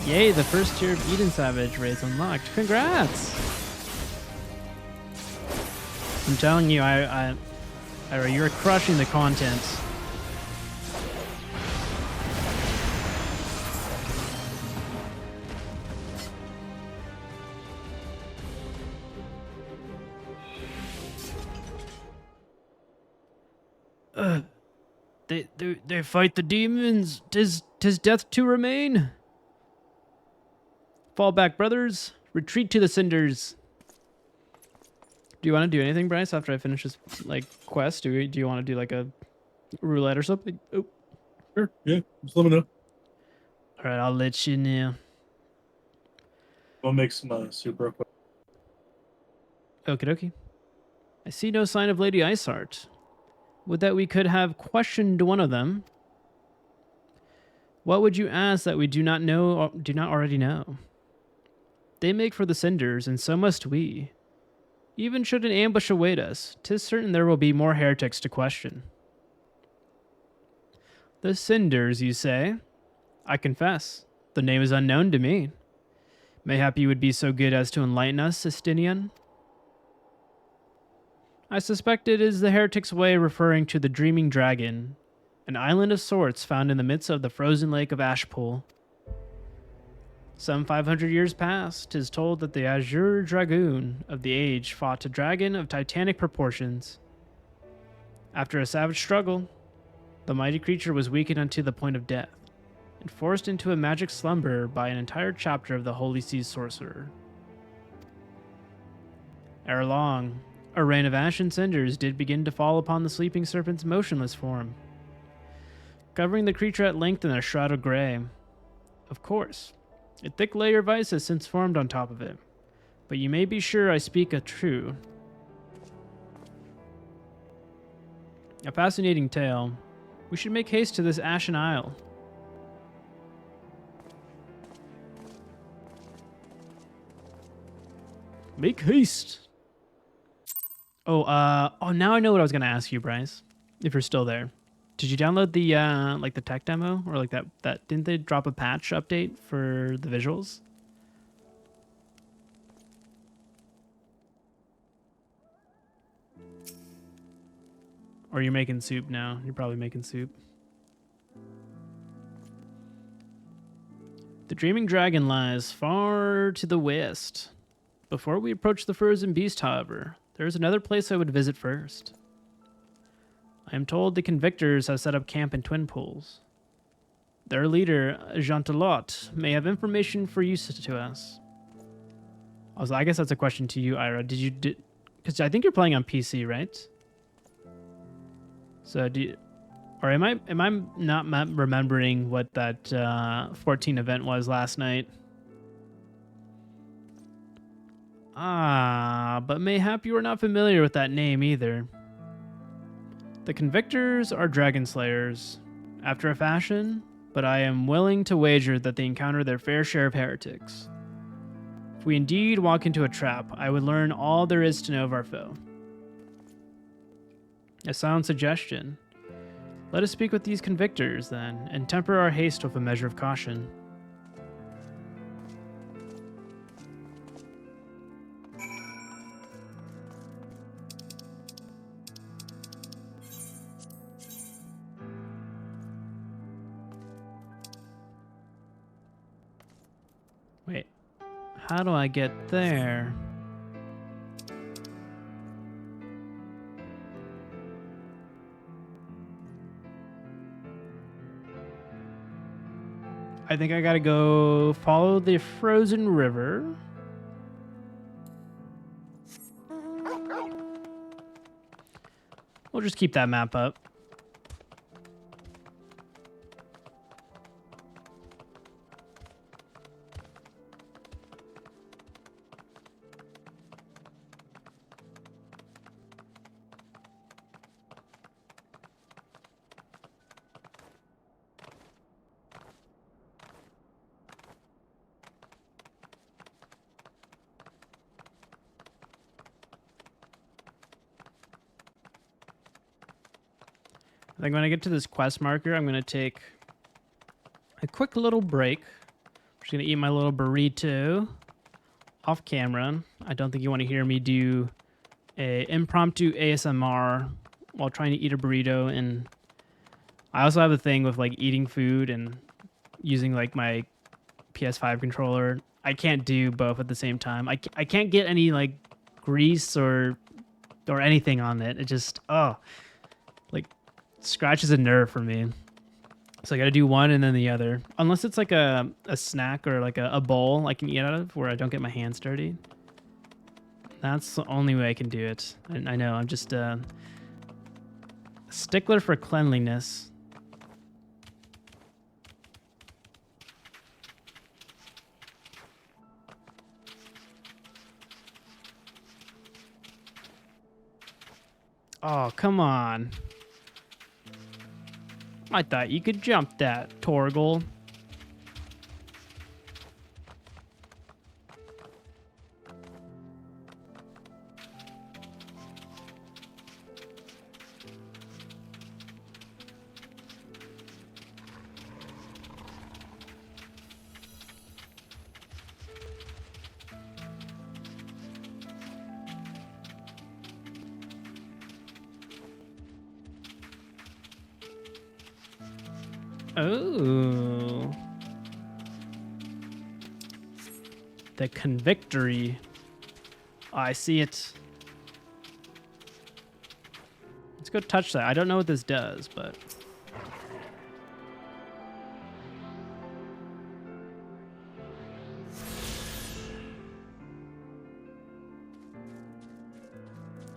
Yay, the first tier of Eden Savage raise unlocked. Congrats! I'm telling you, Ira, you're crushing the content. They fight the demons. Tis death to remain. Fall back, brothers. Retreat to the cinders. Do you want to do anything, Bryce, after I finish this quest? Do you want to do like a roulette or something? Oh. Sure. Yeah. Just let me know. All right, I'll let you know. We'll make some super quick. Okie dokie. I see no sign of Lady Iceheart. Would that we could have questioned one of them. What would you ask that we do not know or do not already know? They make for the cinders, and so must we. Even should an ambush await us, 'tis certain there will be more heretics to question. The cinders, you say? I confess, the name is unknown to me. Mayhap you would be so good as to enlighten us, Estinian? I suspect it is the heretic's way referring to the Dreaming Dragon, an island of sorts found in the midst of the frozen lake of Ashpool. Some 500 years past, 'tis told that the Azure Dragoon of the age fought a dragon of titanic proportions. After a savage struggle, the mighty creature was weakened unto the point of death, and forced into a magic slumber by an entire chapter of the Holy Sea's sorcerer. Ere long, a rain of ash and cinders did begin to fall upon the sleeping serpent's motionless form, covering the creature at length in a shroud of gray. Of course, a thick layer of ice has since formed on top of it, but you may be sure I speak a true. A fascinating tale. We should make haste to this ashen isle. Make haste. Oh, now I know what I was gonna ask you, Bryce. If you're still there, did you download the like the tech demo or like that? Didn't they drop a patch update for the visuals? Or you're making soup now? You're probably making soup. The Dreaming Dragon lies far to the west. Before we approach the Frozen Beast, however, there is another place I would visit first. I am told the Convictors have set up camp in Twin Pools. Their leader, Jeantelot, may have information for use to us. Also, I guess that's a question to you, Ira. Because I think you're playing on PC, right? So or am I not remembering what that 14 event was last night? But mayhap you are not familiar with that name either. The Convictors are dragon slayers, after a fashion, but I am willing to wager that they encounter their fair share of heretics. If we indeed walk into a trap, I would learn all there is to know of our foe. A sound suggestion. Let us speak with these Convictors, then, and temper our haste with a measure of caution. Wait, how do I get there? I think I gotta go follow the frozen river. We'll just keep that map up. I think when I get to this quest marker, I'm going to take a quick little break. I'm just going to eat my little burrito off camera. I don't think you want to hear me do a impromptu ASMR while trying to eat a burrito. And I also have a thing with like eating food and using like my PS5 controller. I can't do both at the same time. I can't get any like grease or anything on it. It just, like scratches a nerve for me. So I got to do one and then the other. Unless it's like a snack or like a bowl I can eat out of where I don't get my hands dirty. That's the only way I can do it. I know, I'm just a stickler for cleanliness. Oh, come on. I thought you could jump that, Torgal. Oh. The convictory. Oh, I see it. Let's go touch that. I don't know what this does, but...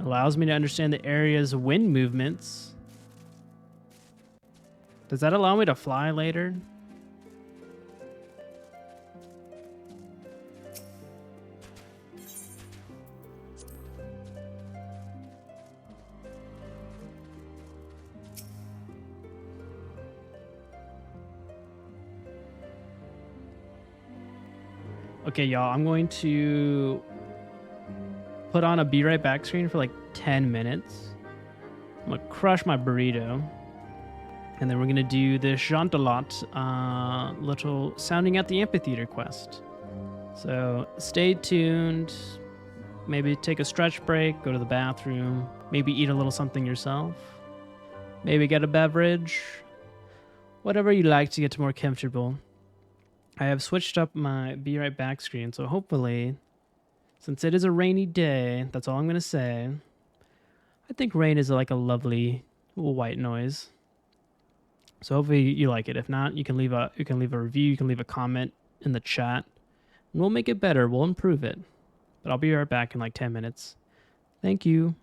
allows me to understand the area's wind movements. Does that allow me to fly later? Okay, y'all, I'm going to put on a be right back screen for like 10 minutes. I'm gonna crush my burrito. And then we're gonna do the Chantalot little sounding at the amphitheater quest. So stay tuned. Maybe take a stretch break, go to the bathroom, maybe eat a little something yourself. Maybe get a beverage. Whatever you like to get more comfortable. I have switched up my be right back screen, so hopefully, since it is a rainy day, that's all I'm gonna say. I think rain is like a lovely little white noise. So hopefully you like it. If not, you can leave a review, you can leave a comment in the chat. And we'll make it better, we'll improve it. But I'll be right back in like 10 minutes. Thank you.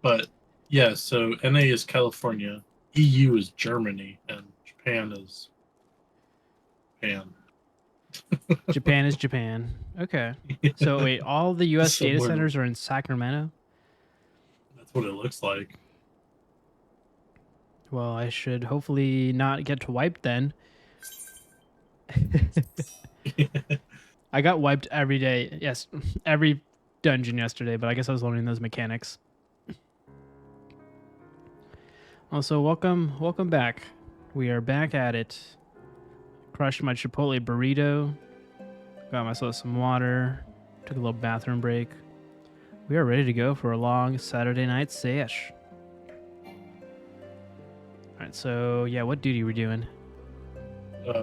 But yeah, so NA is California, EU is Germany, and Japan is Japan. Japan is Japan. Okay. So wait, all the U.S. data Somewhere. centers are in Sacramento? That's what it looks like. Well, I should hopefully not get wiped then. I got wiped every day. Yes, every dungeon yesterday, but I guess I was learning those mechanics. Also, welcome back. We are back at it. Crushed my Chipotle burrito. Got myself some water. Took a little bathroom break. We are ready to go for a long Saturday night sesh. Alright, so yeah, what duty are we doing?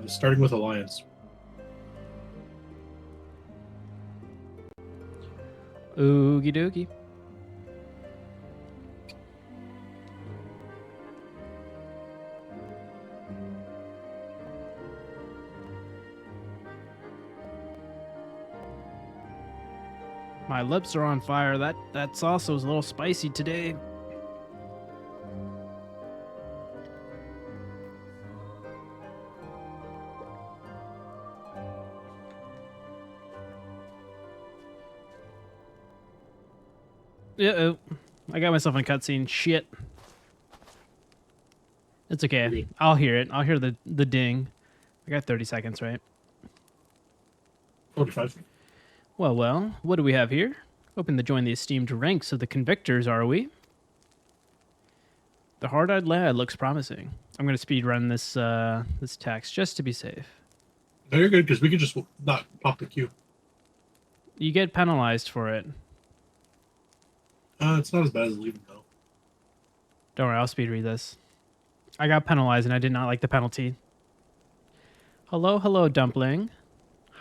Starting with Alliance. Okie dokie. My lips are on fire. That sauce was a little spicy today. Uh-oh. I got myself in a cutscene. Shit. It's okay. I'll hear it. I'll hear the ding. I got 30 seconds, right? 45. Well, what do we have here? Hoping to join the esteemed ranks of the convictors, are we? The hard-eyed lad looks promising. I'm going to speed run this this text just to be safe. No, you're good, because we can just not pop the queue. You get penalized for it. It's not as bad as leaving, though. Don't worry, I'll speed read this. I got penalized and I did not like the penalty. Hello, Dumpling.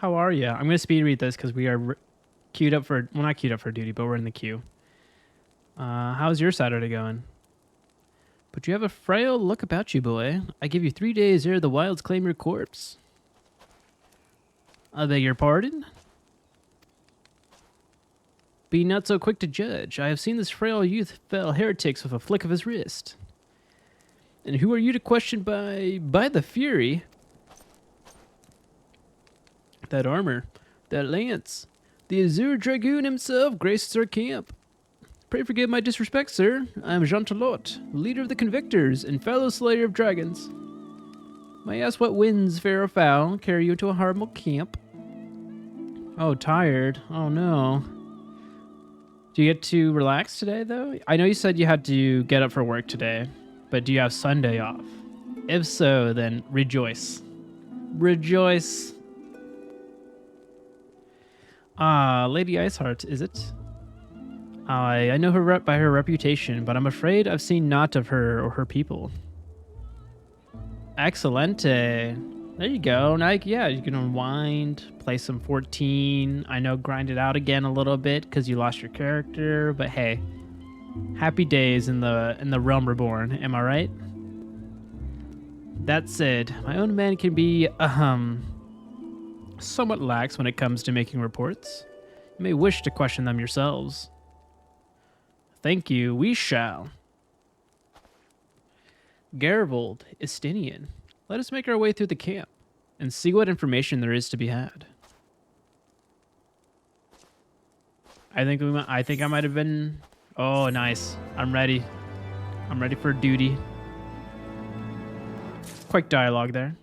How are you? I'm going to speed read this because we are queued up for... Well, not queued up for duty, but we're in the queue. How's your Saturday going? But you have a frail look about you, boy. I give you 3 days ere the wilds claim your corpse. I beg your pardon? Be not so quick to judge. I have seen this frail youth fell heretics with a flick of his wrist. And who are you to question by the fury? That armor, that lance, the Azure Dragoon himself graces our camp. Pray forgive my disrespect, sir. I am Jean Talot, leader of the Convictors and fellow slayer of dragons. May I ask what winds, fair or foul, carry you to a horrible camp? Oh, tired. Oh, no. Do you get to relax today, though? I know you said you had to get up for work today, but do you have Sunday off? If so, then rejoice. Rejoice. Lady Iceheart, is it? I know her by her reputation, but I'm afraid I've seen naught of her or her people. Excelente. There you go. Now, yeah, you can unwind, play some 14. I know, grind it out again a little bit because you lost your character, but hey, happy days in the realm reborn. Am I right? That said, my own men can be somewhat lax when it comes to making reports. You may wish to question them yourselves. Thank you. We shall. Garivold, Istinian. Let us make our way through the camp and see what information there is to be had. I think I might have been... Oh, nice. I'm ready. I'm ready for duty. Quick dialogue there.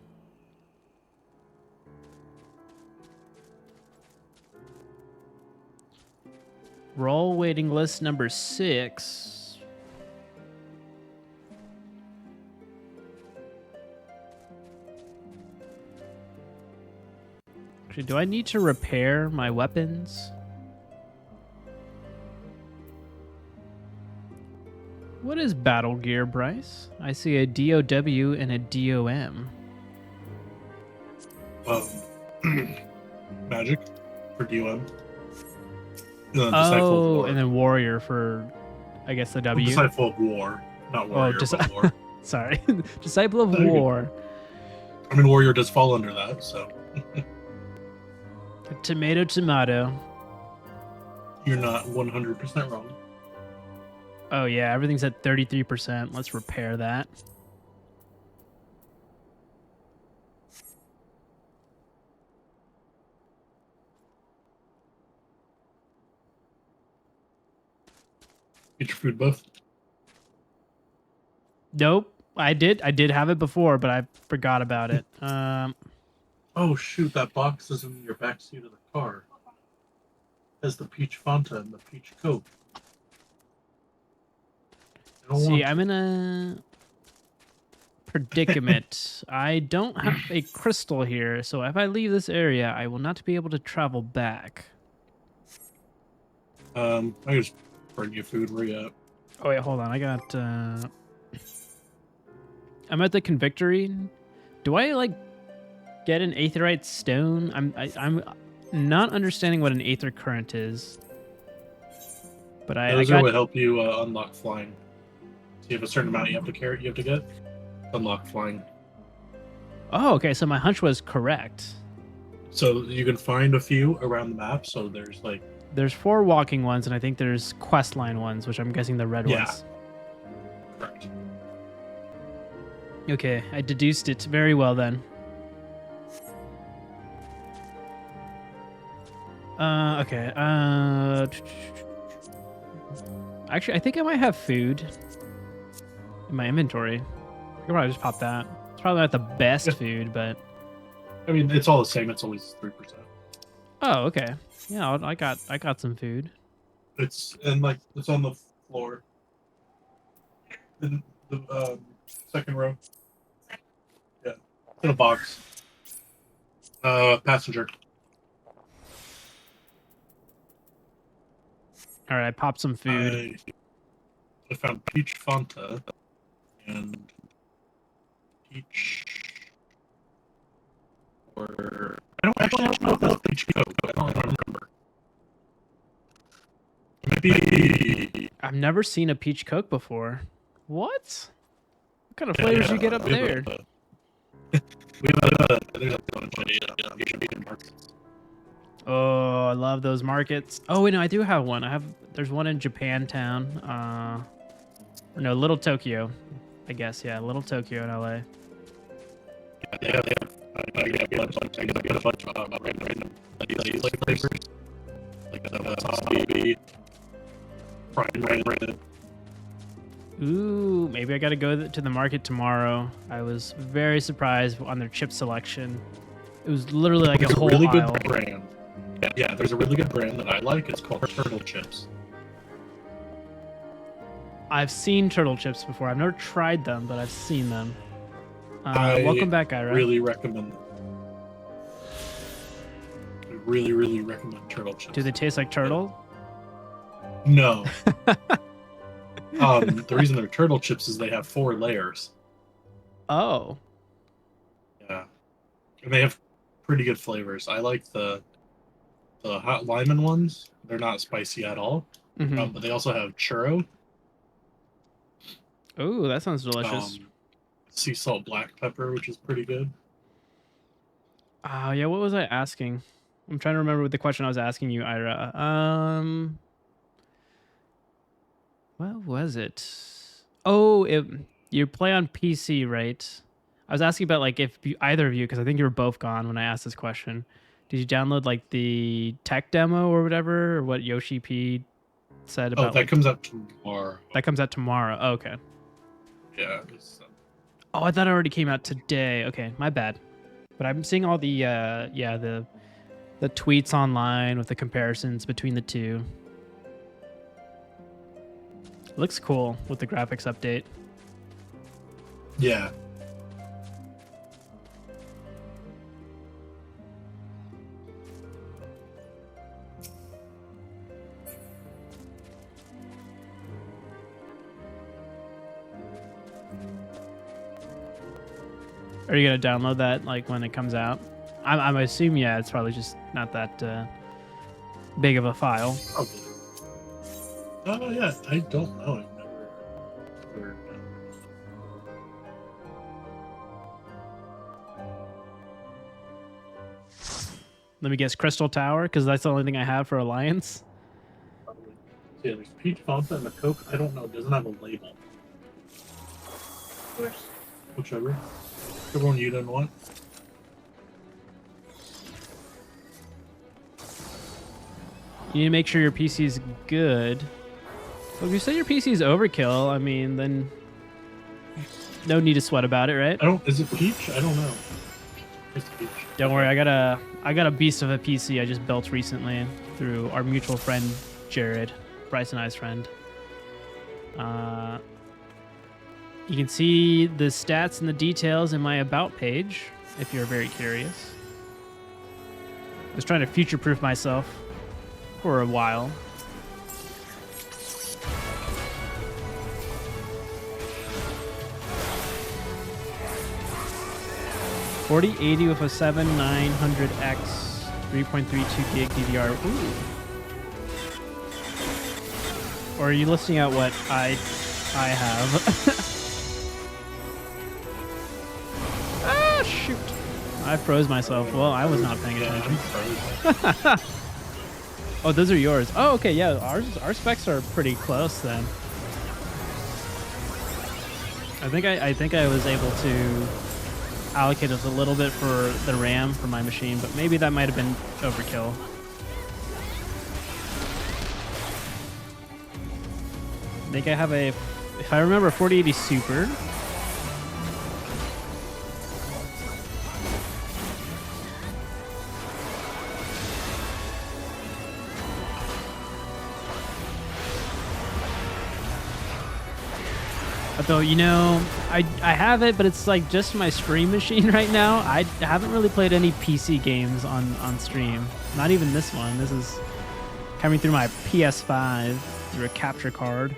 Roll waiting list number 6. Actually, do I need to repair my weapons? What is battle gear, Bryce? I see a DOW and a DOM. Magic for DOM. Oh, and then warrior for, I guess, the W. Disciple of War, not warrior, but war. Sorry, Disciple of War. I mean, warrior does fall under that, so. Tomato. You're not 100% wrong. Oh yeah, everything's at 33%. Let's repair that. Get your food buff. Nope. I did have it before, but I forgot about it. Oh shoot, that box is in your backseat of the car. It has the peach Fanta and the peach Coke. See, I'm in a predicament. I don't have a crystal here, so if I leave this area, I will not be able to travel back. I just bring you food. Where you at? Oh wait, hold on. I got. I'm at the convictory. Do I like get an aetherite stone? I'm not understanding what an aether current is. But Those are what help you unlock flying. So you have a certain amount you have to carry. You have to get unlock flying. Oh, okay. So my hunch was correct. So you can find a few around the map. So there's 4 walking ones, and I think there's quest line ones, which I'm guessing the red ones. Correct. Okay, I deduced it very well then. Okay. Actually, I think I might have food in my inventory. I could probably just pop that. It's probably not the best food, but I mean, it's all the same. It's always 3%. oh, okay. Yeah, I got some food. It's on the floor. In the second row. Yeah, it's in a box. Passenger. All right, I popped some food. I found peach Fanta and peach. Or I don't actually know if that's peach Coke. I don't remember. Maybe I've never seen a peach Coke before. What? What kind of flavors you get up there? There's a bunch of Asian markets. Oh, I love those markets. Oh wait, no, I do have one. There's one in Japantown. Or no, Little Tokyo. I guess, yeah, Little Tokyo in LA. Yeah, I get a bunch of random flavors. Like baby, prime red. Ooh, maybe I gotta go to the market tomorrow. I was very surprised on their chip selection. It was literally like a whole really aisle. Good brand. Yeah, there's a really good brand that I like. It's called Turtle Chips. I've seen turtle chips before. I've never tried them, but I've seen them. Welcome back, Ira. I really recommend them. I really, really recommend turtle chips. Do they taste like turtle? No. The reason they're turtle chips is they have 4 layers. Oh. Yeah. And they have pretty good flavors. I like the hot lemon ones. They're not spicy at all. Mm-hmm. But they also have churro. Ooh, that sounds delicious. Sea salt black pepper, which is pretty good. Oh, yeah, what was I asking? I'm trying to remember what the question I was asking you, Ira. What was it? Oh, you play on PC, right? I was asking about like if either of you, because I think you were both gone when I asked this question. Did you download like the tech demo or whatever, or what Yoshi P said about? Oh, that comes out tomorrow. That comes out tomorrow. Oh, okay. Yeah. Oh, I thought it already came out today. Okay, my bad. But I'm seeing all the the tweets online with the comparisons between the two. It looks cool with the graphics update. Yeah. Are you gonna download that like when it comes out? I'm assuming yeah. It's probably just not that big of a file. Oh yeah, I don't know. I've never Let me guess, Crystal Tower, because that's the only thing I have for Alliance. Yeah, there's peach Fanta and the Coke. I don't know. It doesn't have a label. Whichever. Whichever one you didn't want. You need to make sure your PC is good. Well, if you say your PC is overkill, I mean, then no need to sweat about it, right? Is it peach? I don't know. It's peach. Don't worry, I got a beast of a PC I just built recently through our mutual friend Jared, Bryce and I's friend. You can see the stats and the details in my about page if you're very curious. I was trying to future-proof myself for a while. $4080 with a 7900X 3.32 gig DDR. Ooh. Or are you listing out what I have? Ah, shoot. I froze myself. Well, I was not paying attention. Oh, those are yours. Oh, okay, yeah. Our specs are pretty close then. I think I was able to allocate us a little bit for the RAM for my machine, but maybe that might have been overkill. I think I have a, if I remember, 4080 Super. Although, you know, I have it, but it's like just my stream machine right now. I haven't really played any PC games on stream. Not even this one. This is coming through my PS5 through a capture card.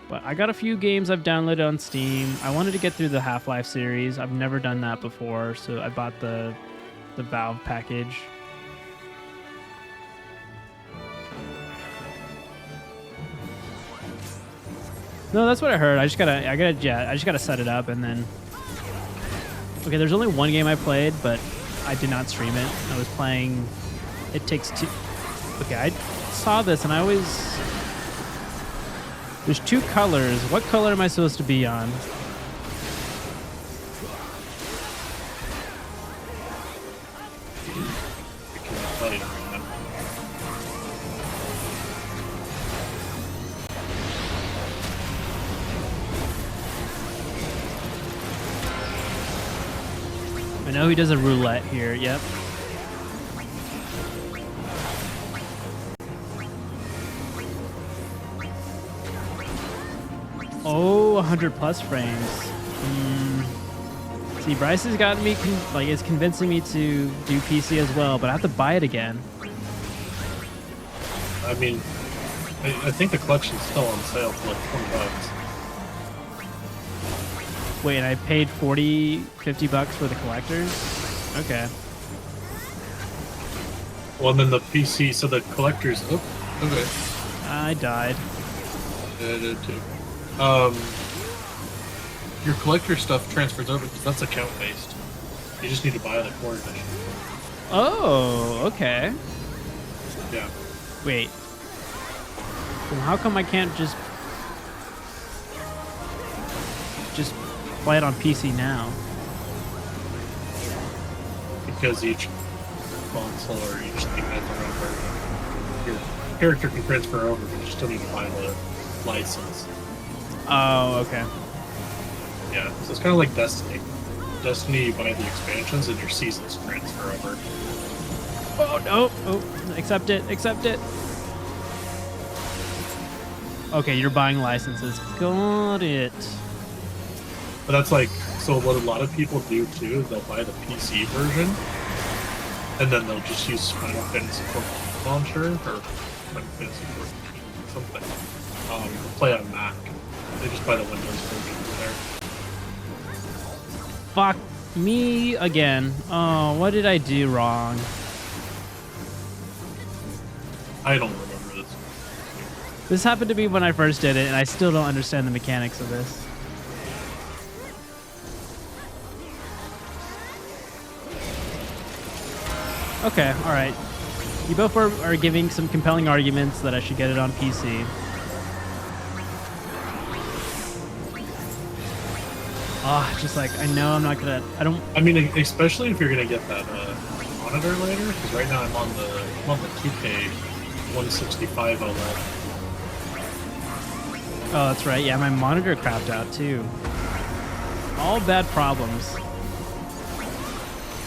But I got a few games I've downloaded on Steam. I wanted to get through the Half-Life series. I've never done that before, so I bought the Valve package. No, that's what I heard. I just gotta set it up and then. Okay, there's only one game I played, but I did not stream it. I was playing It Takes Two. Okay, I saw this and I always. There's two colors. What color am I supposed to be on? I know he does a roulette here. Yep. Oh, 100 plus frames. See, Bryce has gotten me, is convincing me to do PC as well, but I have to buy it again. I mean, I think the collection's still on sale for like $20. Wait, and I paid 50 bucks for the collectors? Okay. Well, and then the PC, so the collectors. Oh, okay. I died. Yeah, I did too. Your collector stuff transfers over because that's account based. You just need to buy the core edition. Oh, okay. Yeah. Wait. Well, how come I can't just play it on PC now? Because each console or each thing has their own version. Your character can transfer over, but you still need to buy the license. Oh, okay. Yeah, so it's kind of like Destiny. Destiny, you buy the expansions and your seasons transfer over. Oh, no. Oh, accept it. Accept it. Okay, you're buying licenses. Got it. But that's like, so what a lot of people do too is they'll buy the PC version, and then they'll just use Final Fantasy 14 launcher, or Final Fantasy 14 something, to play on Mac. They just buy the Windows version there. Fuck me again. Oh, what did I do wrong? I don't remember this. This happened to me when I first did it, and I still don't understand the mechanics of this. Okay, alright. You both are giving some compelling arguments that I should get it on PC. Just like, I know I'm not gonna, I mean, especially if you're gonna get that monitor later, because right now I'm on the 2K 165 OLED. Oh, that's right. Yeah, my monitor crapped out too. All bad problems.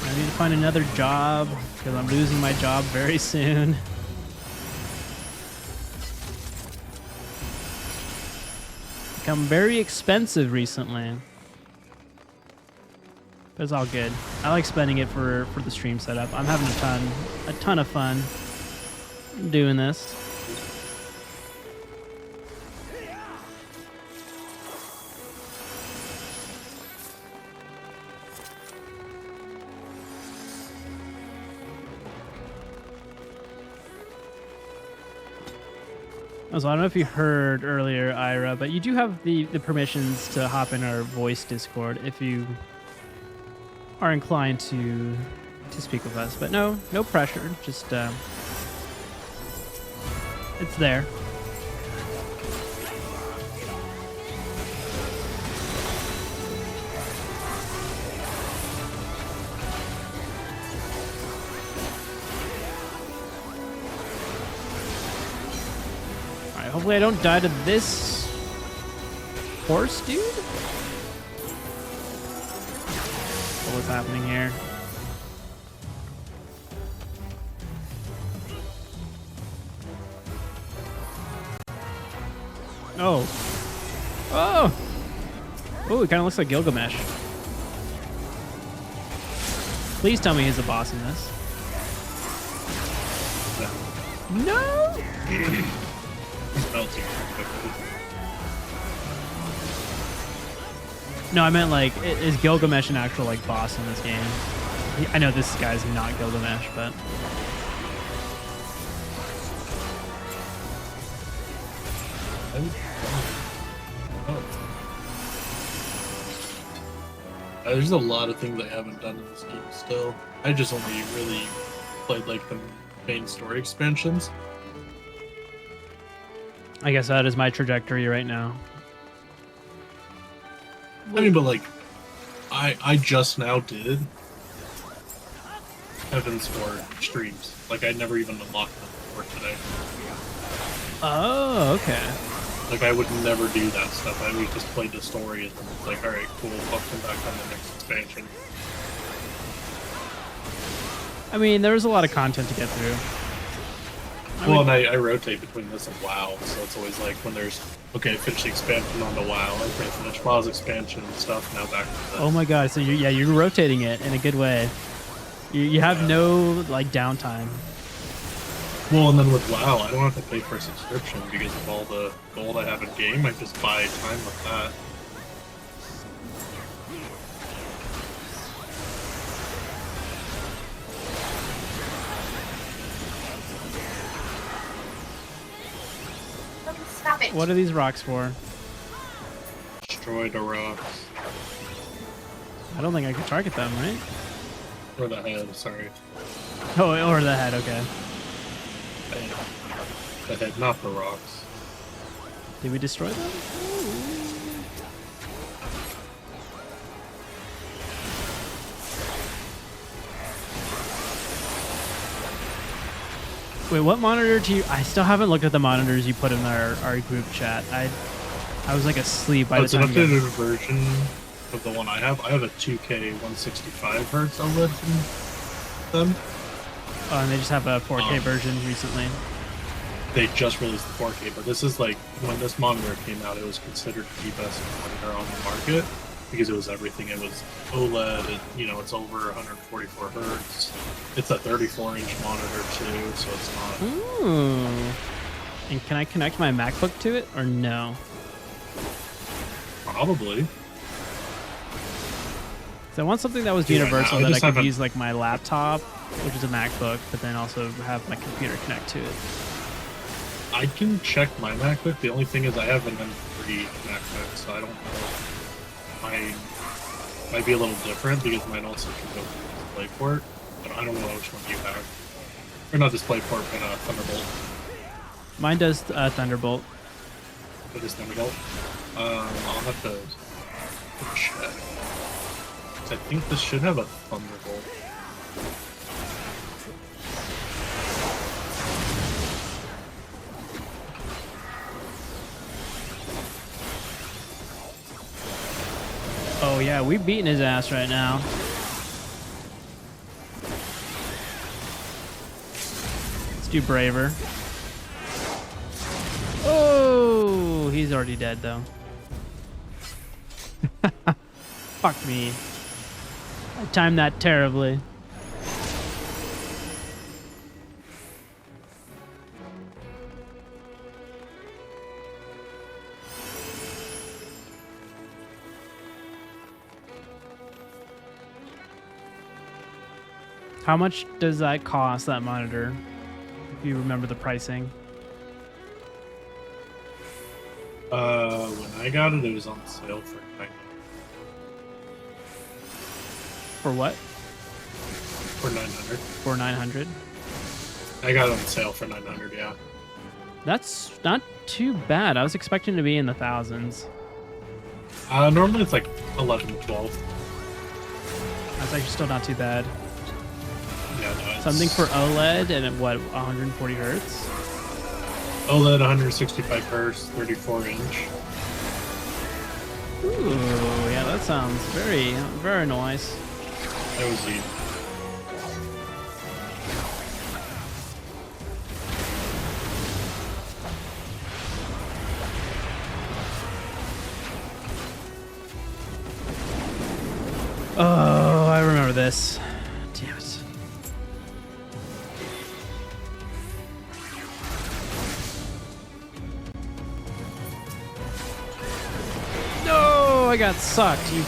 I need to find another job because I'm losing my job very soon. Become very expensive recently. But it's all good. I like spending it for the stream setup. I'm having a ton of fun doing this. So I don't know if you heard earlier, Ira, but you do have the permissions to hop in our voice Discord if you are inclined to speak with us. But no pressure. Just it's there. Hopefully I don't die to this horse dude. What's happening here? Oh. Oh! Oh, it kind of looks like Gilgamesh. Please tell me he's a boss in this. No! No, I meant like, is Gilgamesh an actual like boss in this game? I know this guy's not Gilgamesh, but there's a lot of things I haven't done in this game still. I just only really played like the main story expansions. I guess that is my trajectory right now. I mean, but like, I just now did Heaven's Door streams. Like, I never even unlocked them before today. Oh, okay. Like, I would never do that stuff. I would just play the story and then it's like, alright, cool, I'll come back on the next expansion. I mean, there was a lot of content to get through. And I rotate between this and WoW, so it's always like when there's, okay, finish the expansion onto WoW, okay, finish WoW's expansion and stuff, now back to this. Oh my god, so you're rotating it in a good way. You have no, like, downtime. Well, and then with WoW, I don't have to pay for a subscription because of all the gold I have in game, I just buy time with that. What are these rocks for? Destroy the rocks. I don't think I can target them, right? Or the head, sorry. Oh, or the head, okay. The head, not the rocks. Did we destroy them? Wait, what monitor do you... I still haven't looked at the monitors you put in our group chat. I was like asleep by the time... It's an updated version of the one I have. I have a 2K 165 hertz OLED from them. Oh, and they just have a 4K version recently. They just released the 4K, but this is like, when this monitor came out, it was considered the best monitor on the market because it was everything. It was OLED, it's over 144 hertz. It's a 34-inch monitor too, so it's not... Ooh. And can I connect my MacBook to it, or no? Probably. So I want something that was universal, that I could use like my laptop, which is a MacBook, but then also have my computer connect to it. I can check my MacBook. The only thing is I have an M3 MacBook, so I don't know. Mine might be a little different because mine also can go to DisplayPort, but I don't know which one you have. Or not display port, but Thunderbolt. Mine does Thunderbolt. It is Thunderbolt. I'll have to check. I think this should have a Thunderbolt. Oh yeah, we're beating his ass right now. Let's do Braver. Oh, he's already dead though. Fuck me. I timed that terribly. How much does that cost, that monitor? If you remember the pricing. When I got it, it was on sale for $900. For what? For $900. For $900? I got it on sale for $900, yeah. That's not too bad. I was expecting to be in the thousands. Normally it's like 11 to 12. That's actually still not too bad. Yeah, no, it's... Something for OLED and at what, 140 hertz? OLED 165 hertz, 34 inch. Ooh, yeah, that sounds very, very nice. That was neat. Oh, I remember this. Damn it. No, I got sucked, you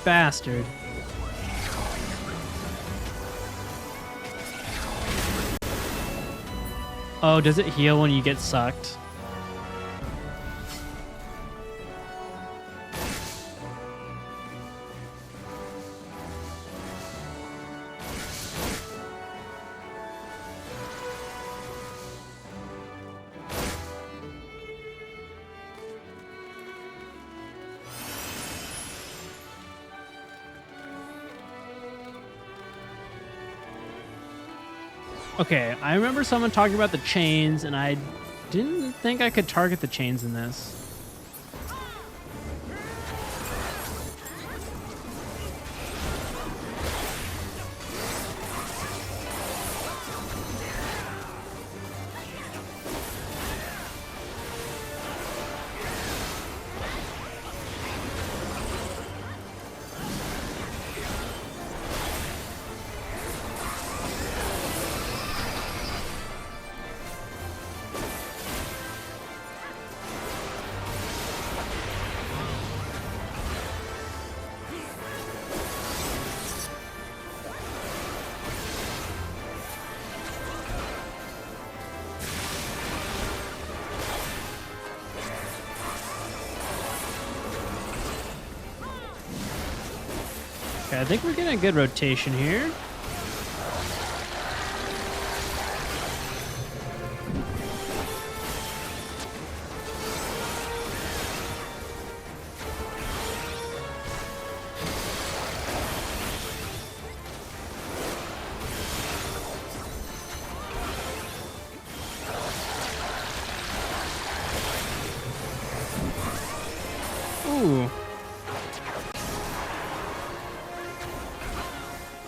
bastard. Oh, does it heal when you get sucked? Okay, I remember someone talking about the chains, and I didn't think I could target the chains in this. Okay, I think we're getting a good rotation here. Ooh.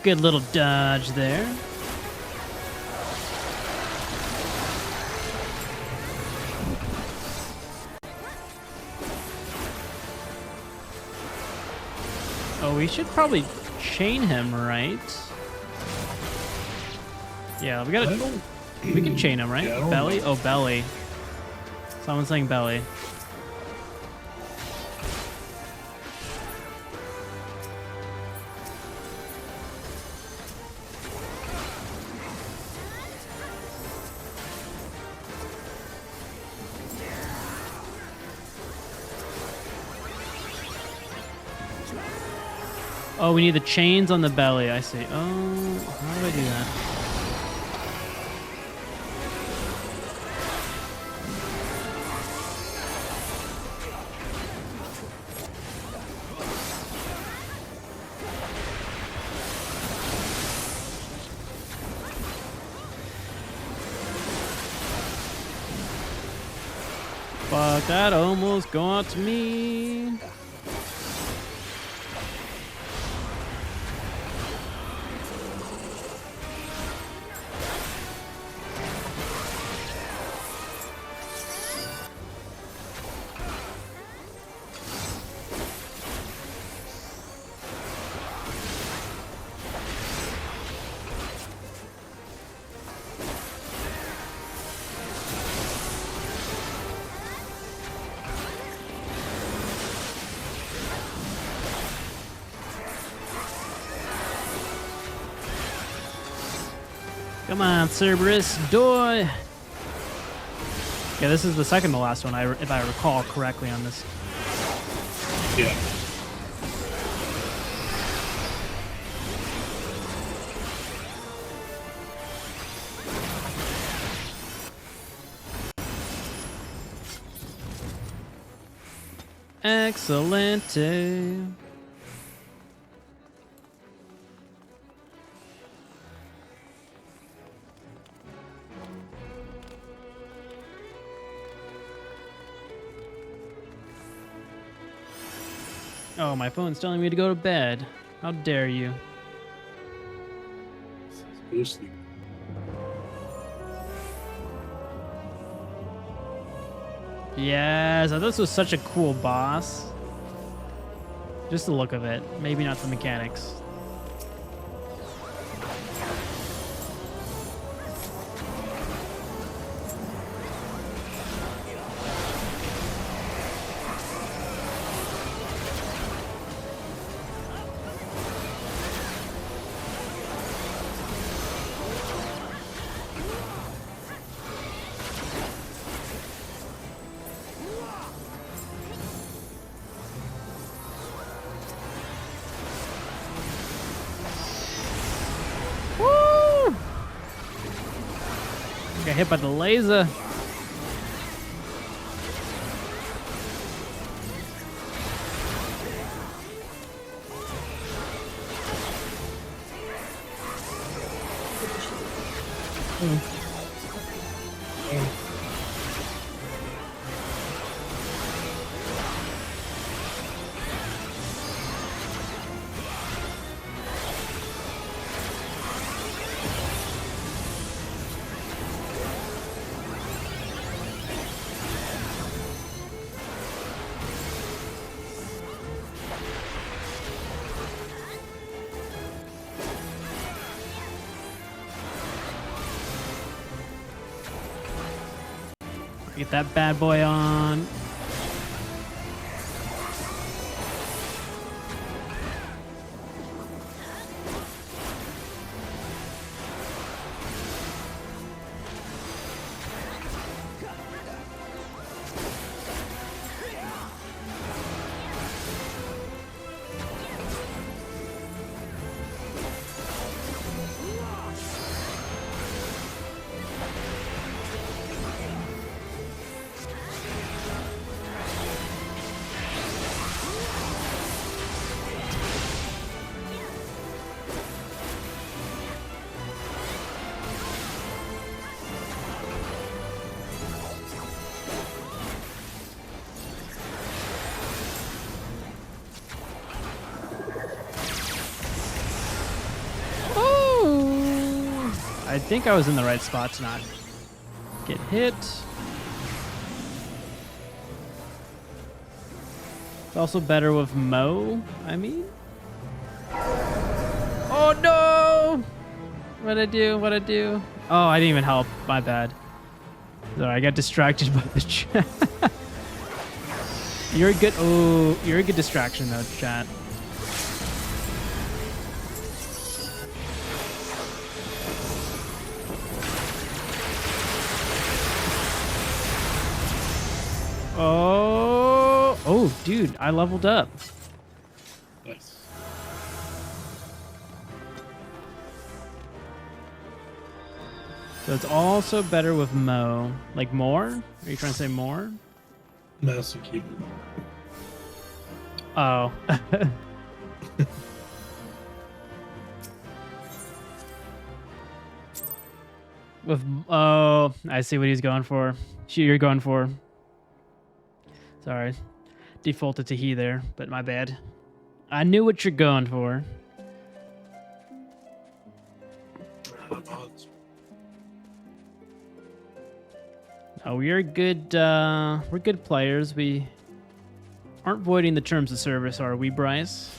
Good little dodge there. Oh, we should probably chain him, right? Yeah, we gotta. We can chain him, right? Yeah, Belly? know. Oh, belly. Someone's saying belly. Oh, we need the chains on the belly. I see. Oh, how do I do that? Fuck, that almost got me. Come on, Cerberus, die! Yeah, this is the second to last one, if I recall correctly on this. Yeah. Excellente. Oh, my phone's telling me to go to bed. How dare you? Seriously. Yes, this was such a cool boss. Just the look of it. Maybe not the mechanics. Got hit by the laser. Get that bad boy on. I think I was in the right spot to not get hit. It's also better with Mo, I mean. Oh no! What'd I do? What'd I do? Oh, I didn't even help. My bad. Sorry, I got distracted by the chat. You're a good, oh, you're a good distraction though, chat. Oh, dude, I leveled up. Nice. So it's also better with Mo. Like more? Are you trying to say more? Mouse and keyboard. Oh. With, oh, I see what he's going for. You're going for. Sorry. Defaulted to he there, but my bad. I knew what you're going for. Oh, we're good players. We aren't voiding the terms of service, are we, Bryce?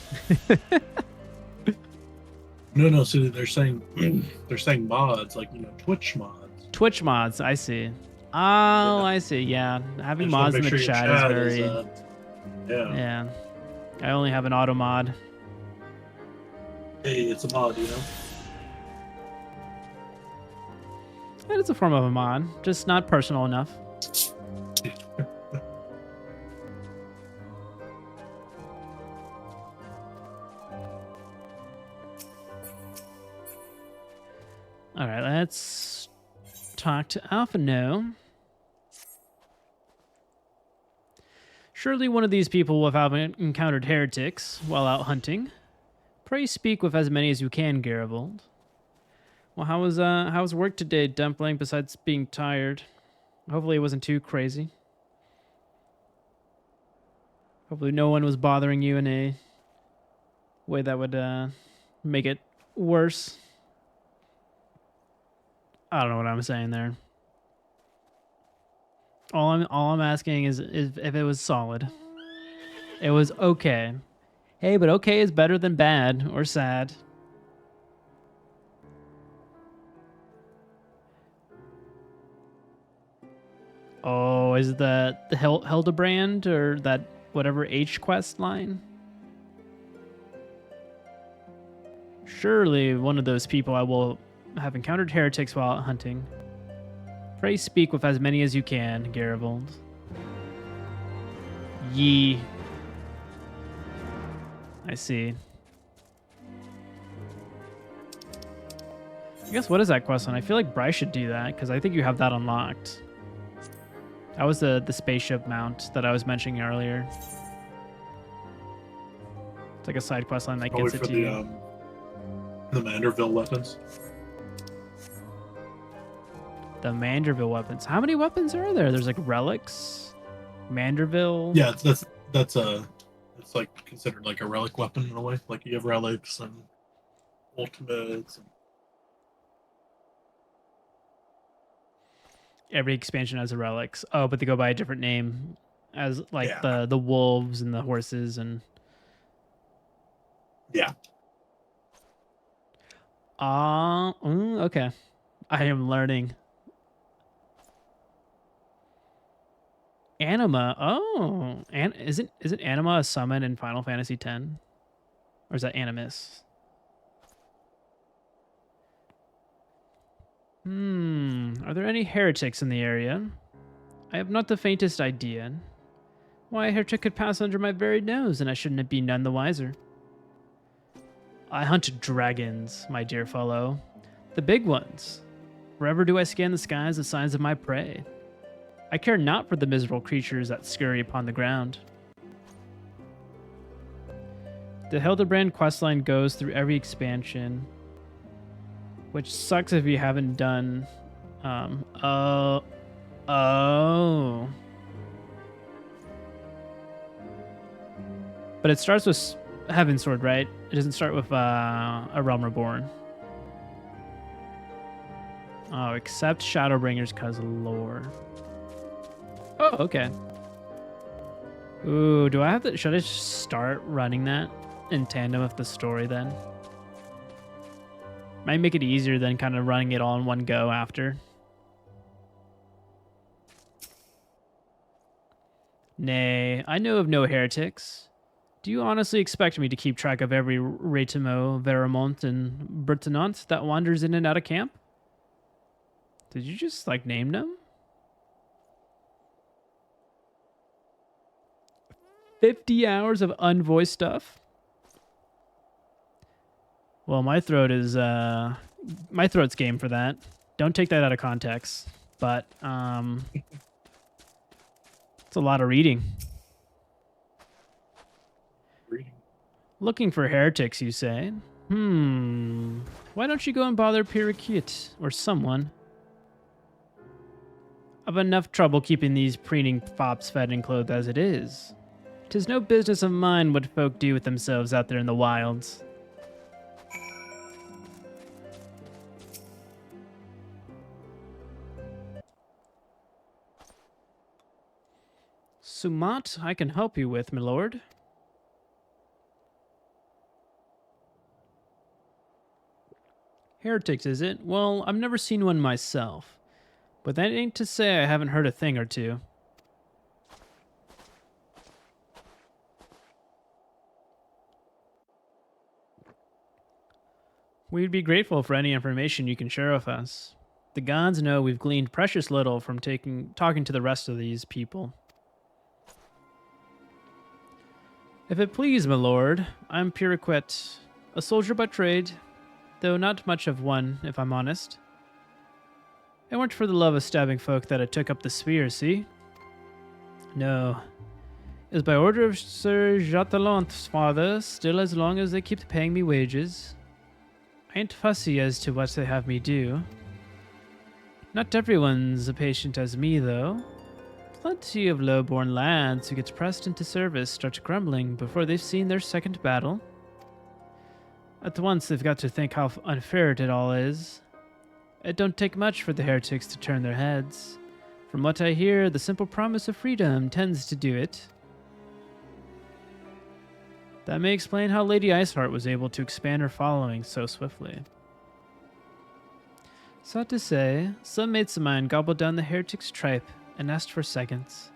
No. So they're saying mods, like Twitch mods. Twitch mods. I see. Oh, Yeah. I see. Yeah, having Just wanna mods in make the sure your chat is very. yeah. Yeah. I only have an auto mod. Hey, it's a mod, And it's a form of a mod, just not personal enough. All right, let's talk to Alpha No. Surely one of these people will have encountered heretics while out hunting. Pray speak with as many as you can, Garibaldi. Well, how was work today, Dumpling, besides being tired? Hopefully it wasn't too crazy. Hopefully no one was bothering you in a way that would make it worse. I don't know what I'm saying there. All I'm asking is if it was solid. It was okay. Hey, but okay is better than bad or sad. Oh, is that the Hildebrand or that whatever H quest line? Surely one of those people I will have encountered heretics while out hunting. Pray speak with as many as you can, Garibaldi. Ye. I see. I guess what is that quest line? I feel like Bryce should do that because I think you have that unlocked. That was the spaceship mount that I was mentioning earlier. It's like a side quest line that gets it to you. The Manderville weapons. The Manderville weapons. How many weapons are there? There's like relics, Manderville. Yeah, that's like considered like a relic weapon in a way. Like you have relics and ultimates. Every expansion has a relics. Oh, but they go by a different name, as like the wolves and the horses and. Yeah. Okay. I am learning. Anima. Oh, and isn't Anima a summon in Final Fantasy X, or is that Animus? Are there any heretics in the area? I have not the faintest idea. Why, a heretic could pass under my very nose, and I shouldn't be none the wiser. I hunt dragons, my dear fellow. The big ones. Wherever do I scan the skies the signs of my prey. I care not for the miserable creatures that scurry upon the ground. The Hildebrand questline goes through every expansion, which sucks if you haven't done... Oh. But it starts with Heaven Sword, right? It doesn't start with A Realm Reborn. Oh, except Shadowbringers cause lore. Oh, okay. Ooh, do I have to... Should I start running that in tandem with the story then? Might make it easier than kind of running it all in one go after. Nay, I know of no heretics. Do you honestly expect me to keep track of every Retimo, Veramont, and Bertinant that wanders in and out of camp? Did you just, like, name them? 50 hours of unvoiced stuff? Well, my throat is, my throat's game for that. Don't take that out of context. But, it's a lot of reading. Looking for heretics, you say? Why don't you go and bother Pirikit or someone? I've enough trouble keeping these preening fops fed and clothed as it is. 'Tis no business of mine what folk do with themselves out there in the wilds. Sumat, I can help you with, my lord. Heretics, is it? Well, I've never seen one myself. But that ain't to say I haven't heard a thing or two. We'd be grateful for any information you can share with us. The gods know we've gleaned precious little from talking to the rest of these people. If it please, my lord, I'm Puriquet, a soldier by trade, though not much of one, if I'm honest. It weren't for the love of stabbing folk that I took up the spear, see? No. It was by order of Sir Jatelant's father, still as long as they keep paying me wages. I ain't fussy as to what they have me do. Not everyone's as patient as me, though. Plenty of low-born lads who get pressed into service start grumbling before they've seen their second battle. At once they've got to think how unfair it all is. It don't take much for the heretics to turn their heads. From what I hear, the simple promise of freedom tends to do it. That may explain how Lady Iceheart was able to expand her following so swiftly. Sad to say, some mates of mine gobbled down the heretics' tripe and asked for seconds.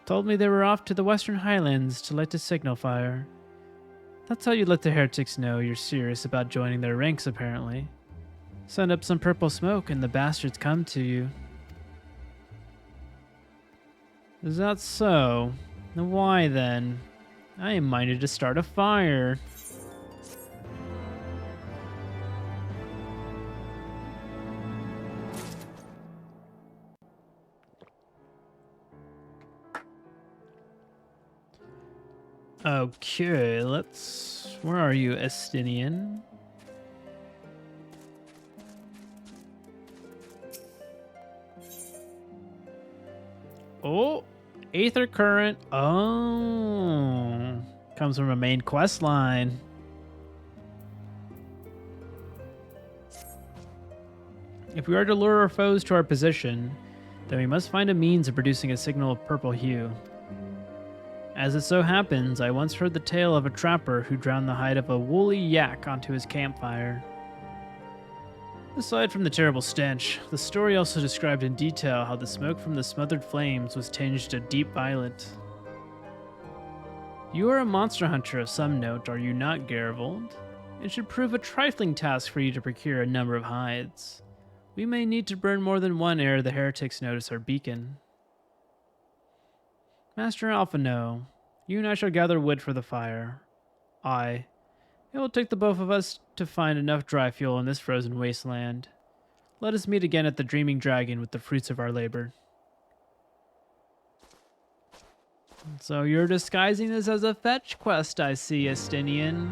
Told me they were off to the Western Highlands to light a signal fire. That's how you let the heretics know you're serious about joining their ranks, apparently. Send up some purple smoke and the bastards come to you. Is that so? Why then? I am minded to start a fire. Okay, let's... Where are you, Estinian? Oh, Aether Current. Oh, comes from a main quest line. If we are to lure our foes to our position, then we must find a means of producing a signal of purple hue. As it so happens, I once heard the tale of a trapper who drowned the hide of a woolly yak onto his campfire. Aside from the terrible stench, the story also described in detail how the smoke from the smothered flames was tinged a deep violet. You are a monster hunter of some note, are you not, Garivold? It should prove a trifling task for you to procure a number of hides. We may need to burn more than one ere the heretics notice our beacon. Master Alphino, you and I shall gather wood for the fire. It will take the both of us to find enough dry fuel in this frozen wasteland. Let us meet again at the Dreaming Dragon with the fruits of our labor. So you're disguising this as a fetch quest, I see, Estinian.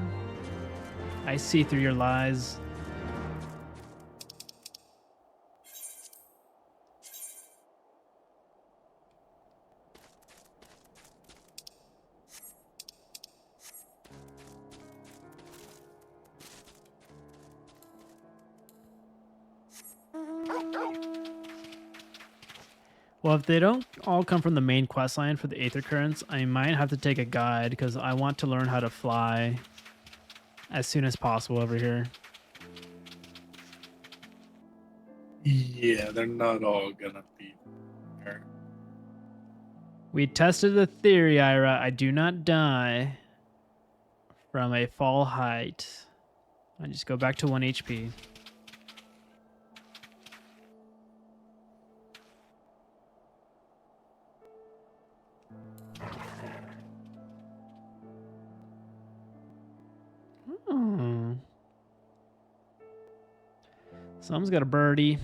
I see through your lies. Well, if they don't all come from the main quest line for the Aether Currents, I might have to take a guide because I want to learn how to fly as soon as possible over here. Yeah, they're not all gonna be there. We tested the theory, Ira. I do not die from a fall height. I just go back to 1 HP. Someone's got a birdie.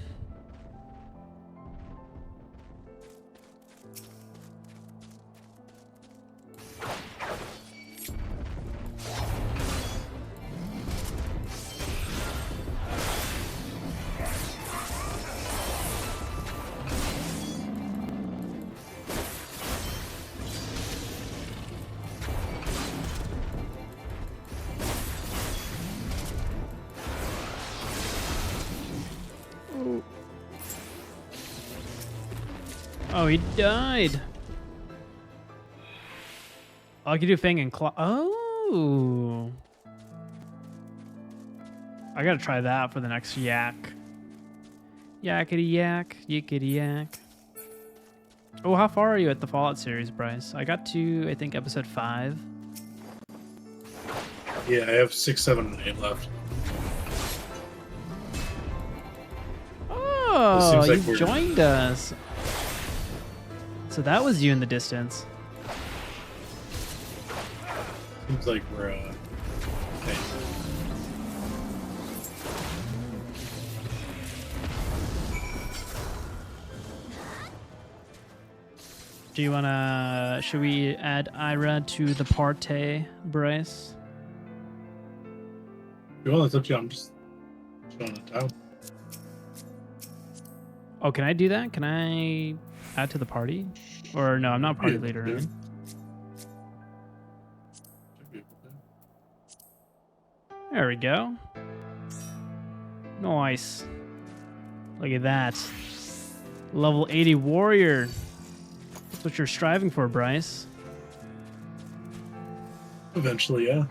Oh, he died. Oh, I can do Fang and Claw. Oh. I gotta try that for the next yak. Yakety yak, yickety yak. Oh, how far are you at the Fallout series, Bryce? I got to, I think, episode 5. Yeah, I have 6, 7, and 8 left. Oh, like you joined us. So that was you in the distance. Seems like we're, okay. Do you wanna, should we add Ira to the party, Bryce? Well, it's up to you. I'm just showing it down. Oh, can I do that? Can I add to the party? Or no, I'm not party leader, right? There we go. Nice. Look at that. Level 80 warrior. That's what you're striving for, Bryce. Eventually, yeah.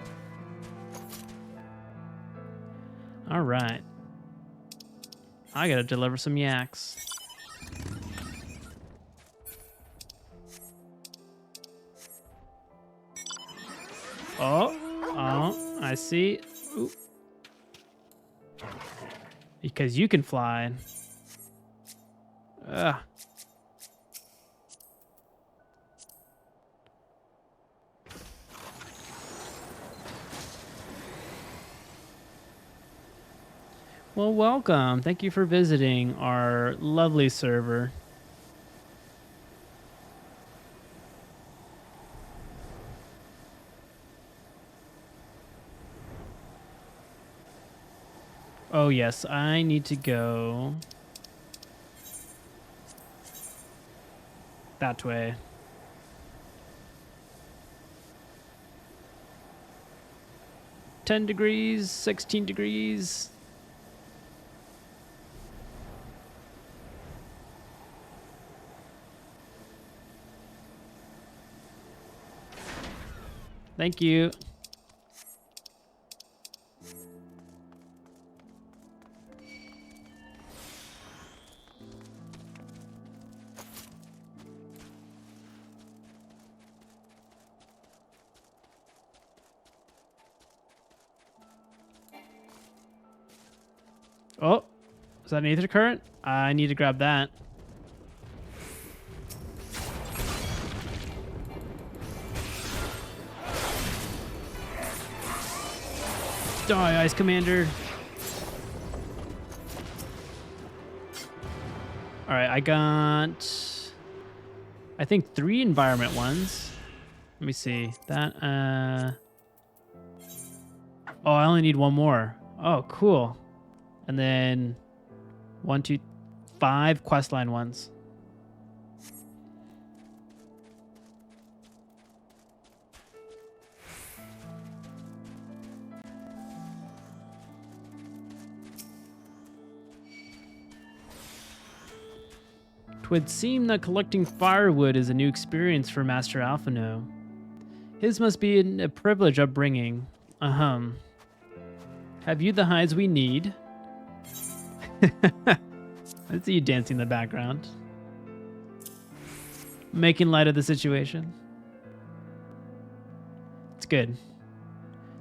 All right. I gotta deliver some yaks. Oh, I see. Ooh. Because you can fly. Ugh. Well, welcome. Thank you for visiting our lovely server. Oh, yes, I need to go that way. $10, 16 degrees. Thank you. Oh, is that an ether current? I need to grab that. Die, Ice Commander. All right, I got, I think 3 environment ones. Let me see that. Oh, I only need 1 more. Oh, cool. And then 1, 2, 5 questline ones. Twould seem that collecting firewood is a new experience for Master Alphino. His must be a privileged upbringing. Ahem. Have you the hides we need? I see you dancing in the background. Making light of the situation. It's good.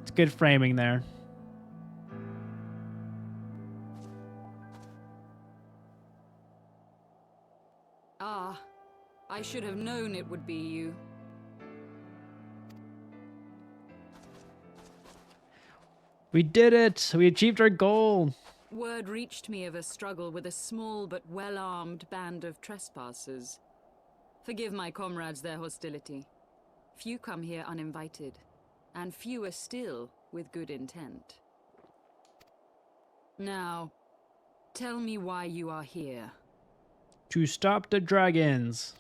It's good framing there. Ah, I should have known it would be you. We did it! We achieved our goal! Word reached me of a struggle with a small but well-armed band of trespassers. Forgive my comrades their hostility. Few come here uninvited, and fewer still with good intent. Now, tell me why you are here. To stop the dragons.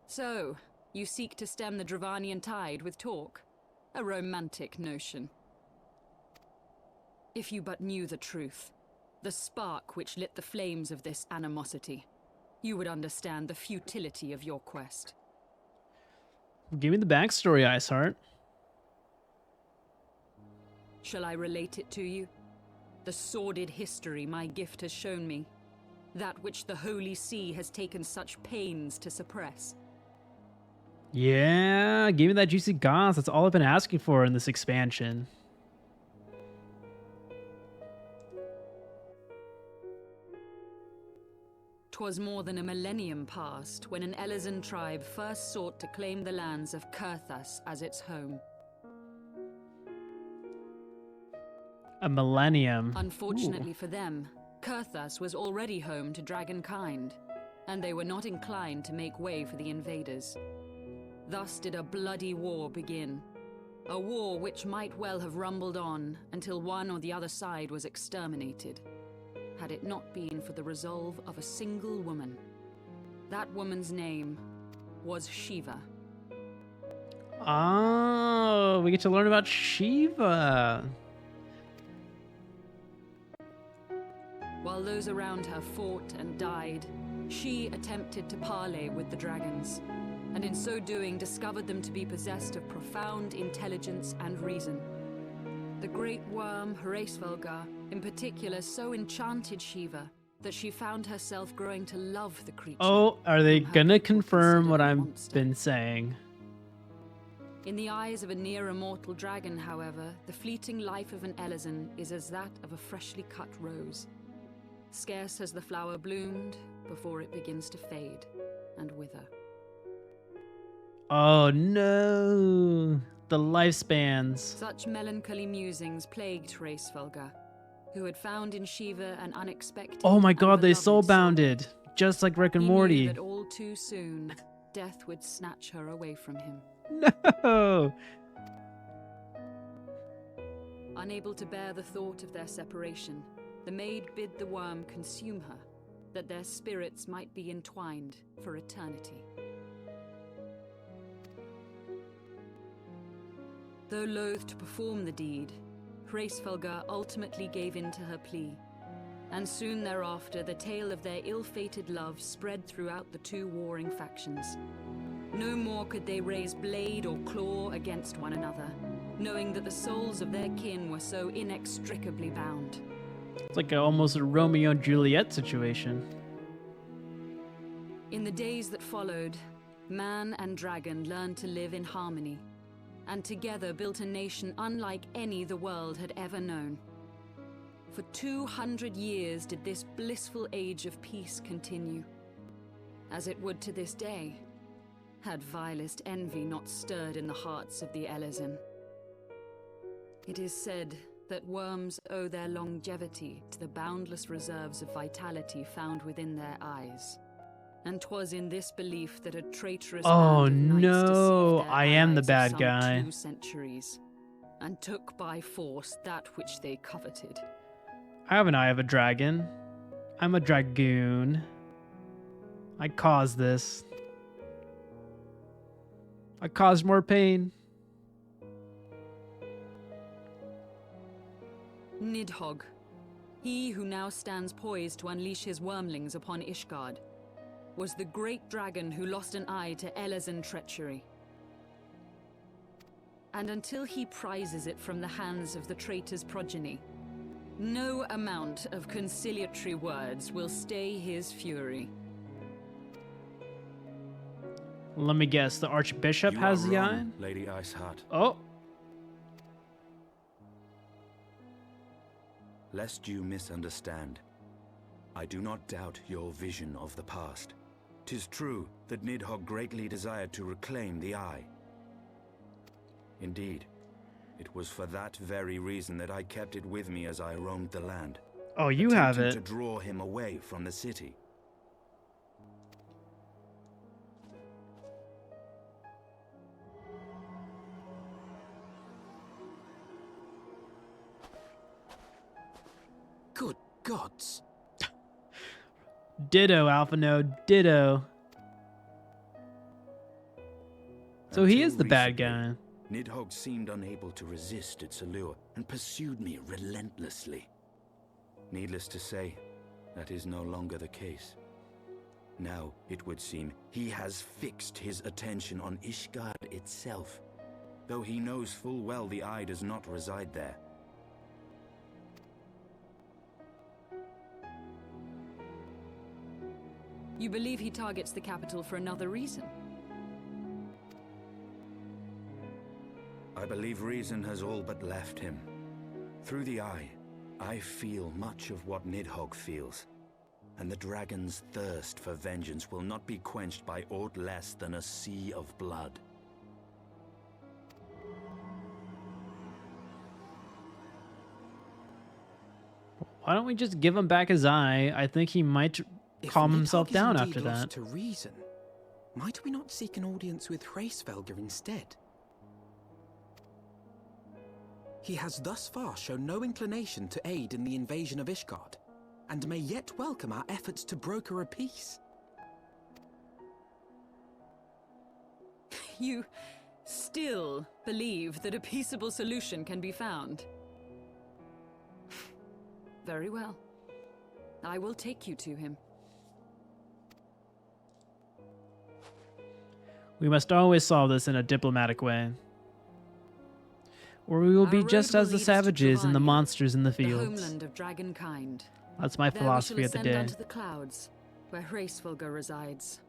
So, you seek to stem the Dravanian tide with talk? A romantic notion. If you but knew the truth, the spark which lit the flames of this animosity, you would understand the futility of your quest. Give me the backstory, Iceheart. Shall I relate it to you? The sordid history my gift has shown me. That which the Holy See has taken such pains to suppress. Yeah, give me that juicy goss. That's all I've been asking for in this expansion. 'Twas more than a millennium past when an elezen tribe first sought to claim the lands of Kurthas as its home. A millennium. Unfortunately for them, Kurthas was already home to dragonkind, and they were not inclined to make way for the invaders. Thus did a bloody war begin. A war which might well have rumbled on until one or the other side was exterminated, had it not been for the resolve of a single woman. That woman's name was Shiva. Oh, we get to learn about Shiva. While those around her fought and died, she attempted to parley with the dragons, and in so doing discovered them to be possessed of profound intelligence and reason. The great worm, Hraesvelgar, in particular, so enchanted Shiva that she found herself growing to love the creature. Oh, are they gonna confirm what I've been saying? In the eyes of a near-immortal dragon, however, the fleeting life of an elezen is as that of a freshly cut rose. Scarce has the flower bloomed before it begins to fade and wither. Oh no, the lifespans. Such melancholy musings plagued Hraesvelgar, who had found in Shiva an unexpected. Oh my god, they and soul beloved bounded, just like Rick and He knew Morty. that all too soon, death would snatch her away from him. No. Unable to bear the thought of their separation, the maid bid the worm consume her, that their spirits might be entwined for eternity. Though loath to perform the deed, Hraesvelgar ultimately gave in to her plea, and soon thereafter the tale of their ill-fated love spread throughout the two warring factions. No more could they raise blade or claw against one another, knowing that the souls of their kin were so inextricably bound. It's like almost a Romeo and Juliet situation. In the days that followed, man and dragon learned to live in harmony, and together built a nation unlike any the world had ever known. For 200 years did this blissful age of peace continue, as it would to this day, had vilest envy not stirred in the hearts of the elezen. It is said that worms owe their longevity to the boundless reserves of vitality found within their eyes. And 'twas in this belief that a traitorous Oh band of knights no, deceived their I am the allies of bad some guy. 2 centuries, and took by force that which they coveted. I have an eye of a dragon. I'm a dragoon. I caused this. I caused more pain. Nidhogg, he who now stands poised to unleash his wormlings upon Ishgard, was the great dragon who lost an eye to elezen treachery. And until he prizes it from the hands of the traitor's progeny, no amount of conciliatory words will stay his fury. Let me guess, the Archbishop has the eye? Lady Iceheart. Oh. Lest you misunderstand, I do not doubt your vision of the past. 'Tis true that Nidhogg greatly desired to reclaim the eye. Indeed, it was for that very reason that I kept it with me as I roamed the land. Oh, you have attempting it. to draw him away from the city. Good gods. Ditto, Alpha Node. Ditto. So he is the bad guy. Nidhogg seemed unable to resist its allure and pursued me relentlessly. Needless to say, that is no longer the case. Now, it would seem, he has fixed his attention on Ishgard itself, though he knows full well the eye does not reside there. You believe he targets the capital for another reason? I believe reason has all but left him. Through the eye, I feel much of what Nidhogg feels. And the dragon's thirst for vengeance will not be quenched by aught less than a sea of blood. Why don't we just give him back his eye? I think he might calm himself down after that. To reason, might we not seek an audience with Hraesvelgr instead? He has thus far shown no inclination to aid in the invasion of Ishgard, and may yet welcome our efforts to broker a peace. You still believe that a peaceable solution can be found? Very well. I will take you to him. We must always solve this in a diplomatic way, or we will be just as the savages and the monsters in the The fields. homeland of dragonkind. That's my There philosophy we of the shall day. ascend unto the clouds, where Hraesvelgr resides.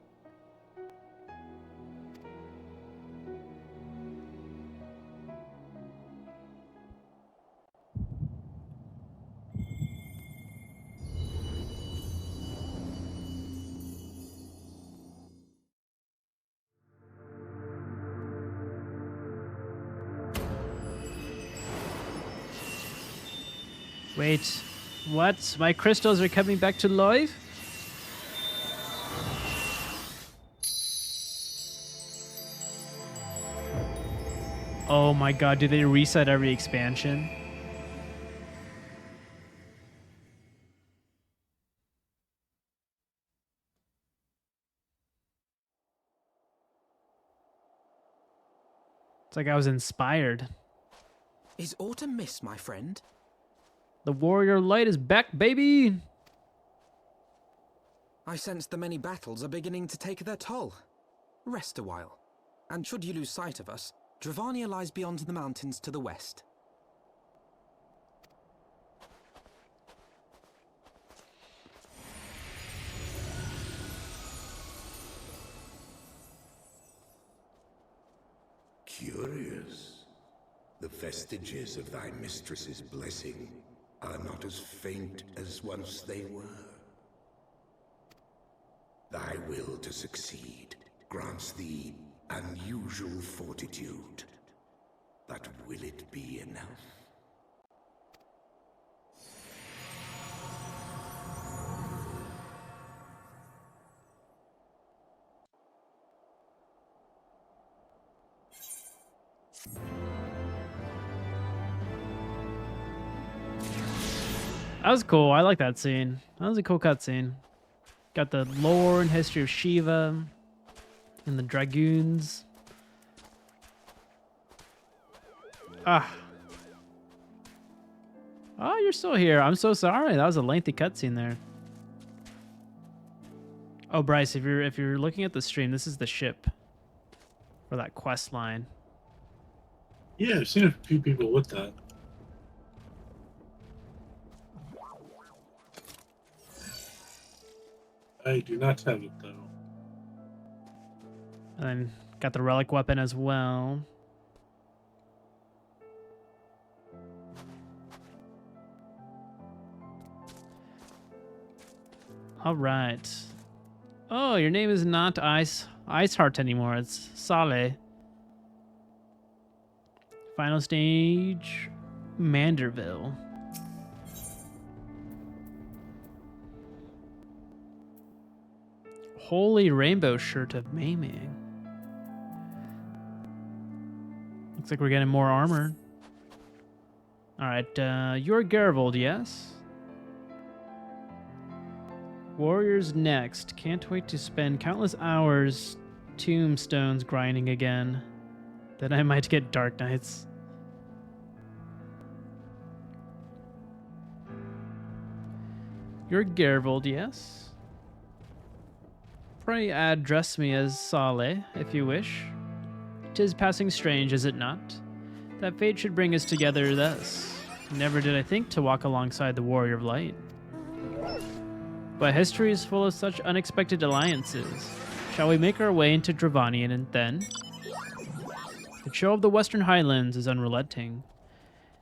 Wait, what? My crystals are coming back to life? Oh my god, do they reset every expansion? It's like I was inspired. Is autumn mist, my friend? The warrior light is back, baby! I sense the many battles are beginning to take their toll. Rest a while, and should you lose sight of us, Dravania lies beyond the mountains to the west. Curious. The vestiges of thy mistress's blessing are not as faint as once they were. Thy will to succeed grants thee unusual fortitude. But will it be enough? That was cool. I like that scene. That was a cool cutscene. Got the lore and history of Shiva and the dragoons. Ah. Oh, you're still here. I'm so sorry. That was a lengthy cutscene there. Oh, Bryce, if you're looking at the stream, this is the ship for that quest line. Yeah, I've seen a few people with that. I do not have it, though. And then got the relic weapon as well. All right. Oh, your name is not Iceheart anymore. It's Saleh. Final stage, Manderville. Holy rainbow shirt of Maiming. Looks like we're getting more armor. All right, you're Gervold, yes? Warriors next. Can't wait to spend countless hours tombstones grinding again. Then I might get Dark Knights. You're Gervold, yes? Pray address me as Saleh, if you wish. 'Tis passing strange, is it not? That fate should bring us together thus. Never did I think to walk alongside the Warrior of Light. But history is full of such unexpected alliances. Shall we make our way into Dravanian and then? The chill of the Western Highlands is unrelenting,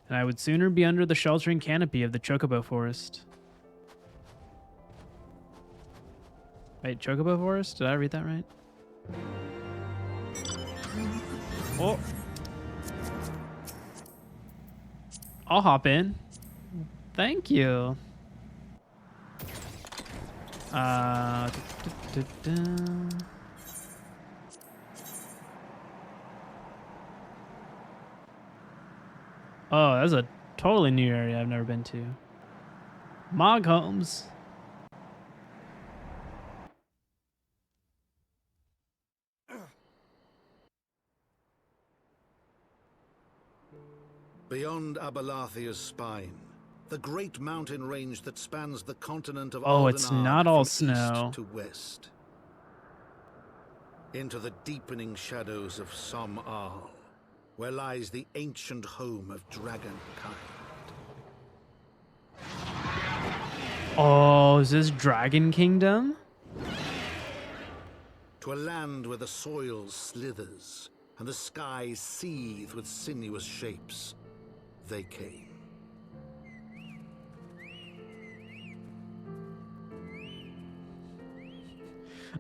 and I would sooner be under the sheltering canopy of the Chocobo Forest. Wait, Chocobo Forest? Did I read that right? Oh. I'll hop in. Thank you. Oh, that's a totally new area I've never been to. Mog homes. Beyond Abalathia's spine, the great mountain range that spans the continent of Oh, it's Aldenar not all from snow. east to west. Into the deepening shadows of Som-Al, where lies the ancient home of dragonkind. Oh, is this Dragon Kingdom? To a land where the soil slithers and the skies seethe with sinuous shapes, they came.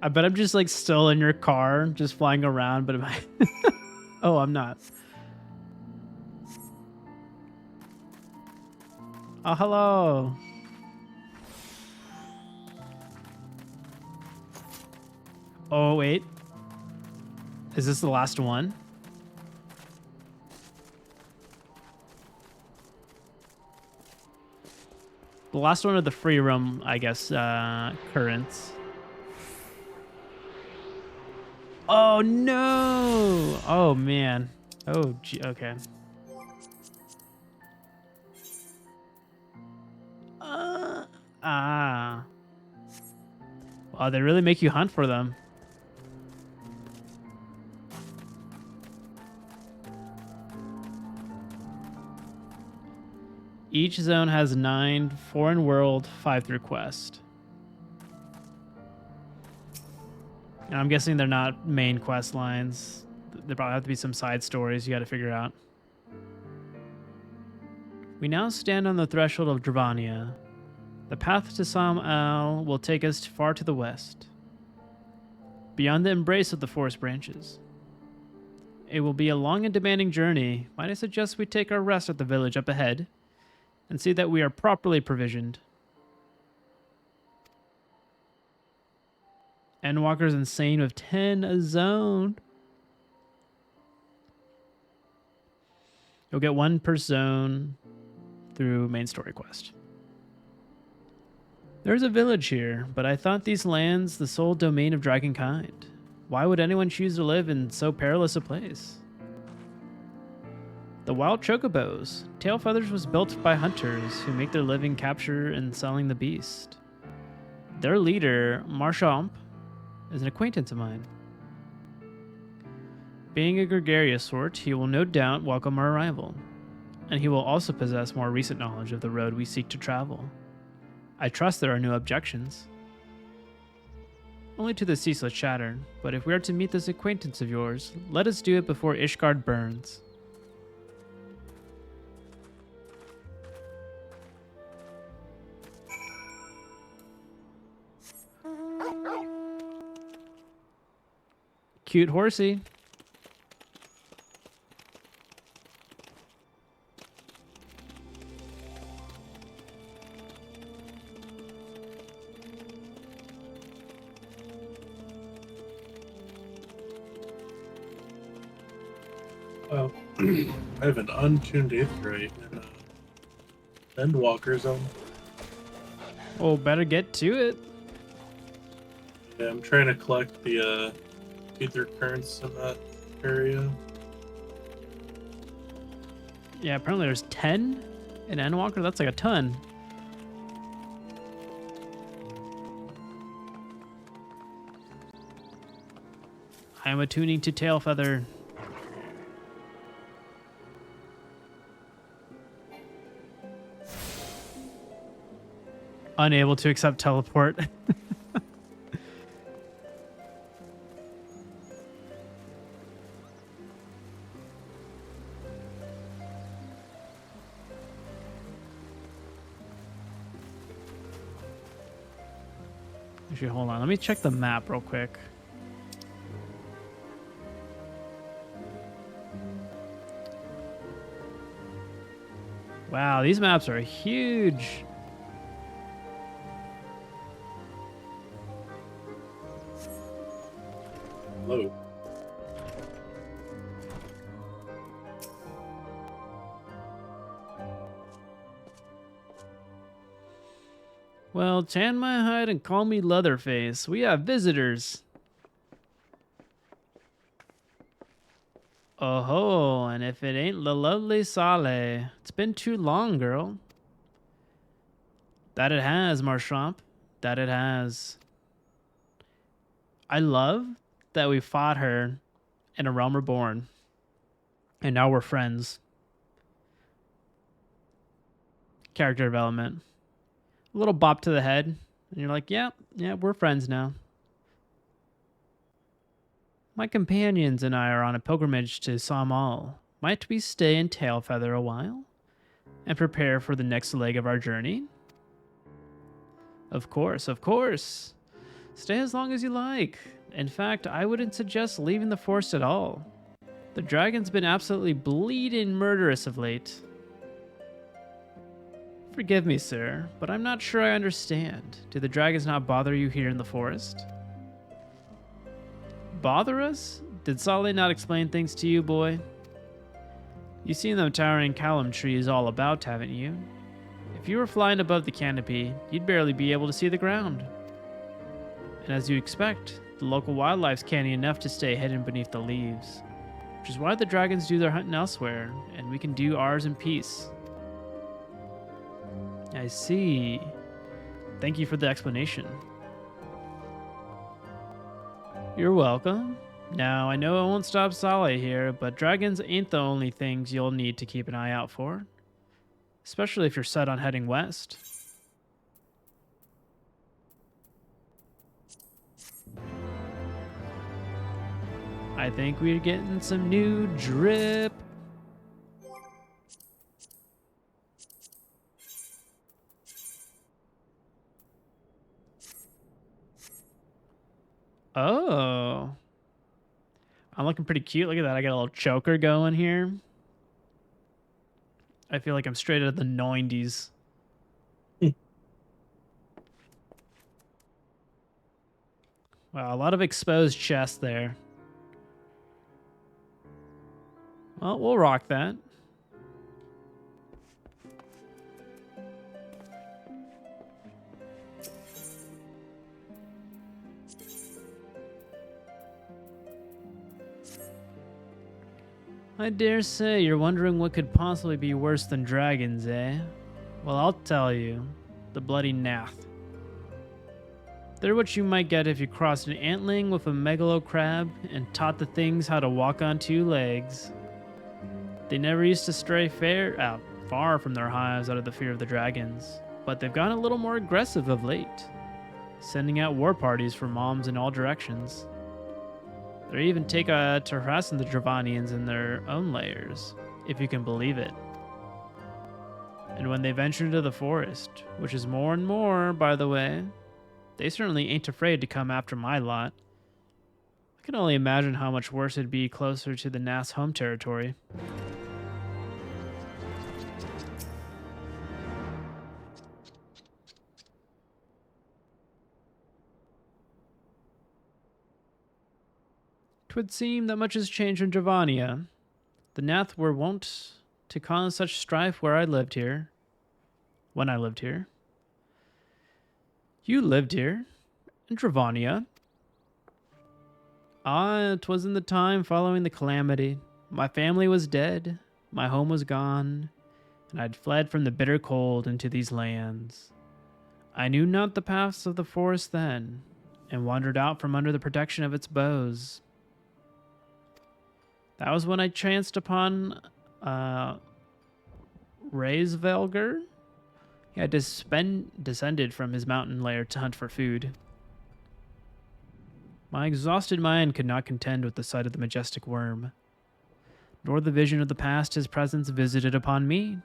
I bet I'm just like still in your car, just flying around, but am I? Oh, I'm not. Oh, hello. Oh, wait. Is this the last one? The last one of the free roam, I guess, currents. Oh, no. Oh, man. Oh, gee. Okay. Wow, they really make you hunt for them. Each zone has 9 foreign world, 5 through quest. And I'm guessing they're not main quest lines. There probably have to be some side stories you got to figure out. We now stand on the threshold of Dravania. The path to Som-Al will take us far to the west, beyond the embrace of the forest branches. It will be a long and demanding journey. Might I suggest we take our rest at the village up ahead and see that we are properly provisioned. Endwalker's insane with 10 a zone. You'll get 1 per zone through main story quest. There's a village here, but I thought these lands the sole domain of dragonkind. Why would anyone choose to live in so perilous a place? The wild chocobos. Tailfeathers was built by hunters who make their living capture and selling the beast. Their leader, Marchamp, is an acquaintance of mine. Being a gregarious sort, he will no doubt welcome our arrival, and he will also possess more recent knowledge of the road we seek to travel. I trust there are no objections. Only to the ceaseless chatter, but if we are to meet this acquaintance of yours, let us do it before Ishgard burns. Cute horsey. Well, I have an untuned Aetheryte in Endwalker zone. Oh, better get to it. Yeah, I'm trying to collect the Aether currents in that area. Yeah, apparently there's 10 in Endwalker. That's like a ton. I am attuning to tail feather. Unable to accept teleport. Actually, hold on. Let me check the map real quick. Wow, these maps are huge. Hello. Well, tan my hide and call me Leatherface. We have visitors. Oh ho, and if it ain't the lovely Saleh. It's been too long, girl. That it has, Marchamp. That it has. I love that we fought her in A Realm Reborn. And now we're friends. Character development. A little bop to the head. And you're like, yeah, we're friends now. My companions and I are on a pilgrimage to Samal. Might we stay in Tailfeather a while? And prepare for the next leg of our journey? Of course, of course. Stay as long as you like. In fact, I wouldn't suggest leaving the forest at all. The dragon's been absolutely bleeding murderous of late. Forgive me, sir, but I'm not sure I understand. Do the dragons not bother you here in the forest? Bother us? Did Saleh not explain things to you, boy? You've seen them towering Callum trees all about, haven't you? If you were flying above the canopy, you'd barely be able to see the ground. And as you expect, the local wildlife's canny enough to stay hidden beneath the leaves. Which is why the dragons do their hunting elsewhere, and we can do ours in peace. I see. Thank you for the explanation. You're welcome. Now, I know I won't stop Saleh here, but dragons ain't the only things you'll need to keep an eye out for. Especially if you're set on heading west. I think we're getting some new drip. Oh. I'm looking pretty cute. Look at that. I got a little choker going here. I feel like I'm straight out of the 90s. Wow, a lot of exposed chest there. Well, we'll rock that. I dare say you're wondering what could possibly be worse than dragons, eh? Well, I'll tell you. The bloody Nath. They're what you might get if you crossed an antling with a megalo crab and taught the things how to walk on two legs. They never used to stray far from their hives out of the fear of the dragons, but they've gotten a little more aggressive of late, sending out war parties for moms in all directions. They even take to harassing the Dravanians in their own layers, if you can believe it. And when they venture into the forest, which is more and more, by the way, they certainly ain't afraid to come after my lot. I can only imagine how much worse it'd be closer to the Nass home territory. Twould seem that much has changed in Dravania. The Nath were wont to cause such strife where I lived here. When I lived here. You lived here, in Dravania. Ah, 'twas in the time following the calamity. My family was dead, My home was gone, and I'd fled from the bitter cold into these lands. I knew not the paths of the forest then, and wandered out from under the protection of its boughs. That was when I chanced upon Raisvelger. He had descended from his mountain lair to hunt for food. My exhausted mind could not contend with the sight of the majestic worm, nor the vision of the past his presence visited upon me.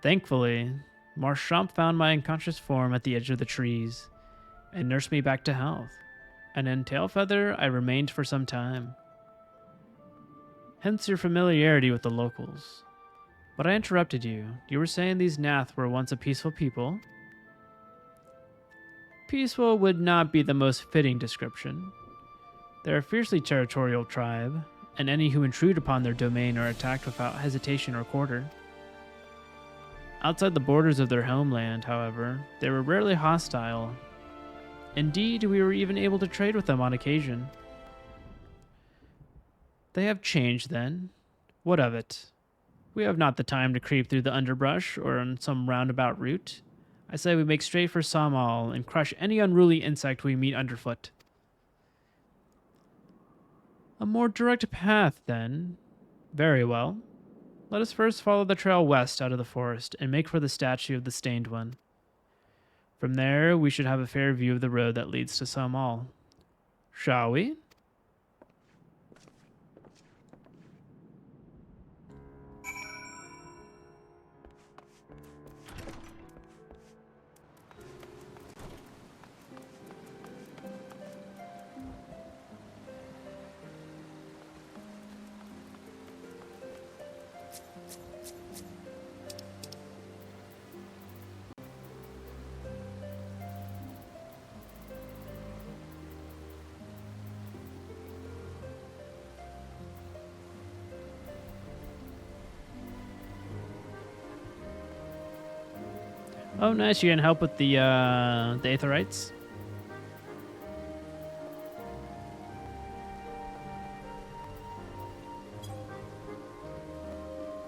Thankfully, Marchamp found my unconscious form at the edge of the trees, and nursed me back to health, and in Tailfeather I remained for some time. Hence your familiarity with the locals. But I interrupted you. You were saying these Nath were once a peaceful people? Peaceful would not be the most fitting description. They're a fiercely territorial tribe, and any who intrude upon their domain are attacked without hesitation or quarter. Outside the borders of their homeland, however, they were rarely hostile. Indeed, we were even able to trade with them on occasion. They have changed, then. What of it? We have not the time to creep through the underbrush or on some roundabout route. I say we make straight for Samal and crush any unruly insect we meet underfoot. A more direct path, then. Very well. Let us first follow the trail west out of the forest and make for the statue of the Stained One. From there, we should have a fair view of the road that leads to Samal. Shall we? Oh, nice. You're gonna help with the Aetherites?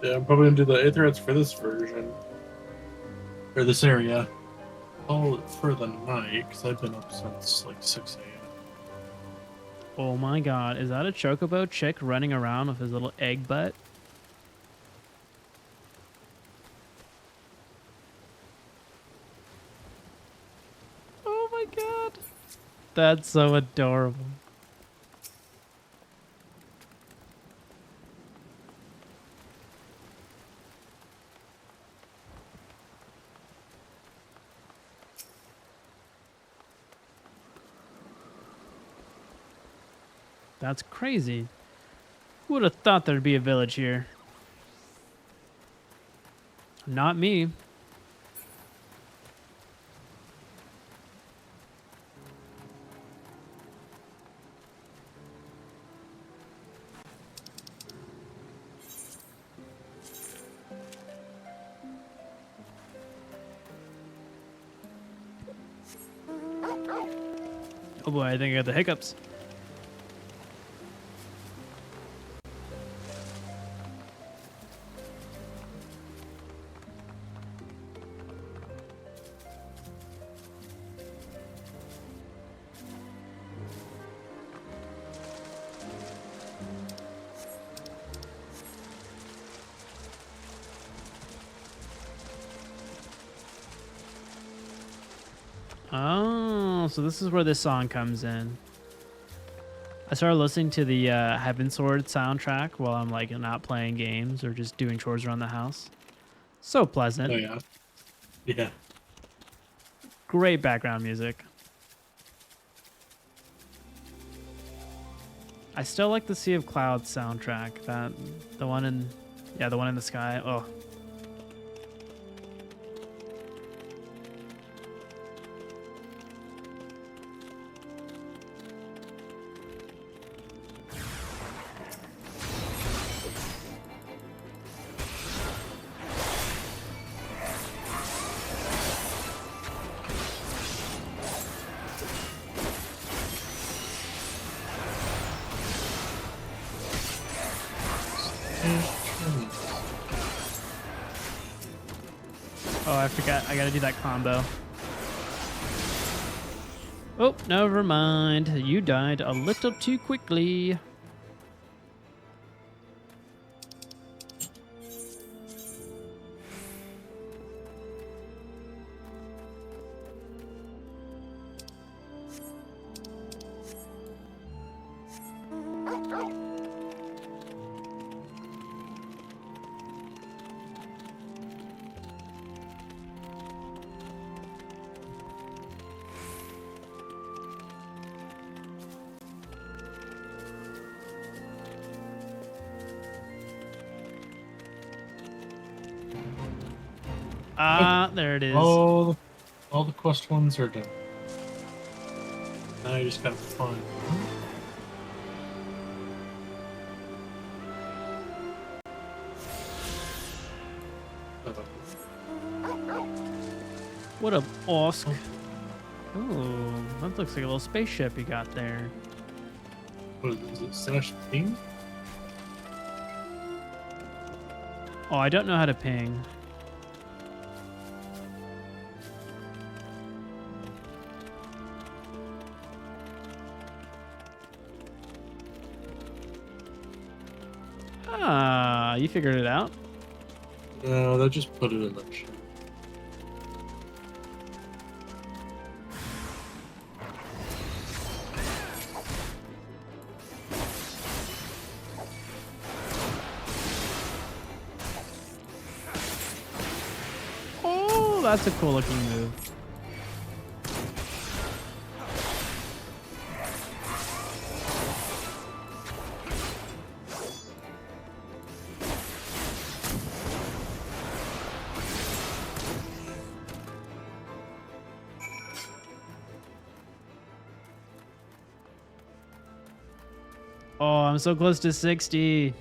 Yeah, I'm probably gonna do the Aetherites for this version. Or this area. All for the night, because I've been up since like 6 a.m. Oh my god, is that a chocobo chick running around with his little egg butt? Oh my god. That's so adorable. That's crazy. Who would have thought there'd be a village here? Not me. Oh boy, I think I got the hiccups. Oh, so this is where this song comes in. I started listening to the Heavensward soundtrack while I'm like not playing games or just doing chores around the house. So pleasant. Oh yeah. Yeah. Great background music. I still like the Sea of Clouds soundtrack. The one in the sky. Oh. Oh, I forgot. I gotta do that combo. Oh, never mind. You died a little too quickly. Ah, there it is. All the quest ones are done. Now you just gotta find them. What a Osk. Ooh, that looks like a little spaceship you got there. What is it? Slash ping? Oh, I don't know how to ping. Ah, you figured it out. No, they'll just put it in the chat. Oh, that's a cool looking move. Oh, I'm so close to 60.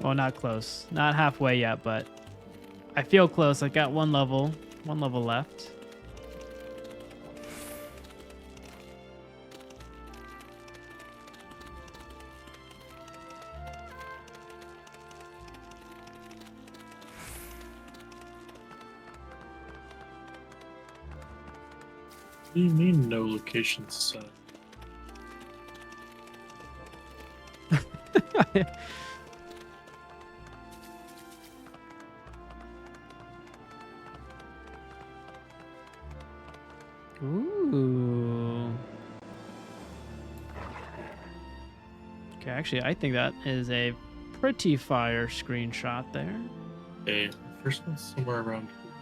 Well, not close. Not halfway yet, but I feel close. I got one level left. What do you mean no location set? Ooh. Okay, actually, I think that is a pretty fire screenshot there. Okay, first one's somewhere around here.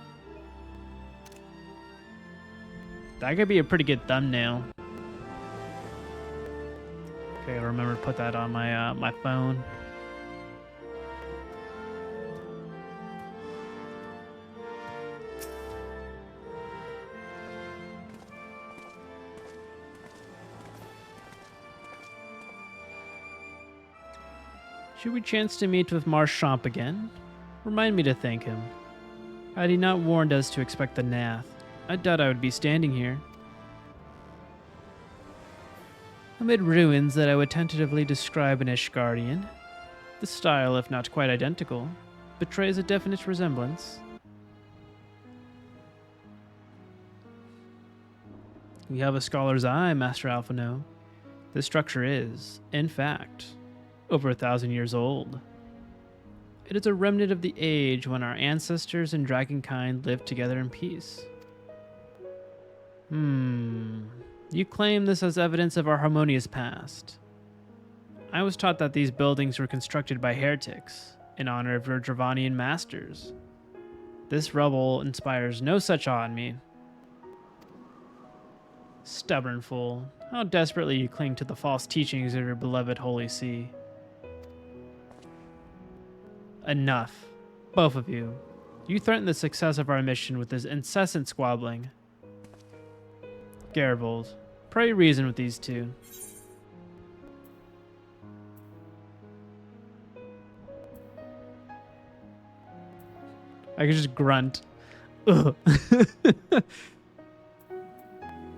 That could be a pretty good thumbnail. Okay, I'll remember to put that on my my phone. Should we chance to meet with Marchamp again? Remind me to thank him. Had he not warned us to expect the Nath, I doubt I would be standing here. Amid ruins that I would tentatively describe an Ishgardian, the style, if not quite identical, betrays a definite resemblance. You have a scholar's eye, Master Alphino. This structure is, in fact, over 1,000 years old. It is a remnant of the age when our ancestors and dragonkind lived together in peace. You claim this as evidence of our harmonious past. I was taught that these buildings were constructed by heretics in honor of your Dravanian masters. This rubble inspires no such awe in me. Stubborn fool, how desperately you cling to the false teachings of your beloved Holy See. Enough, both of you. You threaten the success of our mission with this incessant squabbling. Garvold, pray reason with these two. I could just grunt. Ugh.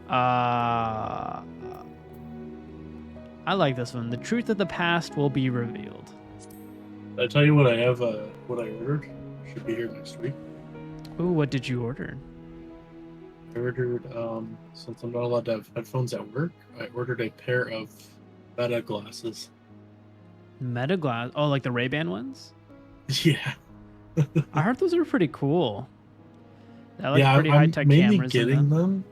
I like this one. The truth of the past will be revealed. Did I tell you what I have? What I ordered? Should be here next week. Oh, what did you order? I ordered, since I'm not allowed to have headphones at work, I ordered a pair of Meta glasses. Meta glass? Oh, like the Ray-Ban ones? Yeah. I heard those are pretty cool. They're like Yeah, pretty high-tech mainly cameras getting them.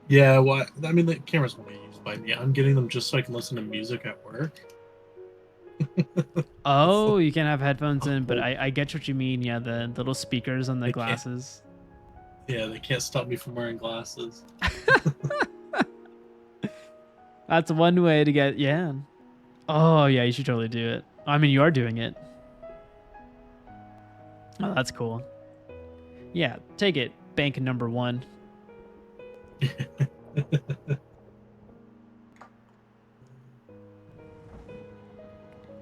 Yeah, well, I mean, the cameras won't be used by me. I'm getting them just so I can listen to music at work. Oh, you can't have headphones in, but I get what you mean. Yeah, the little speakers on the glasses. Yeah, they can't stop me from wearing glasses. That's one way to get, yeah. Oh, yeah, you should totally do it. I mean, you are doing it. Oh, that's cool. Yeah, take it. Bank number 1.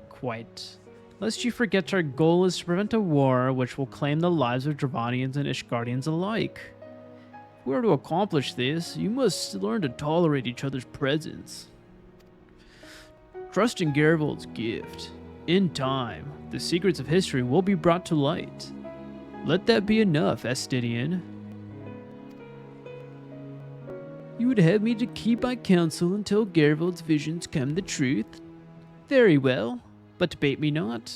Quite. Lest you forget, our goal is to prevent a war which will claim the lives of Dravanians and Ishgardians alike. If we are to accomplish this, you must learn to tolerate each other's presence. Trust in Gervold's gift. In time, the secrets of history will be brought to light. Let that be enough, Estidian. You would have me to keep my counsel until Gervold's visions come the truth? Very well, but debate me not.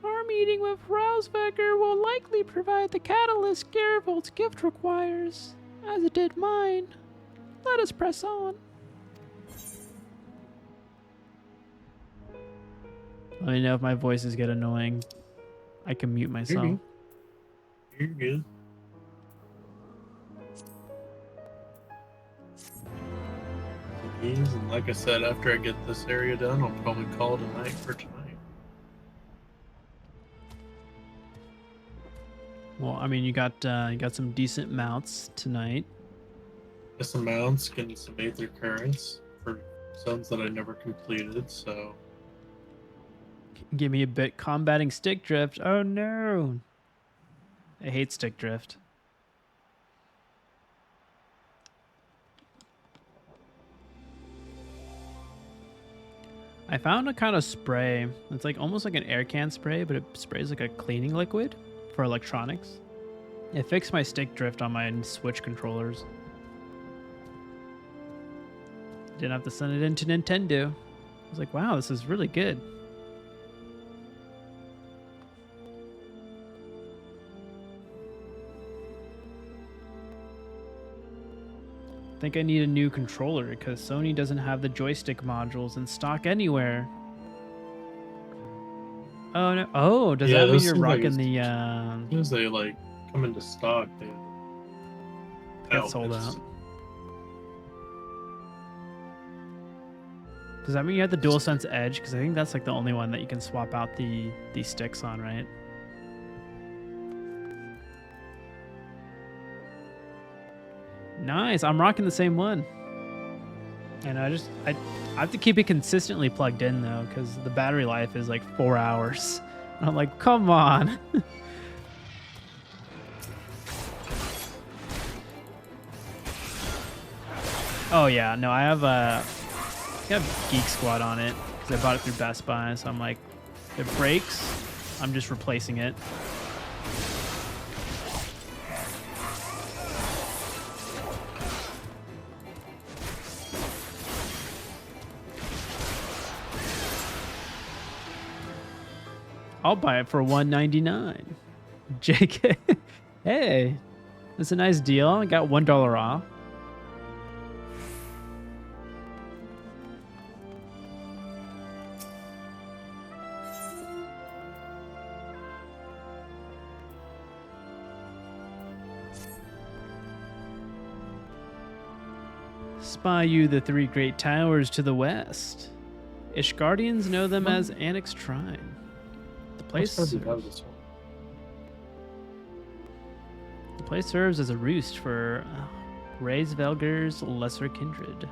Our meeting with Rausvager will likely provide the catalyst Gervold's gift requires, as it did mine. Let us press on. Let me know if my voices get annoying. I can mute myself. You're good. And like I said, after I get this area done, I'll probably call it a night for tonight. Well, I mean, you got some decent mounts tonight. Got some mounts, getting some Aether Currents for zones that I never completed, so... Give me a bit combating stick drift. Oh no! I hate stick drift. I found a kind of spray. It's like almost like an air can spray, but it sprays like a cleaning liquid for electronics. It fixed my stick drift on my Switch controllers. Didn't have to send it into Nintendo. I was like, wow, this is really good. I think I need a new controller because Sony doesn't have the joystick modules in stock anywhere. Oh no! Oh, does that mean you're rocking the? As soon as they like come into stock, they get sold out. Does that mean you have the DualSense Edge? Because I think that's like the only one that you can swap out the sticks on, right? Nice. I'm rocking the same one. And I have to keep it consistently plugged in though, because the battery life is like 4 hours. And I'm like, come on. Oh yeah, no, I have Geek Squad on it because I bought it through Best Buy. So I'm like, if it breaks, I'm just replacing it. I'll buy it for $1.99. JK. Hey, that's a nice deal. I got $1 off. Spy you the 3 great towers to the west. Ishgardians know them as Annex Shrine. The place serves as a roost for Raisvelger's lesser kindred.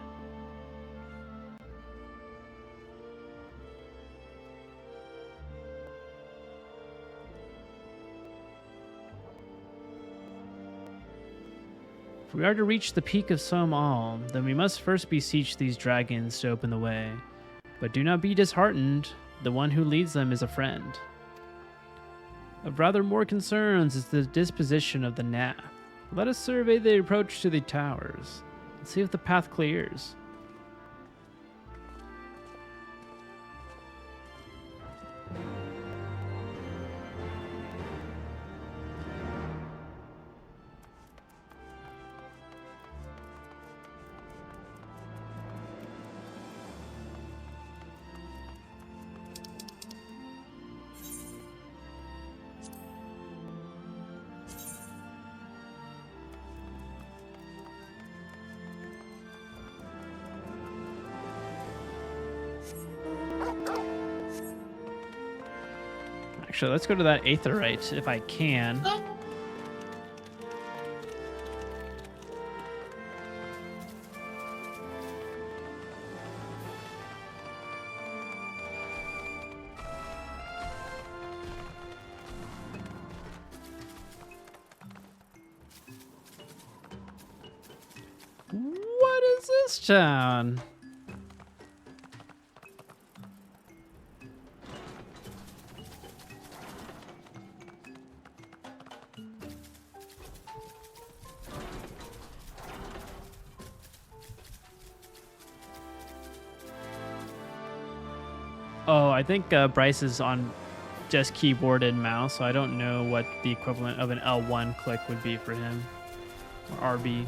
If we are to reach the peak of Somal, then we must first beseech these dragons to open the way. But do not be disheartened. The one who leads them is a friend. Of rather more concerns is the disposition of the Nath. Let us survey the approach to the towers and see if the path clears. Actually, let's go to that aetherite if I can. What is this town? Oh, I think Bryce is on just keyboard and mouse, so I don't know what the equivalent of an L1 click would be for him. Or RB.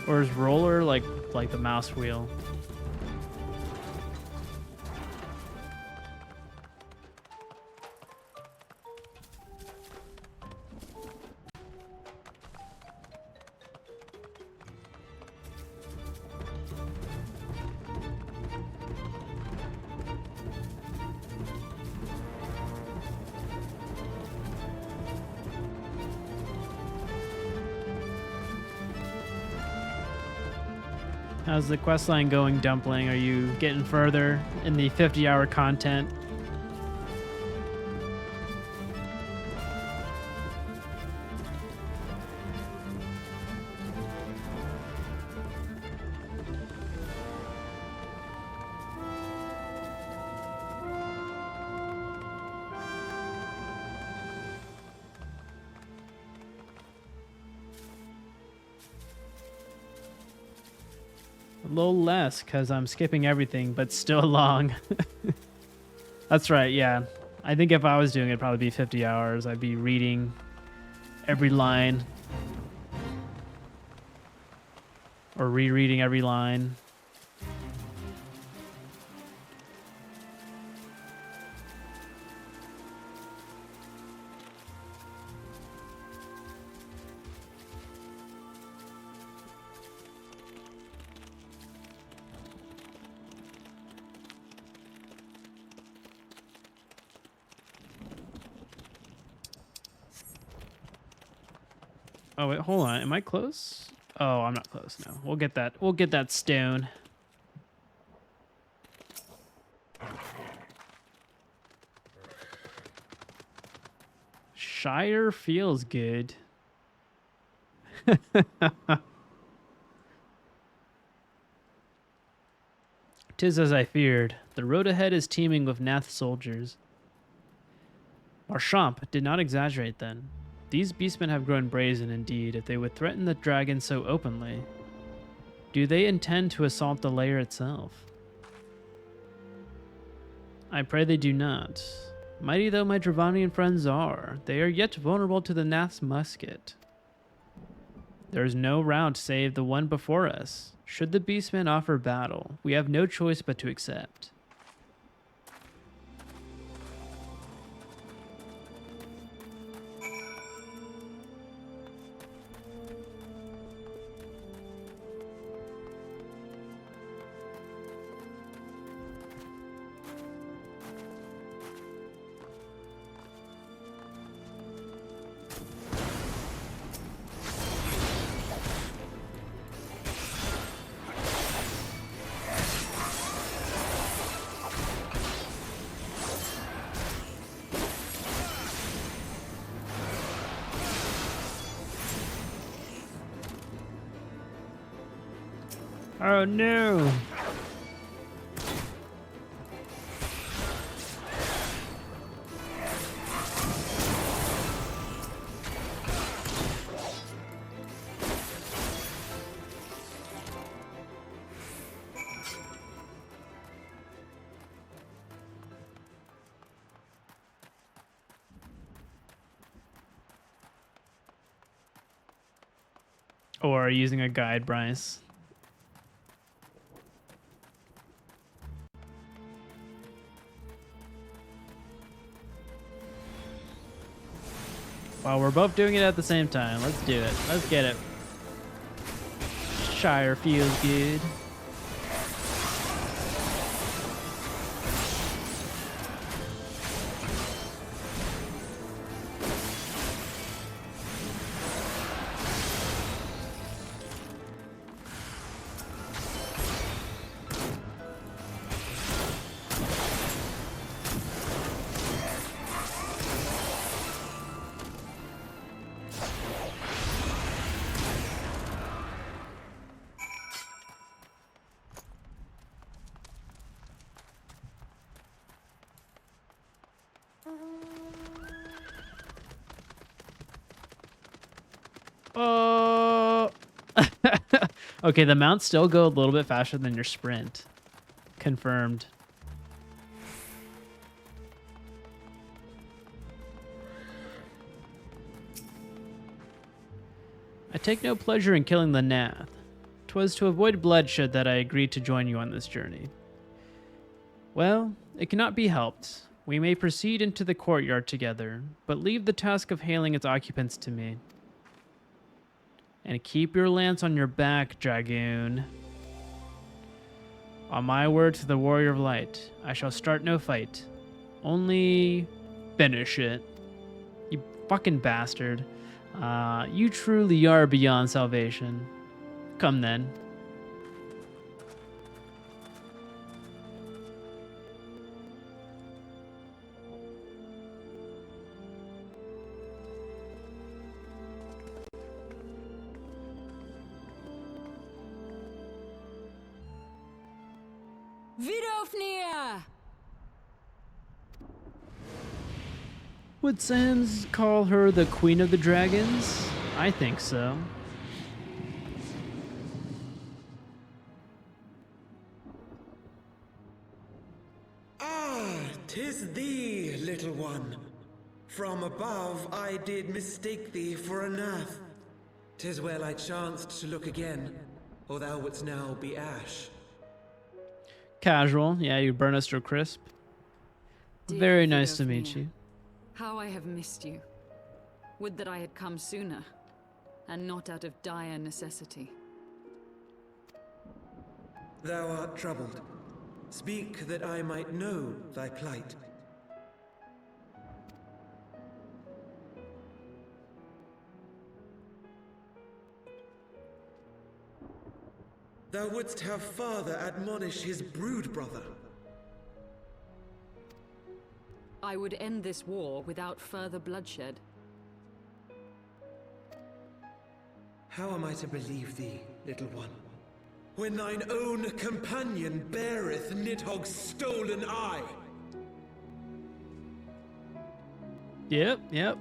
Or is roller like the mouse wheel? How's the questline going, Dumpling? Are you getting further in the 50-hour content? A little less, because I'm skipping everything, but still long. That's right, yeah. I think if I was doing it, it'd probably be 50 hours. I'd be reading every line. Or rereading every line. Oh wait, hold on. Am I close? Oh, I'm not close. No, we'll get that. We'll get that stone. Shire feels good. 'Tis as I feared. The road ahead is teeming with Nath soldiers. Marchamp did not exaggerate then. These beastmen have grown brazen indeed if they would threaten the dragon so openly. Do they intend to assault the lair itself? I pray they do not. Mighty though my Dravanian friends are, they are yet vulnerable to the Nath's musket. There is no route save the one before us. Should the beastmen offer battle, we have no choice but to accept. Oh no! Or using a guide, Bryce. Well, we're both doing it at the same time. Let's do it. Let's get it. Shire feels good. Okay, the mounts still go a little bit faster than your sprint. Confirmed. I take no pleasure in killing the Nath. 'Twas to avoid bloodshed that I agreed to join you on this journey. Well, it cannot be helped. We may proceed into the courtyard together, but leave the task of hailing its occupants to me. And keep your lance on your back, Dragoon. On my word to the Warrior of Light, I shall start no fight. Only finish it. You fucking bastard. You truly are beyond salvation. Come then. Vidofnir! Would Sans call her the Queen of the Dragons? I think so. Ah, 'tis thee, little one. From above I did mistake thee for a Nath. 'Tis well I chanced to look again, or thou wouldst now be ash. Casual. Yeah, you burn us to a crisp. Dear Very nice to Vidofnir, meet you. How I have missed you. Would that I had come sooner, and not out of dire necessity. Thou art troubled. Speak that I might know thy plight. Thou wouldst have father admonish his brood brother. I would end this war without further bloodshed. How am I to believe thee, little one, when thine own companion beareth Nidhogg's stolen eye? Yep.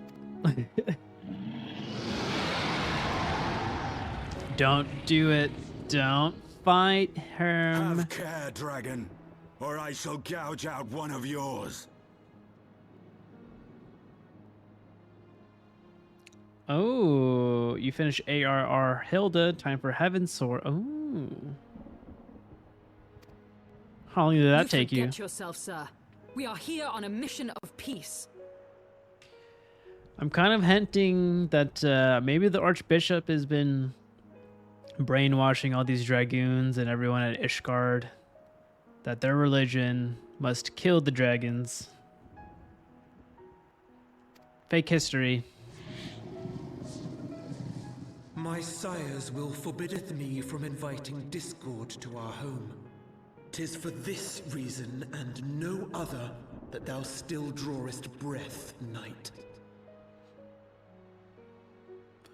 Don't do it. Don't fight him. Have care, dragon, or I shall gouge out one of yours. Oh, you finish ARR Hilda. Time for Heaven's Sword. Oh. How long did that take you? Forget yourself, sir. We are here on a mission of peace. I'm kind of hinting that maybe the Archbishop has been brainwashing all these dragoons and everyone at Ishgard that their religion must kill the dragons. Fake history. My sires will forbiddeth me from inviting discord to our home. 'Tis for this reason and no other that thou still drawest breath, knight.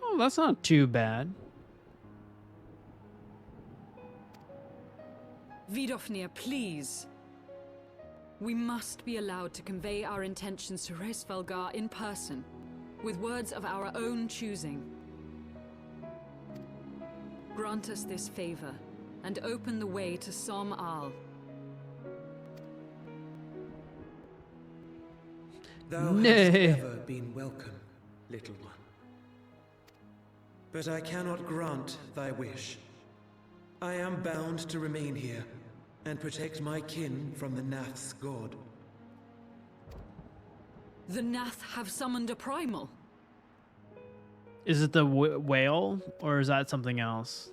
Oh, that's not too bad. Vidofnir, please. We must be allowed to convey our intentions to Resvelgar in person, with words of our own choosing. Grant us this favor, and open the way to Som Al. Thou hast ever been welcome, little one. But I cannot grant thy wish. I am bound to remain here, and protect my kin from the Nath's god. The Nath have summoned a primal. Is it the whale, or is that something else?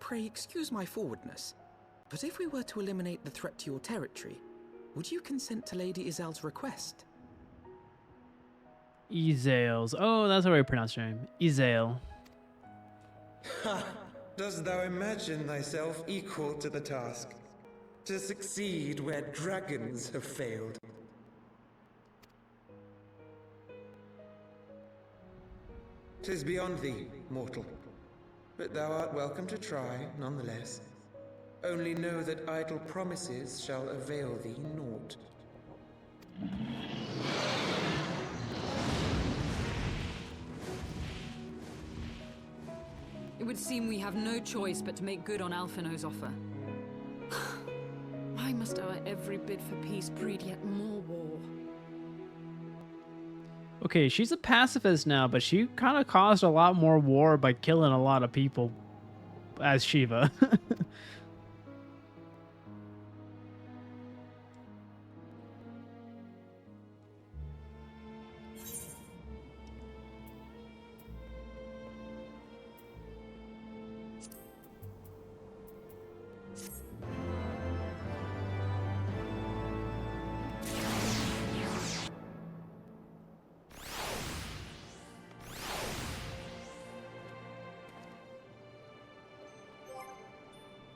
Pray excuse my forwardness, but if we were to eliminate the threat to your territory, would you consent to Lady Izel's request? Ezales. Oh, that's how we pronounce your name. Ezale. Ha! Dost thou imagine thyself equal to the task? To succeed where dragons have failed? "'Tis beyond thee, mortal. But thou art welcome to try, nonetheless. Only know that idle promises shall avail thee naught." It would seem we have no choice but to make good on Alphino's offer. Why must our every bid for peace breed yet more war? Okay, she's a pacifist now, but she kind of caused a lot more war by killing a lot of people as Shiva.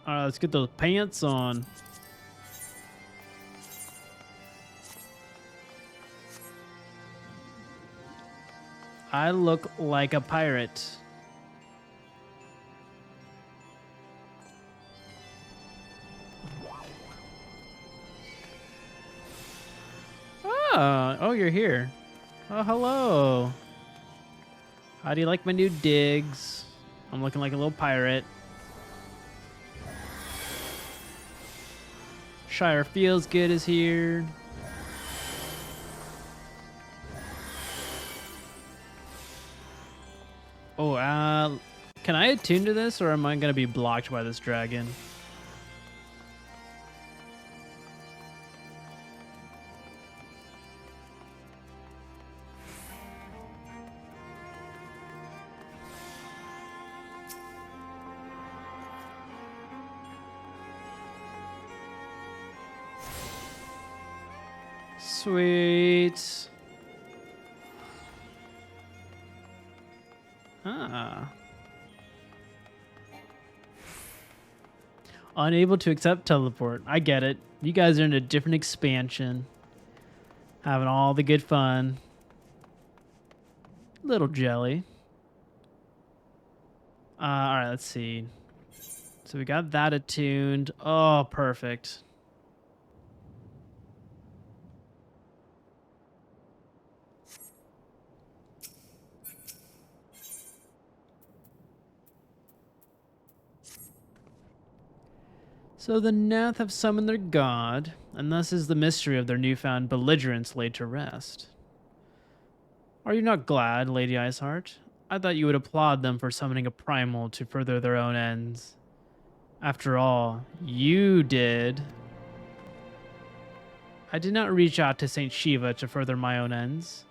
All right, let's get those pants on. I look like a pirate. Oh, you're here. Oh, hello. How do you like my new digs? I'm looking like a little pirate. Shire Feels Good is here. Oh, can I attune to this, or am I going to be blocked by this dragon? Sweet. Ah. Unable to accept teleport. I get it. You guys are in a different expansion. Having all the good fun. Little jelly. Alright, let's see. So we got that attuned. Oh, perfect. So the Nath have summoned their god, and thus is the mystery of their newfound belligerence laid to rest. Are you not glad, Lady Iceheart? I thought you would applaud them for summoning a primal to further their own ends. After all, you did. I did not reach out to Saint Shiva to further my own ends.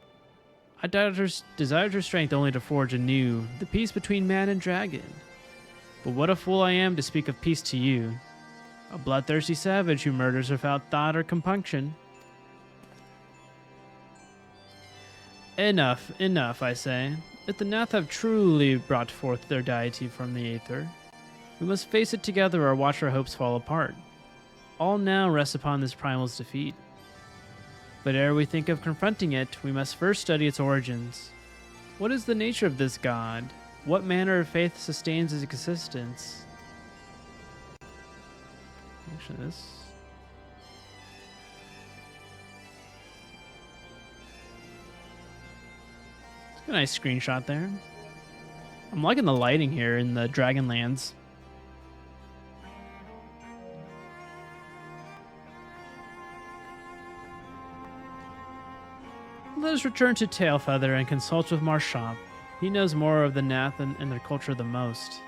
I desired her strength only to forge anew the peace between man and dragon. But what a fool I am to speak of peace to you. A bloodthirsty savage who murders without thought or compunction. Enough, enough, I say. If the Nath have truly brought forth their deity from the aether, we must face it together or watch our hopes fall apart. All now rests upon this primal's defeat. But ere we think of confronting it, we must first study its origins. What is the nature of this god? What manner of faith sustains his existence? Actually, this... It's a nice screenshot there. I'm liking the lighting here in the Dragonlands. Let us return to Tailfeather and consult with Marchand. He knows more of the Nath and their culture than most.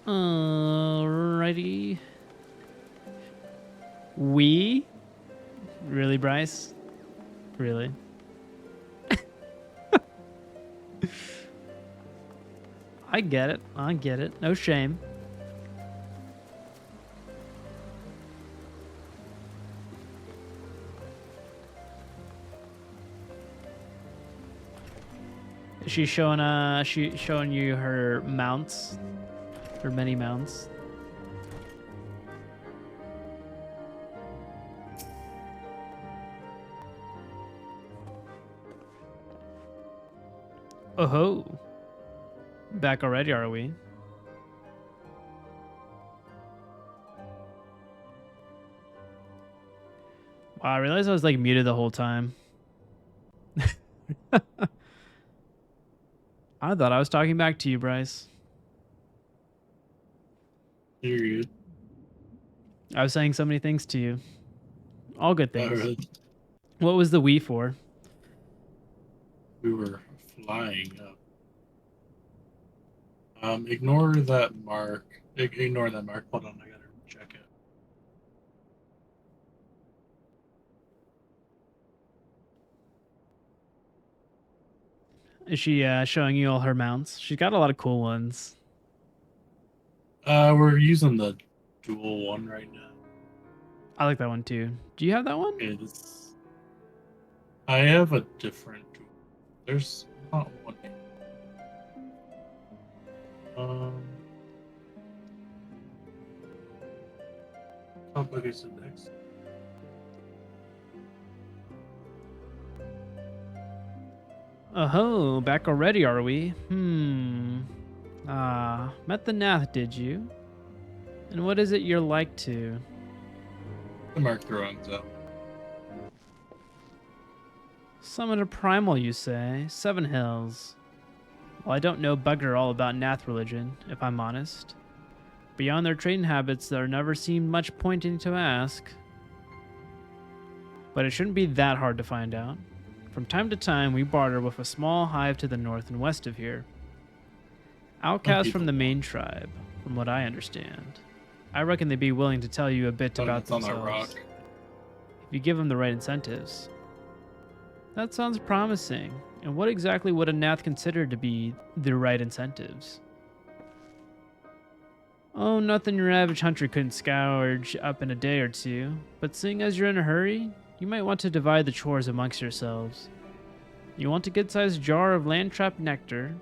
Alrighty. We? Really, Bryce? Really? I get it. I get it. No shame. Is she showing you her mounts? Her many mounts? Oh ho. Back already, are we? Wow, I realized I was like muted the whole time. I thought I was talking back to you, Bryce. You're good. I was saying so many things to you. All good things. Really. What was the we for? We were flying up. Ignore that mark. Ignore that mark. Hold on, I gotta check it. Is she showing you all her mounts? She's got a lot of cool ones. We're using the dual one right now. I like that one too. Do you have that one? I have a different dual. There's not one. Complex index. Oh, back already, are we? Met the Nath, did you? And what is it you're like to? I marked the wrong zone. Summon a primal, you say? 7 Hills. Well, I don't know bugger all about Nath religion, if I'm honest. Beyond their trading habits, there never seemed much pointing to ask. But it shouldn't be that hard to find out. From time to time, we barter with a small hive to the north and west of here. Outcasts from the main tribe, from what I understand. I reckon they'd be willing to tell you a bit about themselves. If you give them the right incentives. That sounds promising. And what exactly would a Nath consider to be the right incentives? Oh, nothing your average hunter couldn't scourge up in a day or two. But seeing as you're in a hurry, you might want to divide the chores amongst yourselves. You want a good-sized jar of land-trapped nectar,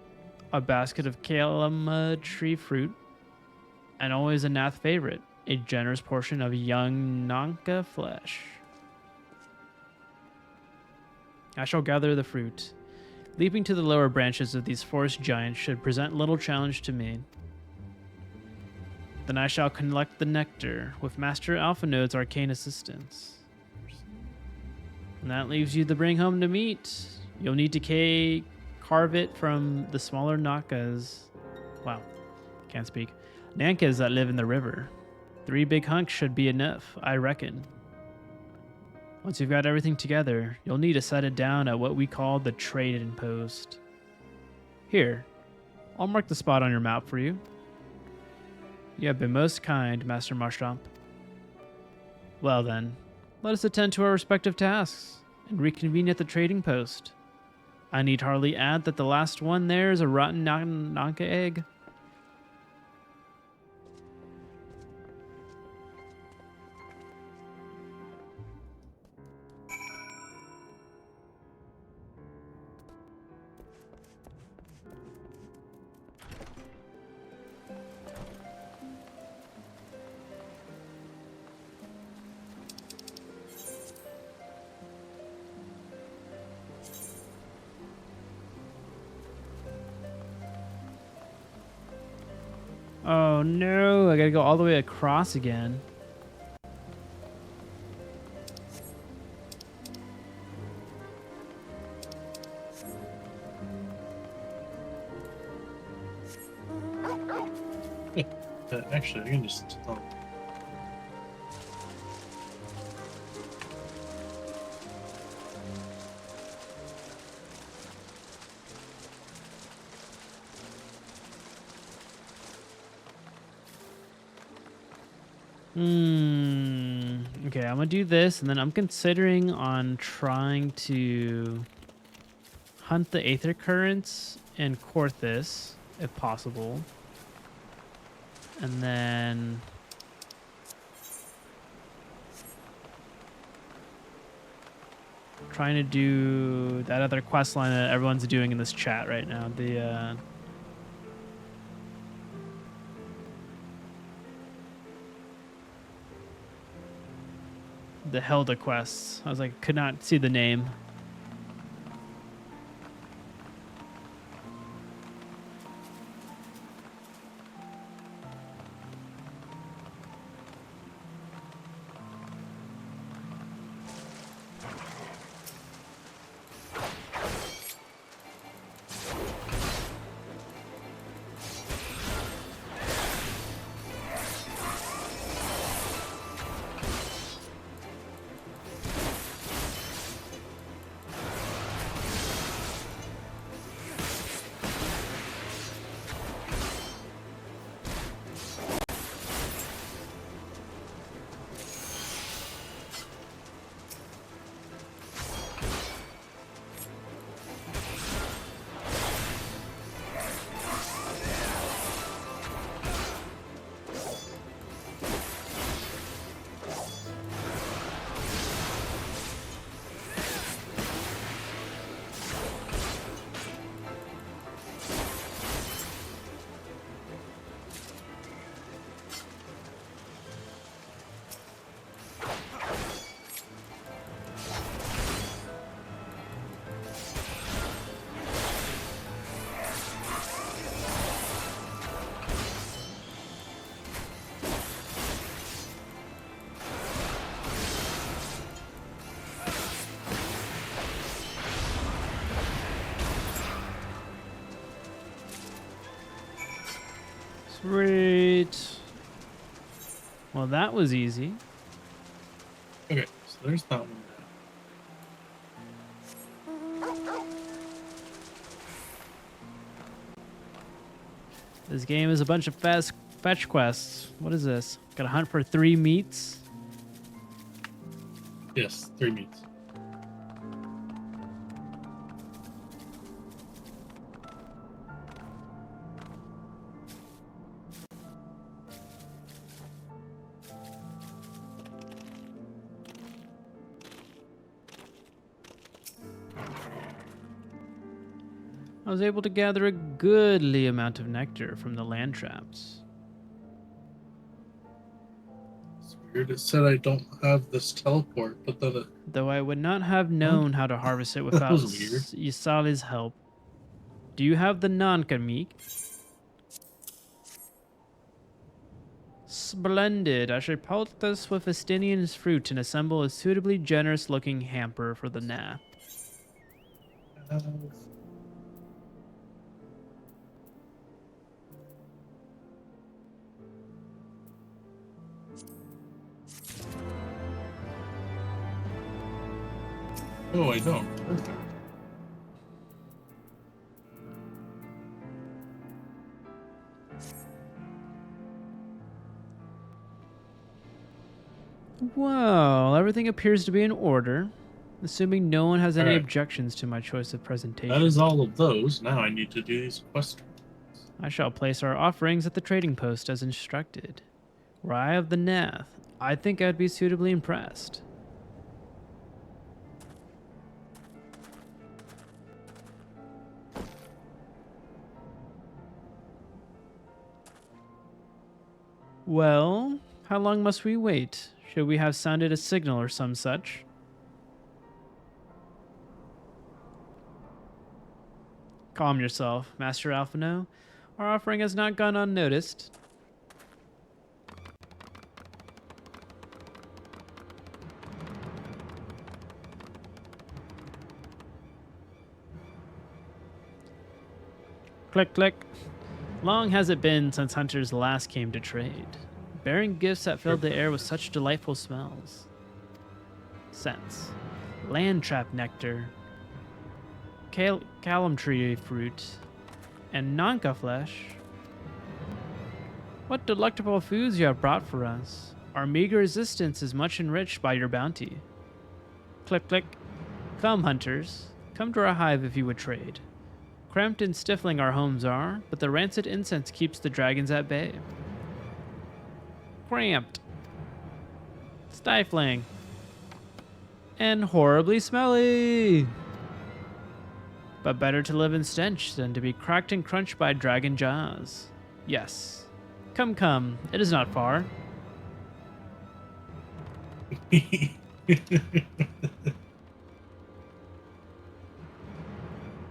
a basket of calama tree fruit, and always a Nath favorite, a generous portion of young Nanka flesh. I shall gather the fruit. Leaping to the lower branches of these forest giants should present little challenge to me. Then I shall collect the nectar with Master Alphinode's arcane assistance. And that leaves you to bring home the meat. You'll need to carve it from the smaller Nakas. Wow, can't speak. Nankas that live in the river. 3 big hunks should be enough, I reckon. Once you've got everything together, you'll need to set it down at what we call the trade-in post. Here, I'll mark the spot on your map for you. You have been most kind, Master Marchand. Well then, let us attend to our respective tasks and reconvene at the trading post. I need hardly add that the last one there is a rotten Nanka egg. Oh no, I gotta go all the way across again. Actually, I can just... Okay, I'm gonna do this, and then I'm considering on trying to hunt the aether currents in Korthus, if possible. And then trying to do that other quest line that everyone's doing in this chat right now. The Helda quests. I was like, could not see the name. Sweet. Well, that was easy. Okay, so there's that one. This game is a bunch of fast fetch quests. What is this? Gotta hunt for 3 meats? Yes, 3 meats. I was able to gather a goodly amount of nectar from the land traps. It's weird. It said I don't have this teleport, but then Though I would not have known how to harvest it That without was weird. Yisali's help. Do you have the Nankamik? Splendid. I should poultice with Estinian's fruit and assemble a suitably generous-looking hamper for the nap. Oh, I don't. Perfect. Well, everything appears to be in order, assuming no one has any Alright. objections to my choice of presentation. That is all of those. Now I need to do these quests. I shall place our offerings at the trading post as instructed. Were I of the Nath, I think I'd be suitably impressed. Well, how long must we wait? Should we have sounded a signal or some such? Calm yourself, Master Alphino. Our offering has not gone unnoticed. Click, click. Long has it been since hunters last came to trade, bearing gifts that filled the air with such delightful smells. Scents. Land trap nectar, callum tree fruit, and nanka flesh. What delectable foods you have brought for us. Our meager existence is much enriched by your bounty. Click, click. Come, hunters. Come to our hive if you would trade. Cramped and stifling our homes are, but the rancid incense keeps the dragons at bay. Cramped. Stifling. And horribly smelly. But better to live in stench than to be cracked and crunched by dragon jaws. Yes. Come, come. It is not far.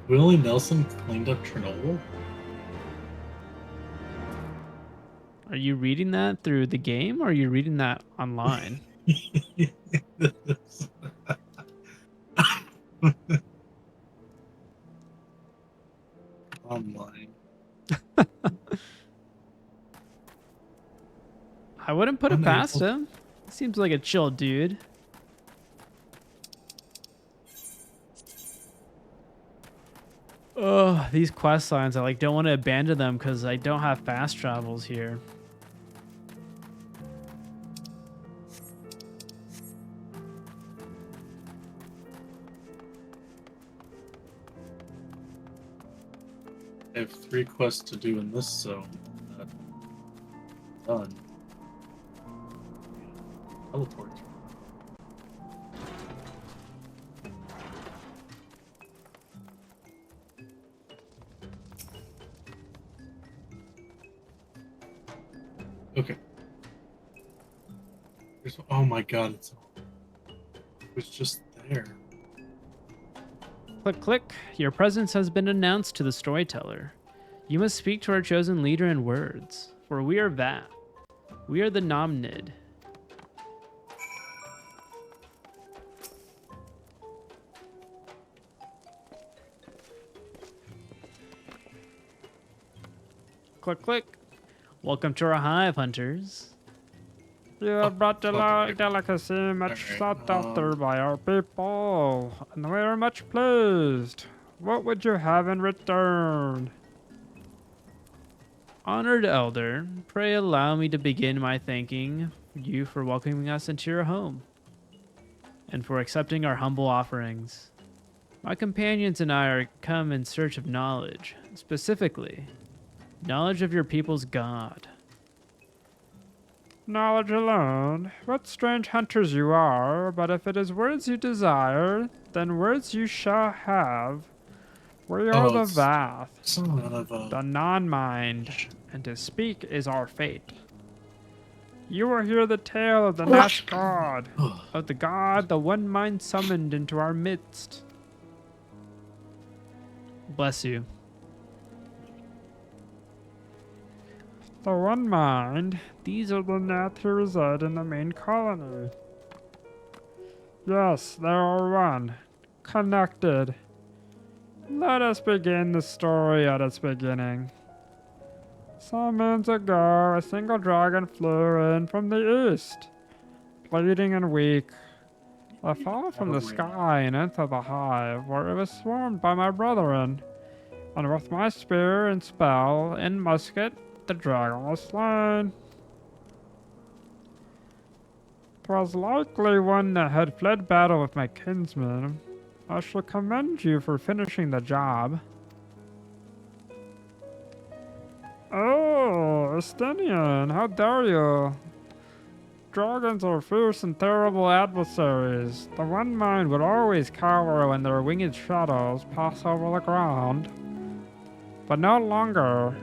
Willie Nelson cleaned up Chernobyl? Are you reading that through the game, or are you reading that online? Online. I wouldn't put it past him. Seems like a chill dude. Oh, these quest lines, I don't want to abandon them because I don't have fast travels here. I have 3 quests to do in this zone. Done. Teleport. Okay. Oh my god, it was just there. Click, click. Your presence has been announced to the storyteller. You must speak to our chosen leader in words, for we are that. We are the Nomnid. Click, click. Welcome to our hive, hunters. You have brought delicacy much sought after by our people, and we are much pleased. What would you have in return? Honored elder, pray allow me to begin my thanking you for welcoming us into your home, and for accepting our humble offerings. My companions and I are come in search of knowledge, specifically, knowledge of your people's god. Knowledge alone? What strange hunters you are, but if it is words you desire, then words you shall have. We are the Vath, the non-mind, and to speak is our fate. You will hear the tale of the ishgard, of the god the one mind summoned into our midst. Bless you. The one mind, these are the Nath who reside in the main colony. Yes, they are one, connected. Let us begin the story at its beginning. Some moons ago, a single dragon flew in from the east, bleeding and weak. I fell from the sky and into the hive, where it was swarmed by my brethren, and with my spear and spell and musket, the dragon was slain. 'Twas likely one that had fled battle with my kinsmen. I shall commend you for finishing the job. Oh, Estinian, how dare you? Dragons are fierce and terrible adversaries. The one mind would always cower when their winged shadows pass over the ground. But no longer.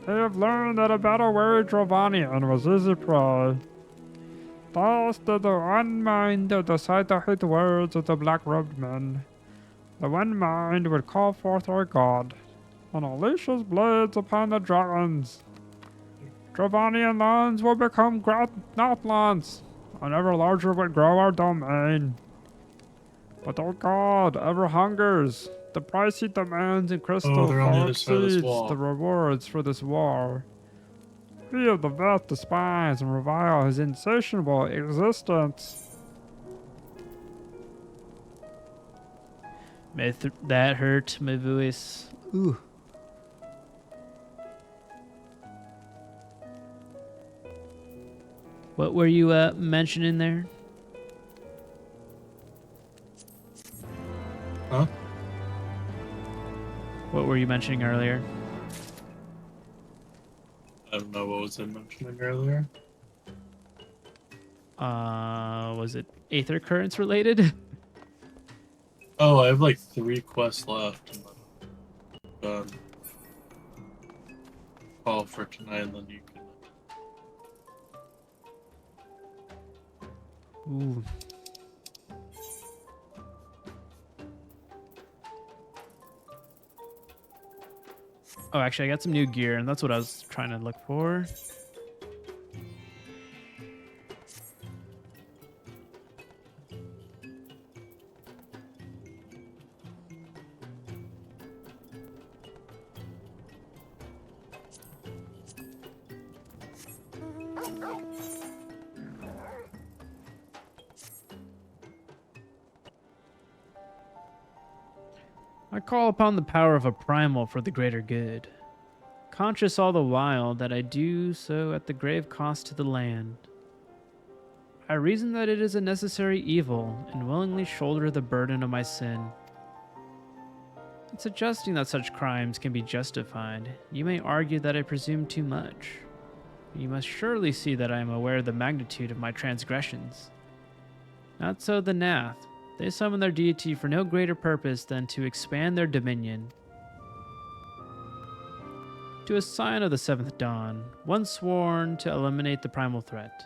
They have learned that a battle-weary Drovanian was easy prey. Thus did the one mind decide to hate the words of the black-robed men. The one mind would call forth our god, and unleash his blades upon the dragons. Drovanian lands will become Northlands, and ever larger would grow our domain. But our god ever hungers, The price he demands in crystal Oh, they're on the far other side of this exceeds wall. the rewards for this war. We of the Veth despise and revile his insatiable existence. That hurt my voice. Ooh. What were you mentioning there? Huh? What were you mentioning earlier? I don't know what was I mentioning earlier. Was it Aether Currents related? Oh, I have like 3 quests left. And then call for tonight, and then you can. Ooh. Oh, actually, I got some new gear, and that's what I was trying to look for. I call upon the power of a primal for the greater good, conscious all the while that I do so at the grave cost to the land. I reason that it is a necessary evil and willingly shoulder the burden of my sin. In suggesting that such crimes can be justified, you may argue that I presume too much. You must surely see that I am aware of the magnitude of my transgressions. Not so the Nath. They summon their deity for no greater purpose than to expand their dominion. To a scion of the seventh dawn, one sworn to eliminate the primal threat.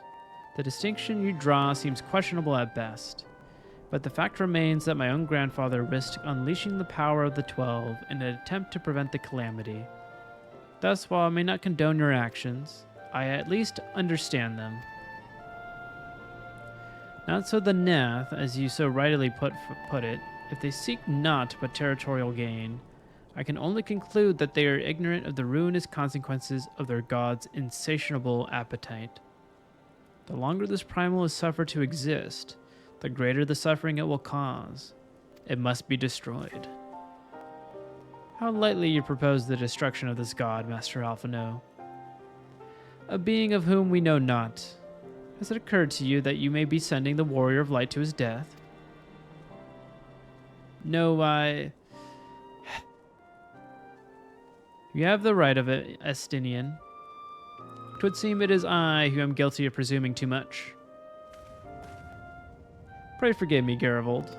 The distinction you draw seems questionable at best, but the fact remains that my own grandfather risked unleashing the power of the 12 in an attempt to prevent the calamity. Thus, while I may not condone your actions, I at least understand them. Not so the Nath, as you so rightly put it. If they seek naught but territorial gain, I can only conclude that they are ignorant of the ruinous consequences of their god's insatiable appetite. The longer this primal is suffered to exist, the greater the suffering it will cause. It must be destroyed. How lightly you propose the destruction of this god, Master Alphino. A being of whom we know not. Has it occurred to you that you may be sending the Warrior of Light to his death? No, You have the right of it, Estinian. 'Twould seem it is I who am guilty of presuming too much. Pray forgive me, Garivold.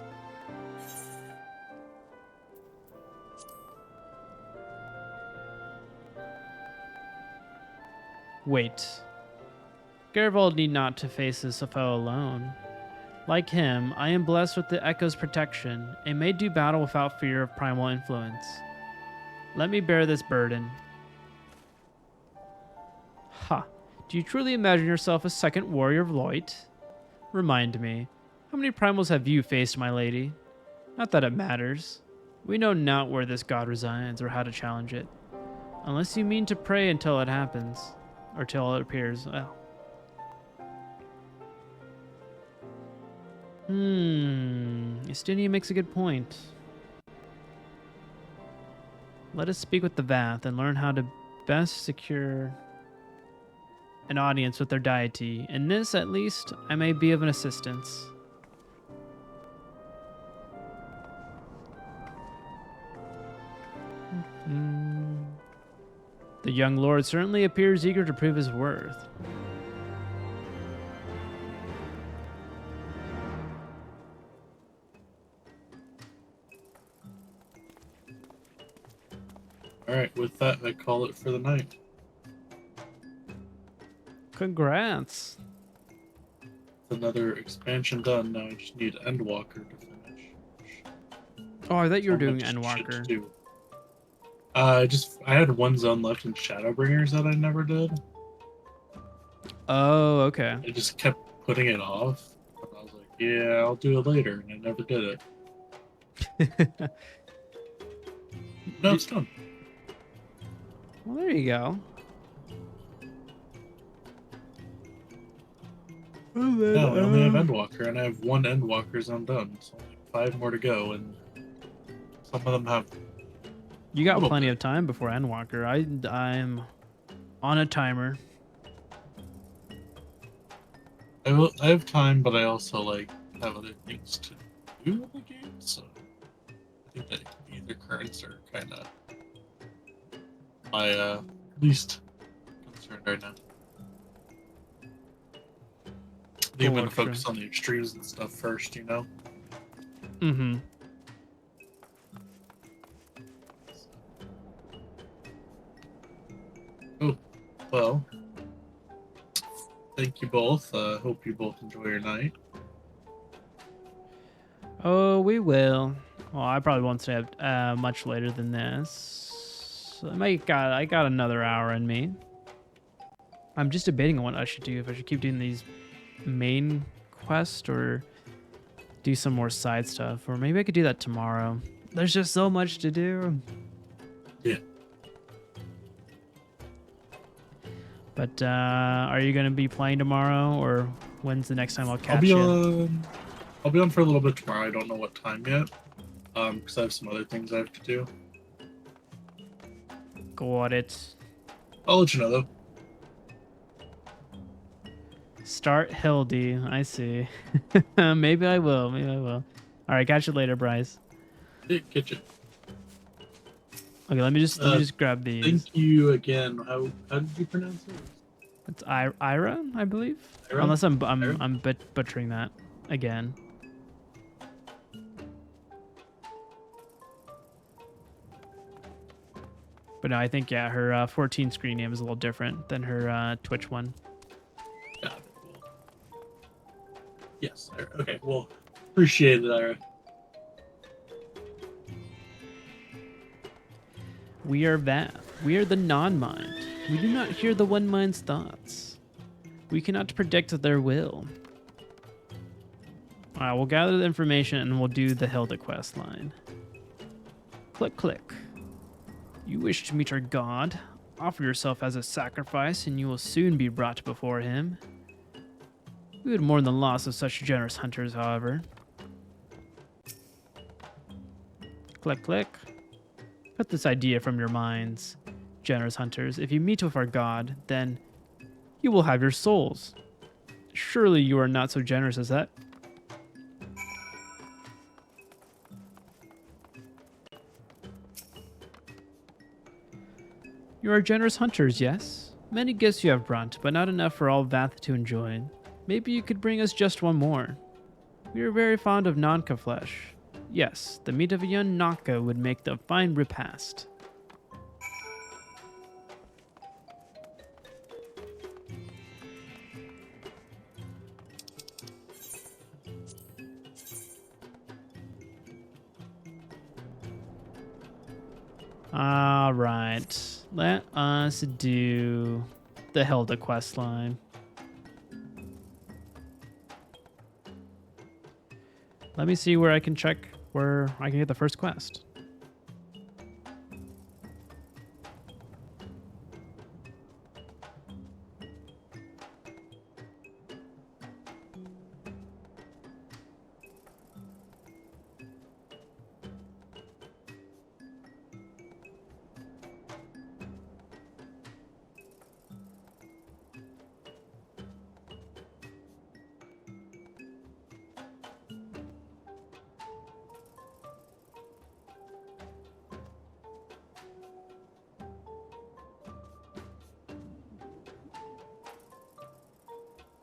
Wait. Garivold need not to face this foe alone. Like him, I am blessed with the Echo's protection, and may do battle without fear of primal influence. Let me bear this burden. Ha! Do you truly imagine yourself a second warrior of light? Remind me, how many primals have you faced, my lady? Not that it matters. We know not where this god resides or how to challenge it. Unless you mean to pray until it happens, or till it appears. Well. Estinian makes a good point. Let us speak with the Vath and learn how to best secure an audience with their deity. In this, at least, I may be of an assistance. The young lord certainly appears eager to prove his worth. Alright, with that, I call it for the night. Congrats. Another expansion done. Now I just need Endwalker to finish. Oh, I thought you were doing Endwalker. I had one zone left in Shadowbringers that I never did. Oh, okay. I just kept putting it off. And I was like, yeah, I'll do it later, and I never did it. No, it's done. Well, there you go. No, I only have Endwalker, and I have 1 Endwalker, so I'm done. So only 5 more to go, and some of them have. You got plenty of time before Endwalker. I'm on a timer. I have time, but I also like have other things to do in the game, so I think that either currents are kind of my least concern right now. I think I'm going to focus on the extremes and stuff first, you know? Mm-hmm. Oh, well. Thank you both. Hope you both enjoy your night. Oh, we will. Well, I probably won't stay up much later than this. I got another hour in me. I'm just debating on what I should do. If I should keep doing these main quests or do some more side stuff, or maybe I could do that tomorrow. There's just so much to do. Yeah. But are you gonna be playing tomorrow, or when's the next time I'll catch you? I'll be on for a little bit tomorrow. I don't know what time yet, because I have some other things I have to do. Got it. I'll let you know though. Start Hildy. I see. Maybe I will. Maybe I will. All right, catch you later, Bryce. Yeah, catch you. Okay, let me just grab these. Thank you again. How did you pronounce it? It's Ira, I believe. Ira? Unless I'm Ira? butchering that again. But no, I think yeah, her 14 screen name is a little different than her Twitch one. Got it. Yes. Okay. Well, appreciate it, Ira. We are that. We are the non-mind. We do not hear the one mind's thoughts. We cannot predict their will. All right, we'll gather the information and we'll do the Hilda quest line. Click, click. You wish to meet our god? Offer yourself as a sacrifice and you will soon be brought before him. We would mourn the loss of such generous hunters, however. Click, click. Put this idea from your minds, generous hunters. If you meet with our god, then you will have your souls. Surely you are not so generous as that. You are generous hunters, yes? Many gifts you have brought, but not enough for all Vath to enjoy. Maybe you could bring us just one more. We are very fond of Nanka flesh. Yes, the meat of a young Nanka would make the fine repast. All right, let us do the Hilda quest line. Let me see where I can check where I can get the first quest.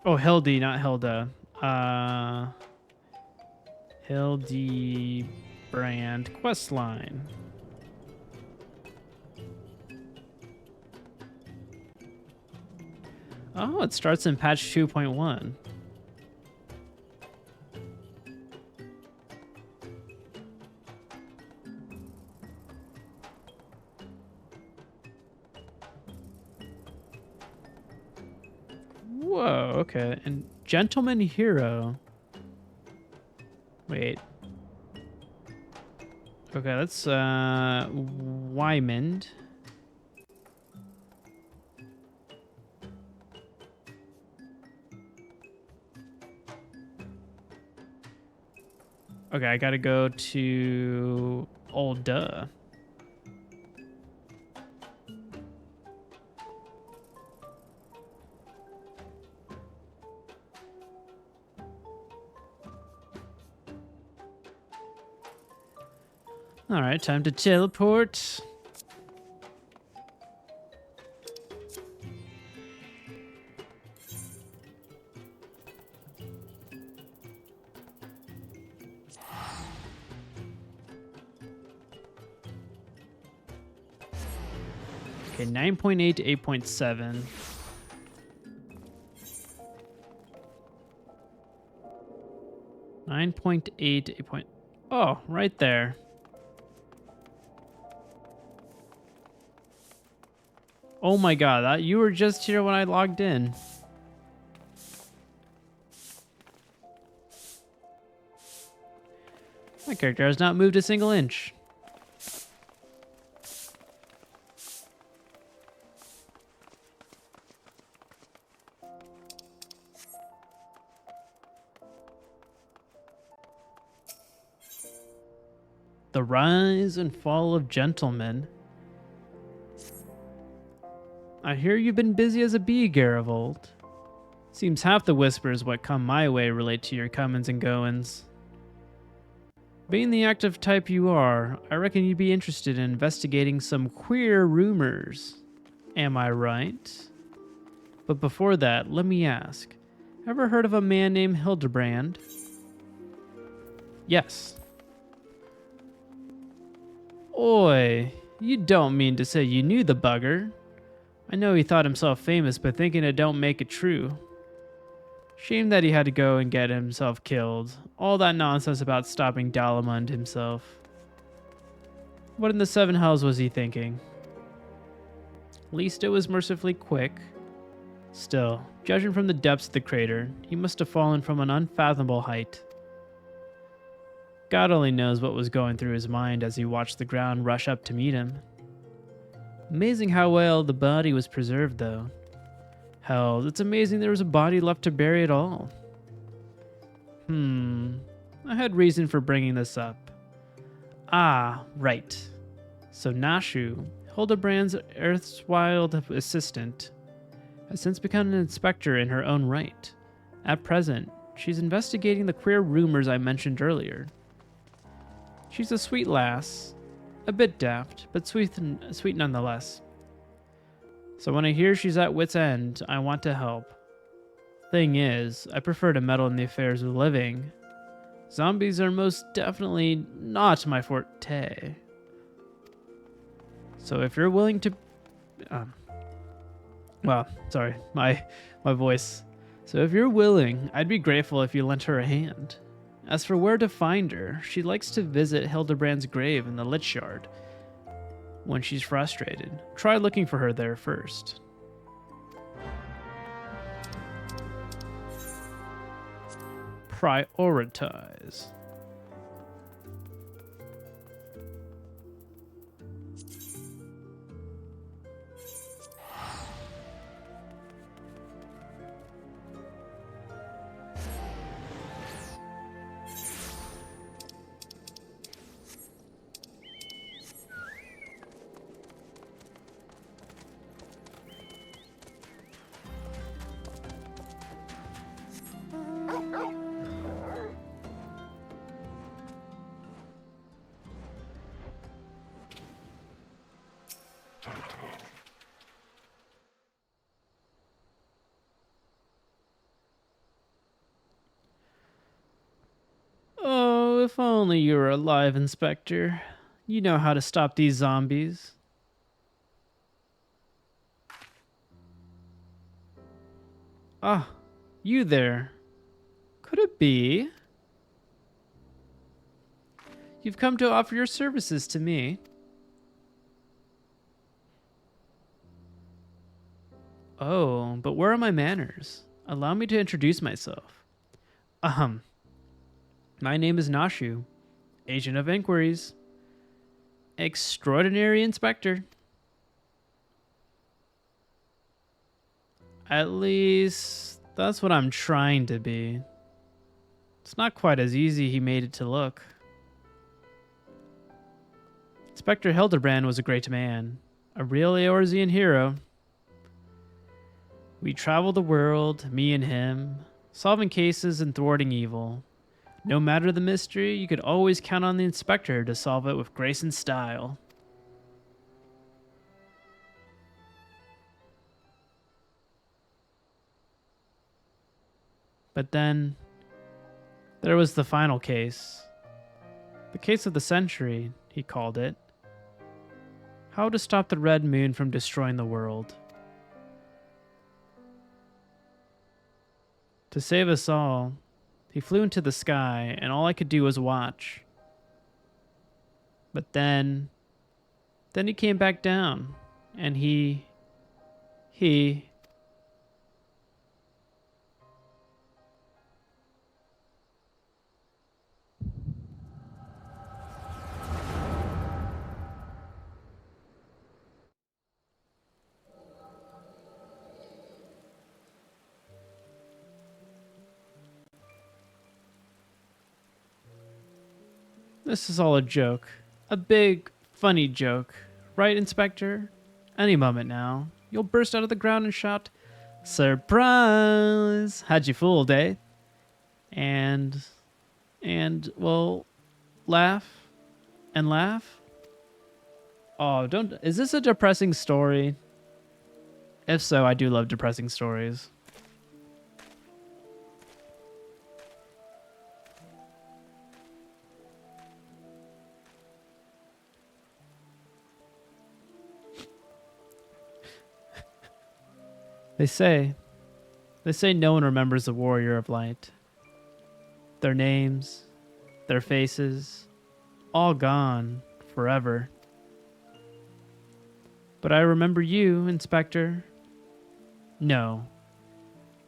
Oh, Hildy, not Hilda. Hildy brand questline. Oh, it starts in patch 2.1. Whoa, okay. And Gentleman Hero. Wait. Okay, let's Wymond. Okay, I gotta go to Old Duh. All right, time to teleport. Okay, 9.8 to 8.7. Oh, right there. Oh my god, that you were just here when I logged in. My character has not moved a single inch. The rise and fall of gentlemen. I hear you've been busy as a bee, Garavold. Seems half the whispers what come my way relate to your comings and goings. Being the active type you are, I reckon you'd be interested in investigating some queer rumors. Am I right? But before that, let me ask. Ever heard of a man named Hildebrand? Yes. Oi, you don't mean to say you knew the bugger. I know he thought himself famous, but thinking it don't make it true. Shame that he had to go and get himself killed. All that nonsense about stopping Dalamund himself. What in the seven hells was he thinking? At least it was mercifully quick. Still, judging from the depths of the crater, he must have fallen from an unfathomable height. God only knows what was going through his mind as he watched the ground rush up to meet him. Amazing how well the body was preserved, though. Hell, it's amazing there was a body left to bury at all. I had reason for bringing this up. Ah, right. So Nashu, Hildebrand's erstwhile assistant, has since become an inspector in her own right. At present, she's investigating the queer rumors I mentioned earlier. She's a sweet lass, a bit daft, but sweet nonetheless. So when I hear she's at wit's end, I want to help. Thing is, I prefer to meddle in the affairs of the living. Zombies are most definitely not my forte. So if you're willing to... well, sorry, my voice. So if you're willing, I'd be grateful if you lent her a hand. As for where to find her, she likes to visit Hildebrand's grave in the Lich Yard. When she's frustrated, try looking for her there first. Prioritize. Oh, if only you were alive, Inspector. You know how to stop these zombies. Ah, you there. Could it be? You've come to offer your services to me. Oh, but where are my manners? Allow me to introduce myself. My name is Nashu, Agent of Inquiries. extraordinary inspector. At least, that's what I'm trying to be. It's not quite as easy he made it to look. Inspector Hildebrand was a great man, a real Eorzean hero. We traveled the world, me and him, solving cases and thwarting evil. No matter the mystery, you could always count on the inspector to solve it with grace and style. But then, there was the final case. The case of the century, he called it. How to stop the Red Moon from destroying the world. To save us all, he flew into the sky, and all I could do was watch. But then he came back down, and he... This is all a joke. A big, funny joke. Right, Inspector? Any moment now, you'll burst out of the ground and shout, "Surprise! Had you fooled, eh?" And, well, laugh and laugh. Oh, is this a depressing story? If so, I do love depressing stories. They say no one remembers the warrior of light. Their names, their faces, all gone forever. But I remember you, Inspector. No.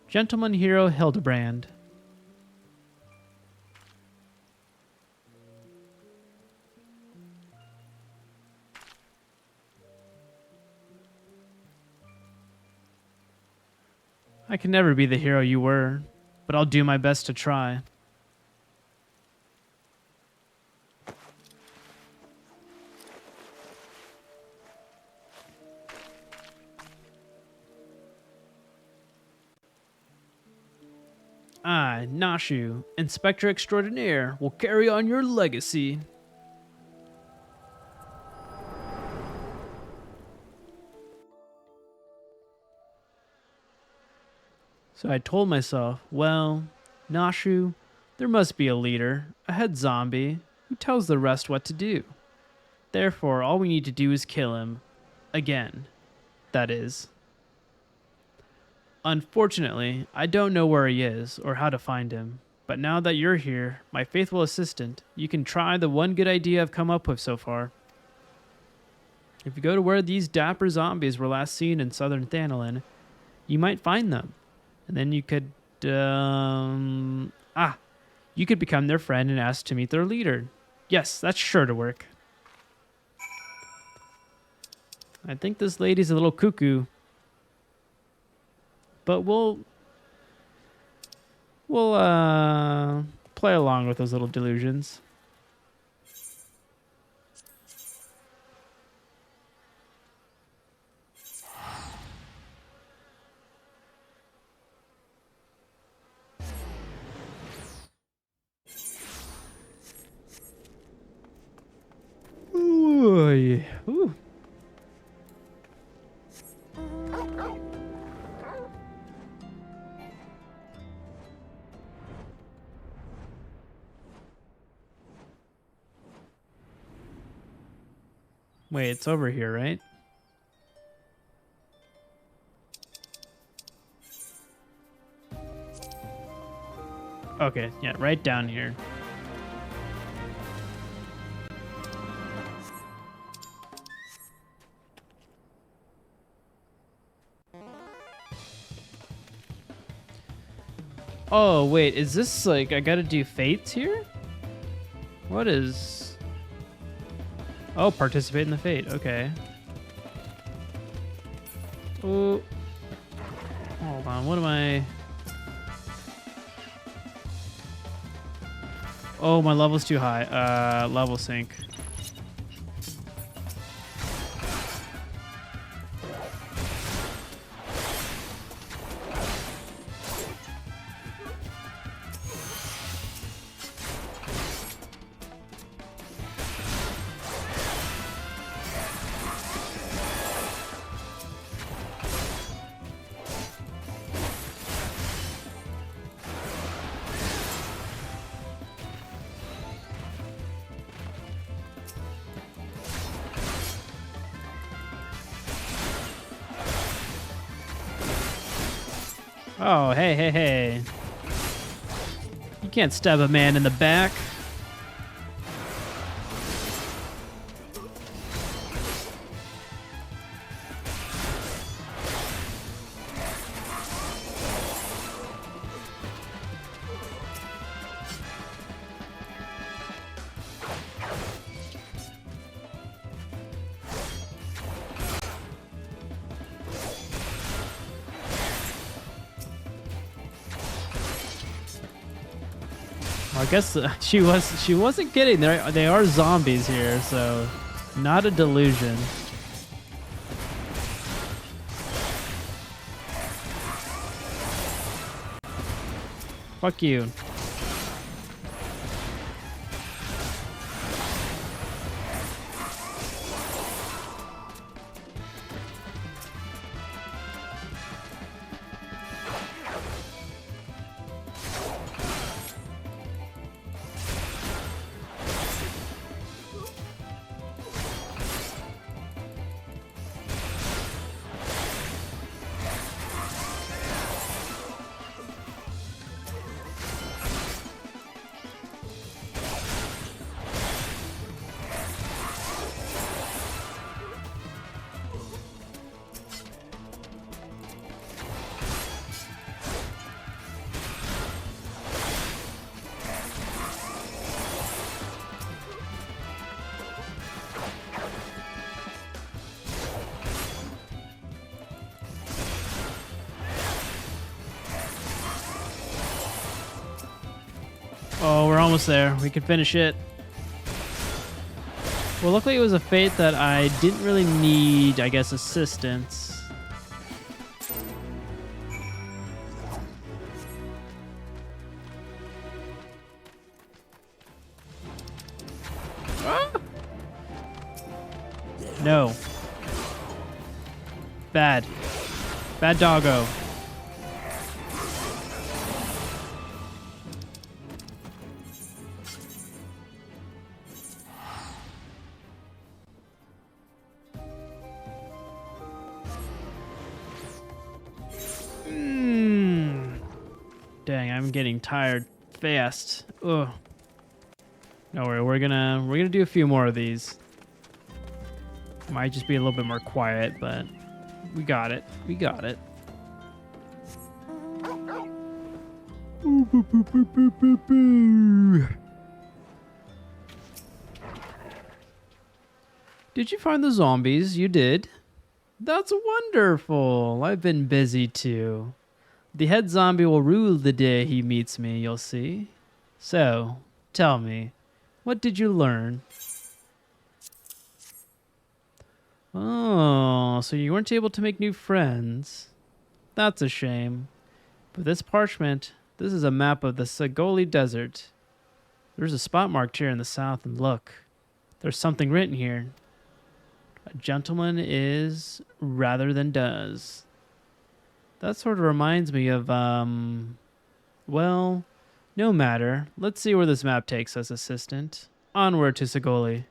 Gentleman Hero Hildebrand. I can never be the hero you were, but I'll do my best to try. I, Nashu, Inspector Extraordinaire, will carry on your legacy. So I told myself, well, Nashu, there must be a leader, a head zombie, who tells the rest what to do. Therefore, all we need to do is kill him. Again. That is. Unfortunately, I don't know where he is or how to find him, but now that you're here, my faithful assistant, you can try the one good idea I've come up with so far. If you go to where these dapper zombies were last seen in southern Thanalin, you might find them. And then you could, you could become their friend and ask to meet their leader. Yes, that's sure to work. I think this lady's a little cuckoo. But we'll play along with those little delusions. Ooh. Ooh. Wait, it's over here, right? Okay, yeah, right down here. Oh, wait, is this like I gotta do fates here? What is... Oh, participate in the fate. Okay. Oh. Hold on. What am I? Oh, my level's too high. Level sync. Oh, hey, hey, hey. You can't stab a man in the back. I guess she wasn't kidding. They are zombies here, so not a delusion. Fuck you. Oh, we're almost there. We can finish it. Well, luckily it was a fate that I didn't really need, I guess, assistance. Ah! No. Bad. Bad doggo. Dang, I'm getting tired fast. Ugh. Don't worry, we're gonna do a few more of these. Might just be a little bit more quiet, but we got it. We got it. Did you find the zombies? You did? That's wonderful. I've been busy too. The head zombie will rule the day he meets me, you'll see. So, tell me, what did you learn? Oh, so you weren't able to make new friends. That's a shame. But this parchment, this is a map of the Sagoli Desert. There's a spot marked here in the south, and look, there's something written here. A gentleman is rather than does. That sort of reminds me of, well, no matter. Let's see where this map takes us, assistant. Onward to Sagoli.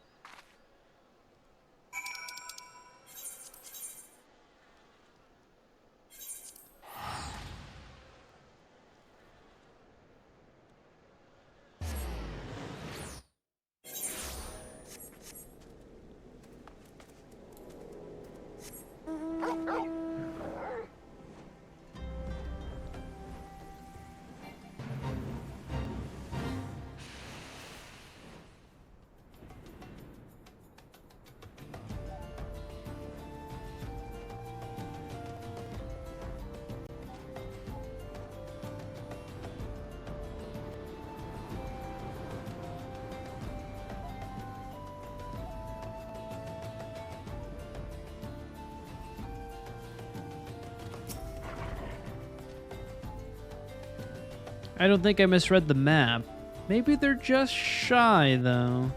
I don't think I misread the map. Maybe they're just shy, though.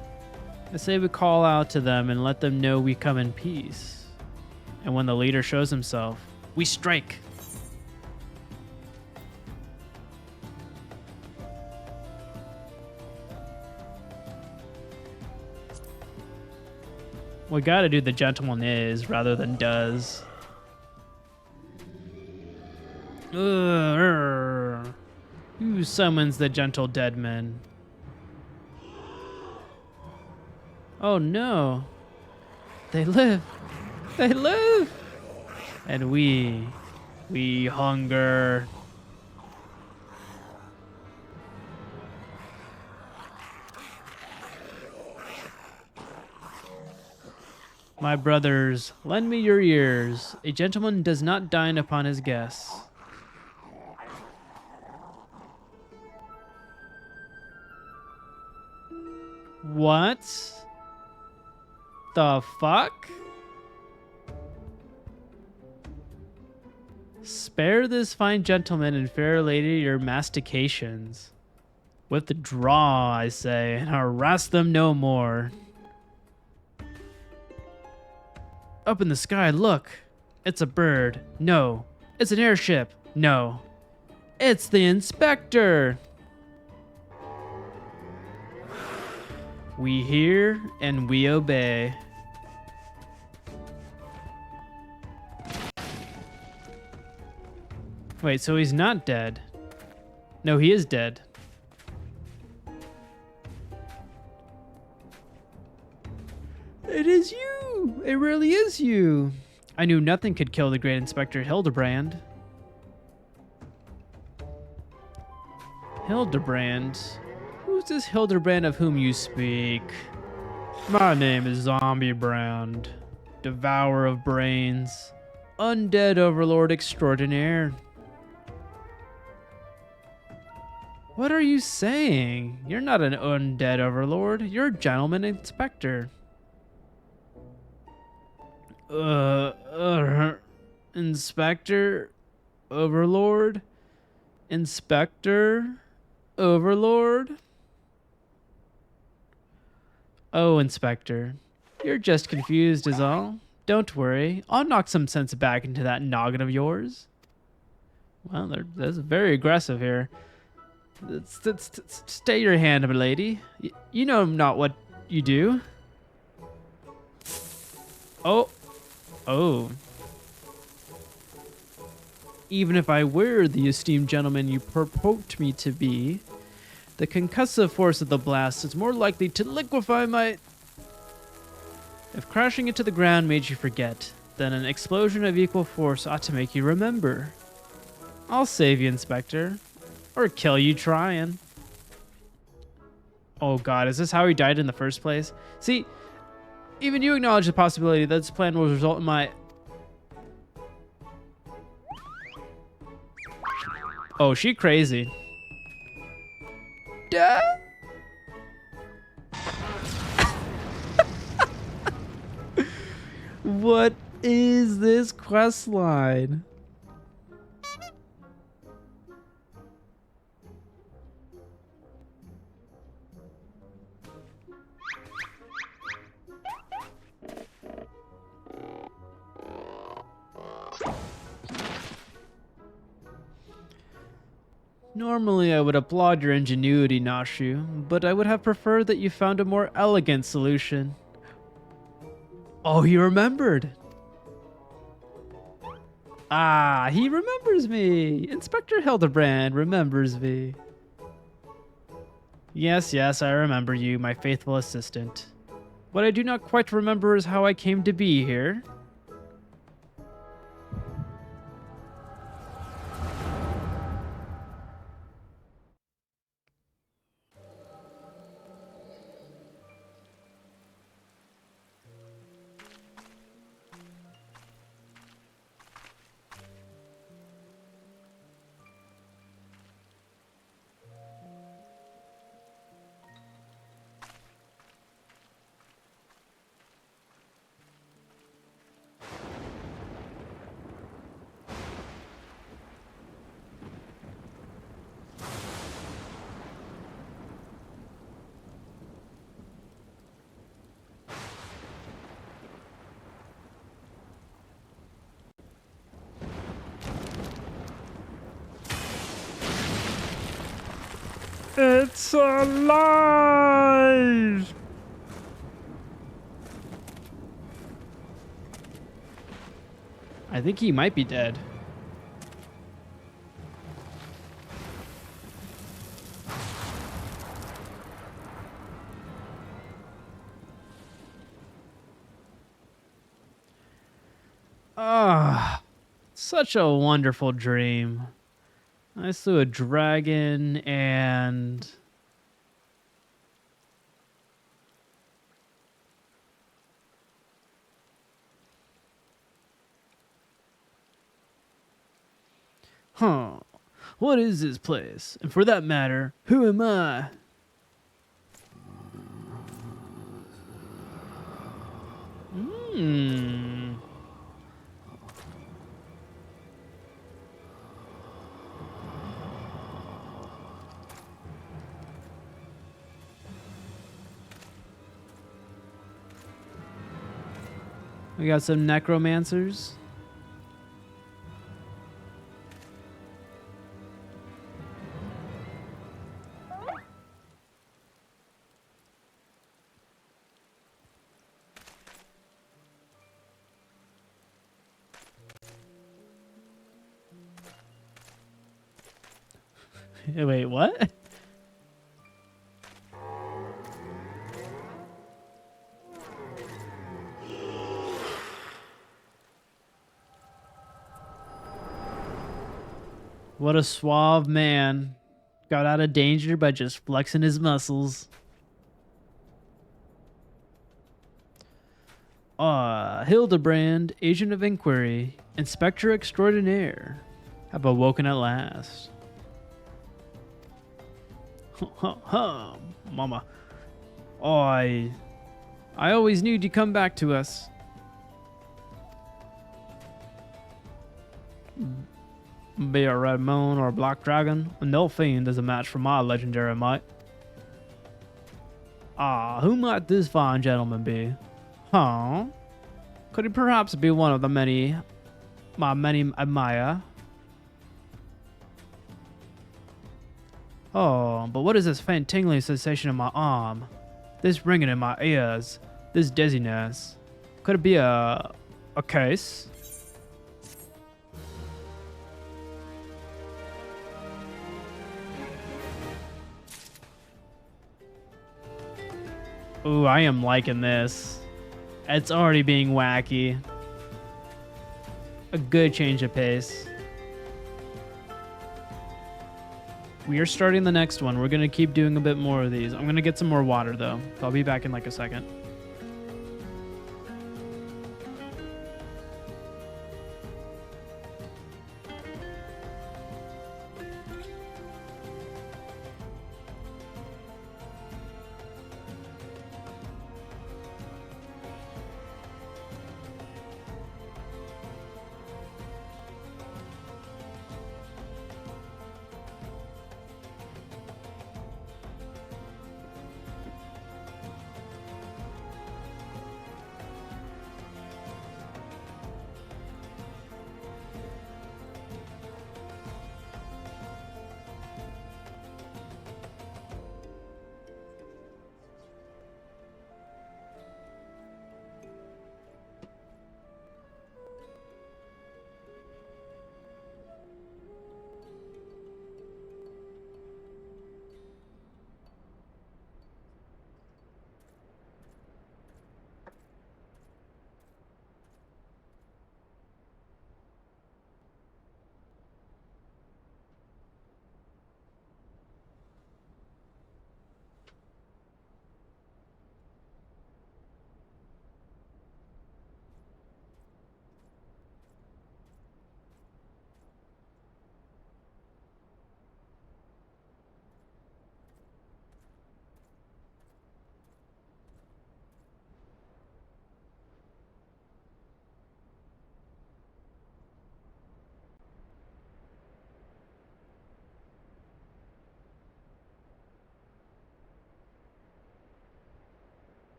I say we call out to them and let them know we come in peace. And when the leader shows himself, we strike. We gotta do the gentleman is rather than does. Who summons the gentle dead men? Oh no. They live. They live. And we hunger. My brothers, lend me your ears. A gentleman does not dine upon his guests. What the fuck? Spare this fine gentleman and fair lady your mastications. Withdraw, I say, and harass them no more. Up in the sky, look. It's a bird. No. It's an airship. No. It's the inspector. We hear and we obey. Wait, so he's not dead? No, he is dead. It is you! It really is you! I knew nothing could kill the great Inspector Hildebrand. Hildebrand? Who's this Hildebrand of whom you speak? My name is Zombie Brand, devourer of brains, undead overlord extraordinaire. What are you saying? You're not an undead overlord. You're a gentleman inspector. Inspector? Overlord? Inspector? Overlord? Oh, Inspector. You're just confused is all. Don't worry. I'll knock some sense back into that noggin of yours. Well, that's very aggressive here. Stay your hand, my lady. You know not what you do. Oh. Oh. Even if I were the esteemed gentleman you purport me to be, the concussive force of the blast is more likely to liquefy my... If crashing into the ground made you forget, then an explosion of equal force ought to make you remember. I'll save you, Inspector. Or kill you trying. Oh god, is this how he died in the first place? See, even you acknowledge the possibility that this plan will result in my... Oh, she crazy. Duh. What is this quest line? Normally, I would applaud your ingenuity, Nashu, but I would have preferred that you found a more elegant solution. Oh, he remembered. Ah, he remembers me. Inspector Hildebrand remembers me. Yes, yes, I remember you, my faithful assistant. What I do not quite remember is how I came to be here. It's alive! I think he might be dead. Ah, such a wonderful dream. I slew a dragon and... Huh. What is this place? And for that matter, who am I? Hmm. We got some necromancers. Wait, what? What a suave man. Got out of danger by just flexing his muscles. Hildebrand, Agent of Inquiry, Inspector Extraordinaire, have awoken at last. Mama. I always knew you'd come back to us. Be a red moon or a black dragon, no fiend is a match for my legendary might. Who might this fine gentleman be? Huh? Could he perhaps be one of the many admire? Oh, but what is this faint tingling sensation in my arm? This ringing in my ears? This dizziness? Could it be a case? Ooh, I am liking this. It's already being wacky. A good change of pace. We are starting the next one. We're going to keep doing a bit more of these. I'm going to get some more water, though. I'll be back in like a second.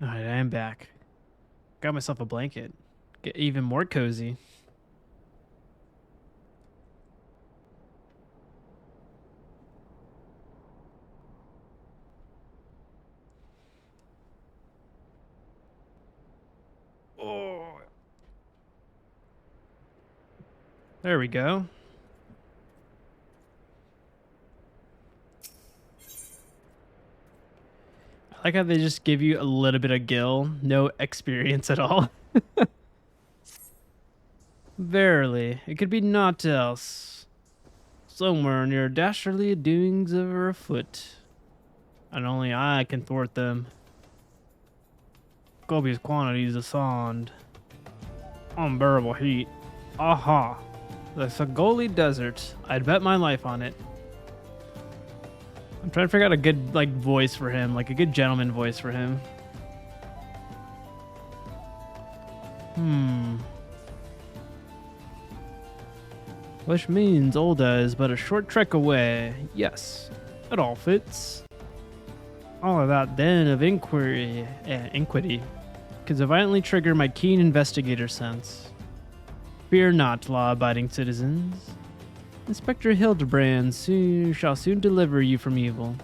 Alright, I am back. Got myself a blanket. Get even more cozy. Oh. There we go. I like how they just give you a little bit of gil, no experience at all. Verily, it could be naught else. Somewhere near dastardly doings ever afoot. And only I can thwart them. Copious quantities of sand. Unbearable heat. Aha! The Sagoli Desert. I'd bet my life on it. I'm trying to figure out a good, like, voice for him. Like, a good gentleman voice for him. Which means Olda is but a short trek away. Yes, it all fits. All of that then of inquiry, could violently trigger my keen investigator sense. Fear not, law-abiding citizens. Inspector Hildebrand shall soon deliver you from evil.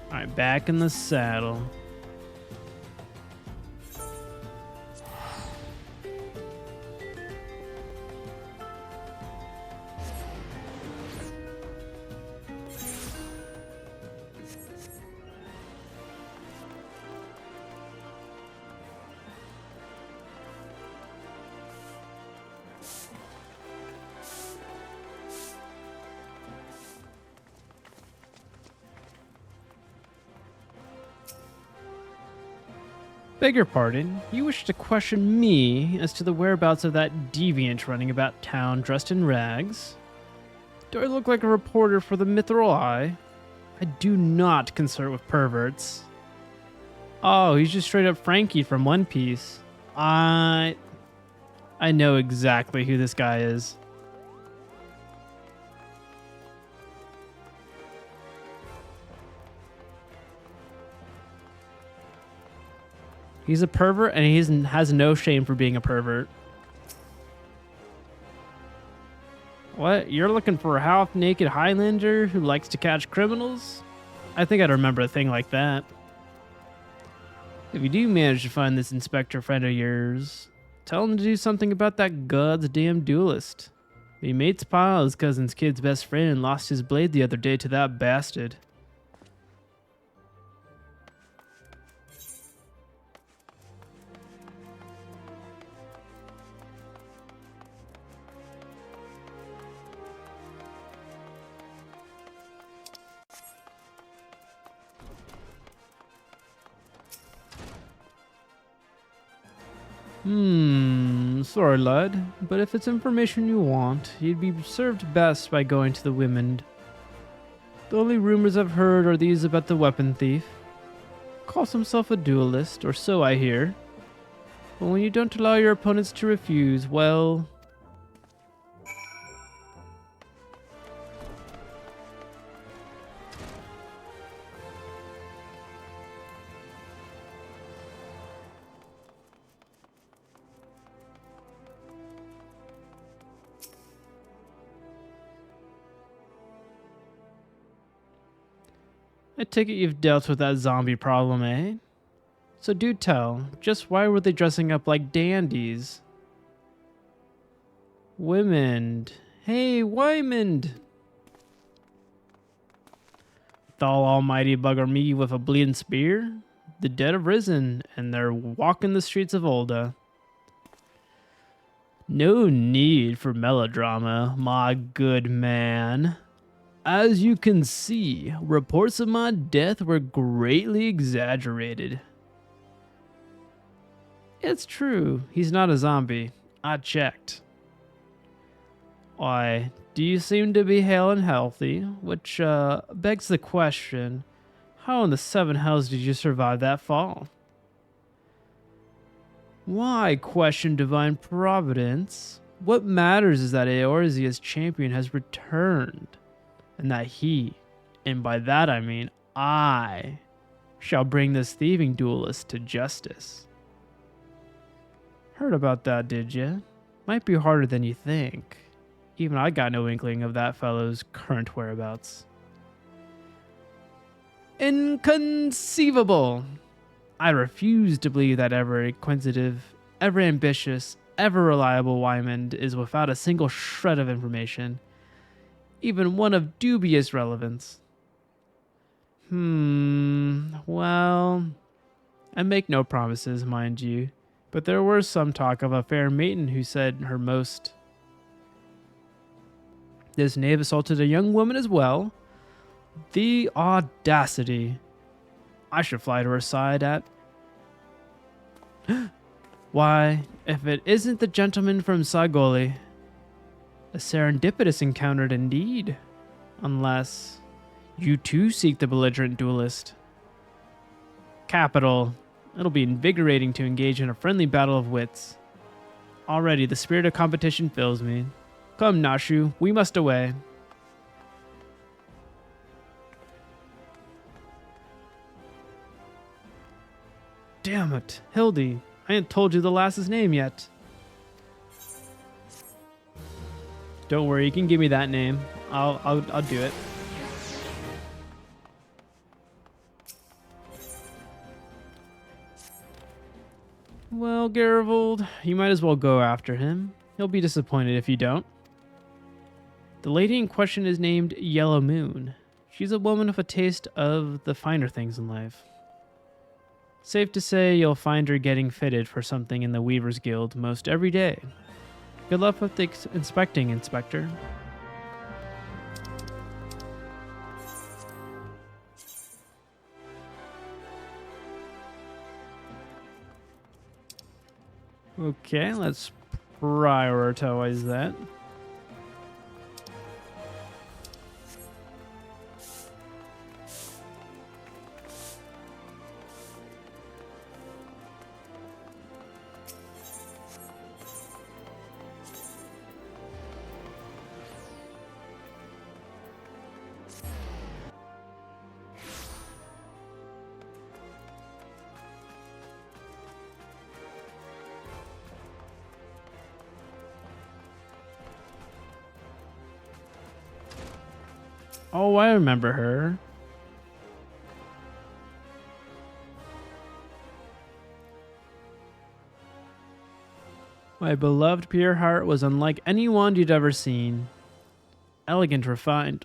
Alright, back in the saddle. Beg your pardon, you wish to question me as to the whereabouts of that deviant running about town dressed in rags? Do I look like a reporter for the Mithril Eye? I do not consort with perverts. Oh, he's just straight up Frankie from One Piece. I know exactly who this guy is. He's a pervert, and he has no shame for being a pervert. What? You're looking for a half-naked Highlander who likes to catch criminals? I think I'd remember a thing like that. If you do manage to find this inspector friend of yours, tell him to do something about that goddamn duelist. Me mate's pal, his cousin's kid's best friend, and lost his blade the other day to that bastard. Sorry lad, but if it's information you want, you'd be served best by going to the women. The only rumors I've heard are these about the weapon thief. Calls himself a duelist, or so I hear. But when you don't allow your opponents to refuse, well... I take it you've dealt with that zombie problem, eh? So do tell, just why were they dressing up like dandies? Women. Hey, Wymond! Thal almighty bugger me with a bleeding spear? The dead have risen, and they're walking the streets of Olda. No need for melodrama, my good man. As you can see, reports of my death were greatly exaggerated. It's true, he's not a zombie. I checked. Why, do you seem to be hale and healthy? Which, begs the question, how in the seven hells did you survive that fall? Why question divine providence? What matters is that Eorzea's champion has returned, and that he, and by that I mean I, shall bring this thieving duelist to justice. Heard about that, did ya? Might be harder than you think. Even I got no inkling of that fellow's current whereabouts. Inconceivable! I refuse to believe that ever inquisitive, ever ambitious, ever reliable Wymond is without a single shred of information, even one of dubious relevance. Well, I make no promises, mind you, but there was some talk of a fair maiden who said her most. This knave assaulted a young woman as well. The audacity. I should fly to her side at... Why, if it isn't the gentleman from Sagoli. A serendipitous encounter indeed. Unless you too seek the belligerent duelist. Capital. It'll be invigorating to engage in a friendly battle of wits. Already the spirit of competition fills me. Come, Nashu, we must away. Damn it, Hildy. I ain't told you the lass's name yet. Don't worry, you can give me that name. I'll do it. Well, Garivold, you might as well go after him. He'll be disappointed if you don't. The lady in question is named Yellow Moon. She's a woman with a taste of the finer things in life. Safe to say you'll find her getting fitted for something in the Weaver's Guild most every day. Good luck with the inspecting, Inspector. Okay, let's prioritize that. Oh, I remember her. My beloved pure heart was unlike any wand you'd ever seen. Elegant, refined.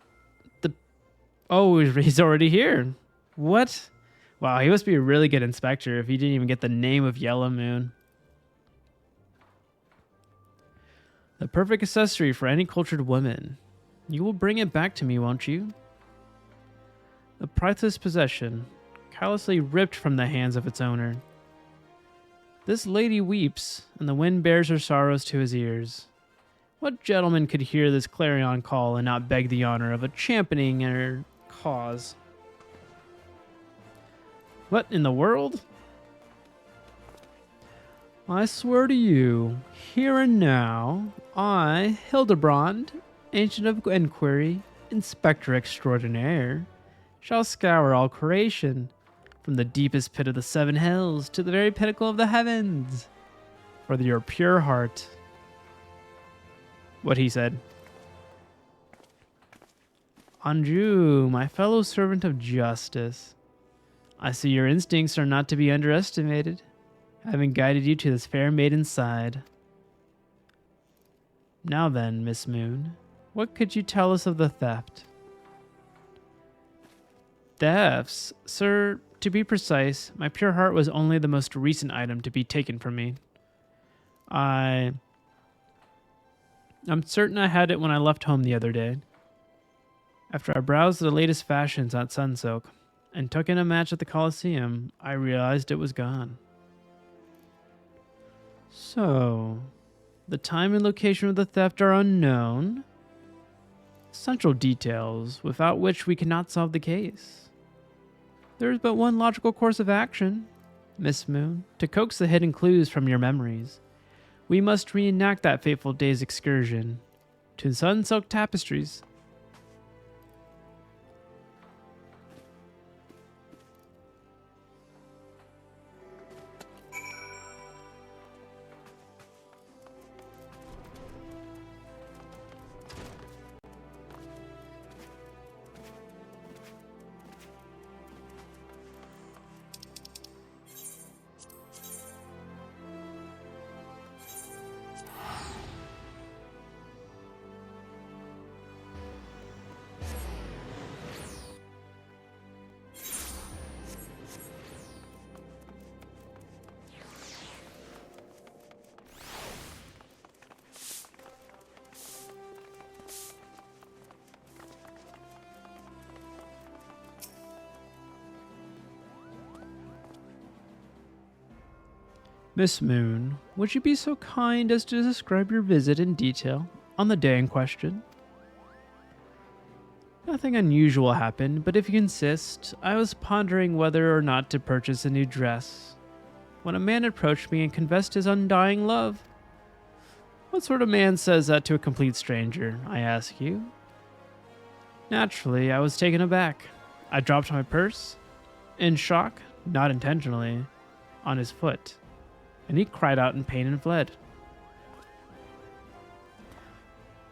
Oh, he's already here. What? Wow, he must be a really good inspector if he didn't even get the name of Yellow Moon. The perfect accessory for any cultured woman. You will bring it back to me, won't you? A priceless possession, callously ripped from the hands of its owner. This lady weeps, and the wind bears her sorrows to his ears. What gentleman could hear this clarion call and not beg the honor of a championing her cause? What in the world? I swear to you, here and now, I, Hildebrand, Ancient of Enquiry, Inspector Extraordinaire, shall scour all creation, from the deepest pit of the seven hells to the very pinnacle of the heavens, for your pure heart. What he said. Anjou, my fellow servant of justice, I see your instincts are not to be underestimated, having guided you to this fair maiden's side. Now then, Miss Moon, what could you tell us of the theft? Thefts? Sir, to be precise, my pure heart was only the most recent item to be taken from me. I'm certain I had it when I left home the other day. After I browsed the latest fashions at Sunsilk and took in a match at the Colosseum, I realized it was gone. So, the time and location of the theft are unknown. Essential details without which we cannot solve the case. There is but one logical course of action. Miss Moon, to coax the hidden clues from your memories. We must reenact that fateful day's excursion to sun-soaked tapestries. Miss Moon, would you be so kind as to describe your visit in detail on the day in question? Nothing unusual happened, but if you insist, I was pondering whether or not to purchase a new dress when a man approached me and confessed his undying love. What sort of man says that to a complete stranger, I ask you? Naturally, I was taken aback. I dropped my purse, in shock, not intentionally, on his foot, and he cried out in pain and fled.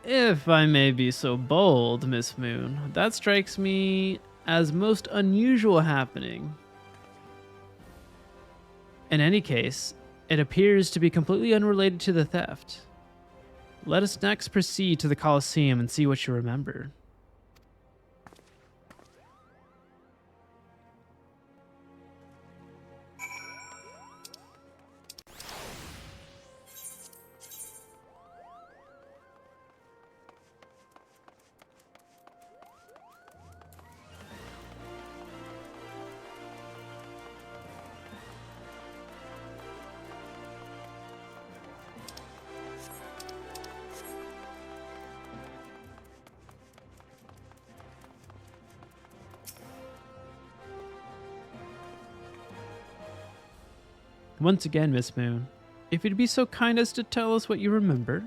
If I may be so bold, Miss Moon, that strikes me as most unusual happening. In any case, it appears to be completely unrelated to the theft. Let us next proceed to the Colosseum and see what you remember. Once again, Miss Moon, if you'd be so kind as to tell us what you remember.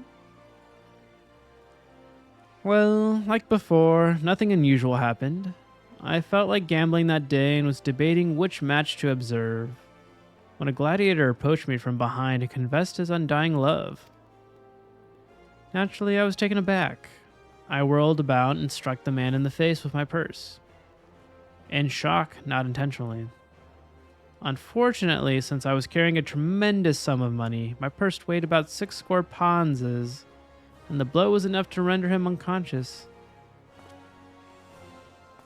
Well, like before, nothing unusual happened. I felt like gambling that day and was debating which match to observe, when a gladiator approached me from behind and confessed his undying love. Naturally, I was taken aback. I whirled about and struck the man in the face with my purse. In shock, not intentionally. Unfortunately, since I was carrying a tremendous sum of money, my purse weighed about 60 ponzes, and the blow was enough to render him unconscious.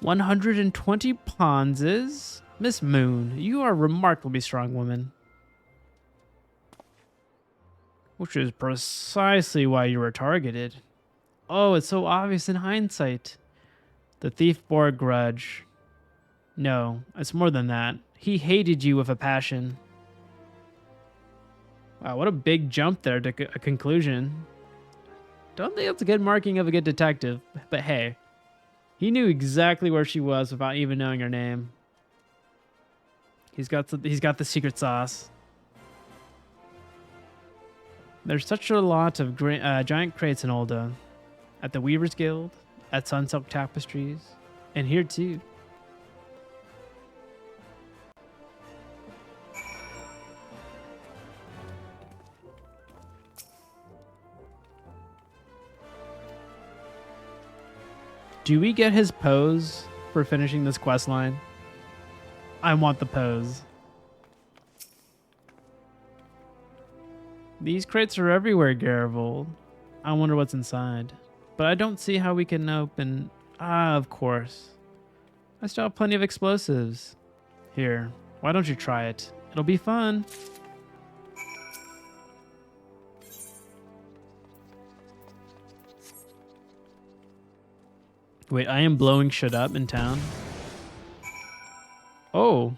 120 ponzes? Miss Moon, you are a remarkably strong woman. Which is precisely why you were targeted. Oh, it's so obvious in hindsight. The thief bore a grudge. No, it's more than that. He hated you with a passion. Wow, what a big jump there to a conclusion. Don't think that's a good marking of a good detective, but hey, he knew exactly where she was without even knowing her name. He's got the secret sauce. There's such a lot of giant crates in Ul'dah, at the Weavers Guild, at Sunsilk Tapestries, and here too. Do we get his pose for finishing this quest line? I want the pose. These crates are everywhere, Garivold. I wonder what's inside. But I don't see how we can open... Ah, of course. I still have plenty of explosives. Here, why don't you try it? It'll be fun. Wait, I am blowing shit up in town? Oh.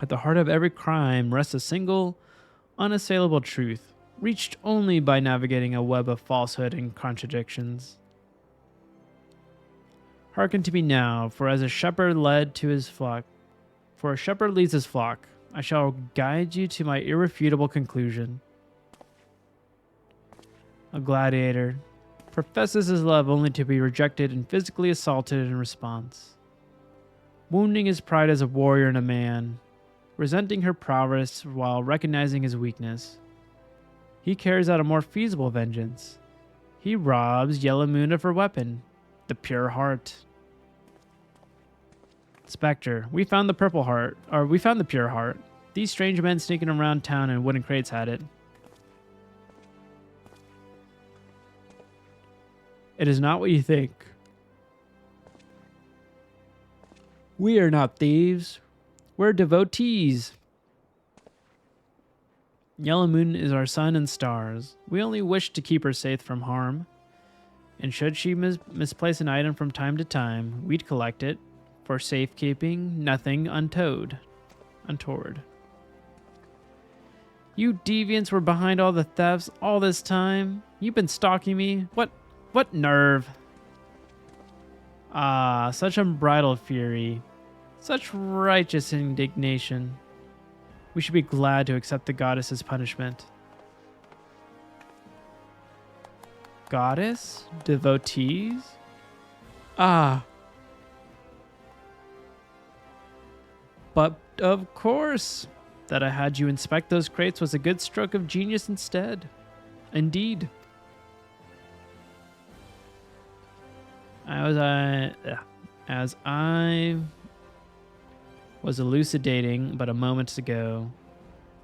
At the heart of every crime rests a single, unassailable truth. reached only by navigating a web of falsehood and contradictions. Hearken to me now, for as a shepherd led to his flock, for a shepherd leads his flock, I shall guide you to my irrefutable conclusion. A gladiator professes his love only to be rejected and physically assaulted in response. Wounding his pride as a warrior and a man, resenting her prowess while recognizing his weakness, he carries out a more feasible vengeance. He robs Yellow Moon of her weapon, the pure heart. Spectre, we found the purple heart, or we found the pure heart. These strange men sneaking around town in wooden crates had it. It is not what you think. We are not thieves. We're devotees. Yellow Moon is our sun and stars. We only wish to keep her safe from harm. And should she misplace an item from time to time, we'd collect it. For safekeeping, nothing untowed. Untoward. You deviants were behind all the thefts all this time. You've been stalking me. What nerve? Ah, such unbridled fury. Such righteous indignation. We should be glad to accept the goddess's punishment. Goddess? Devotees? Ah. But of course, that I had you inspect those crates was a good stroke of genius instead. Indeed. As I was elucidating but a moment ago,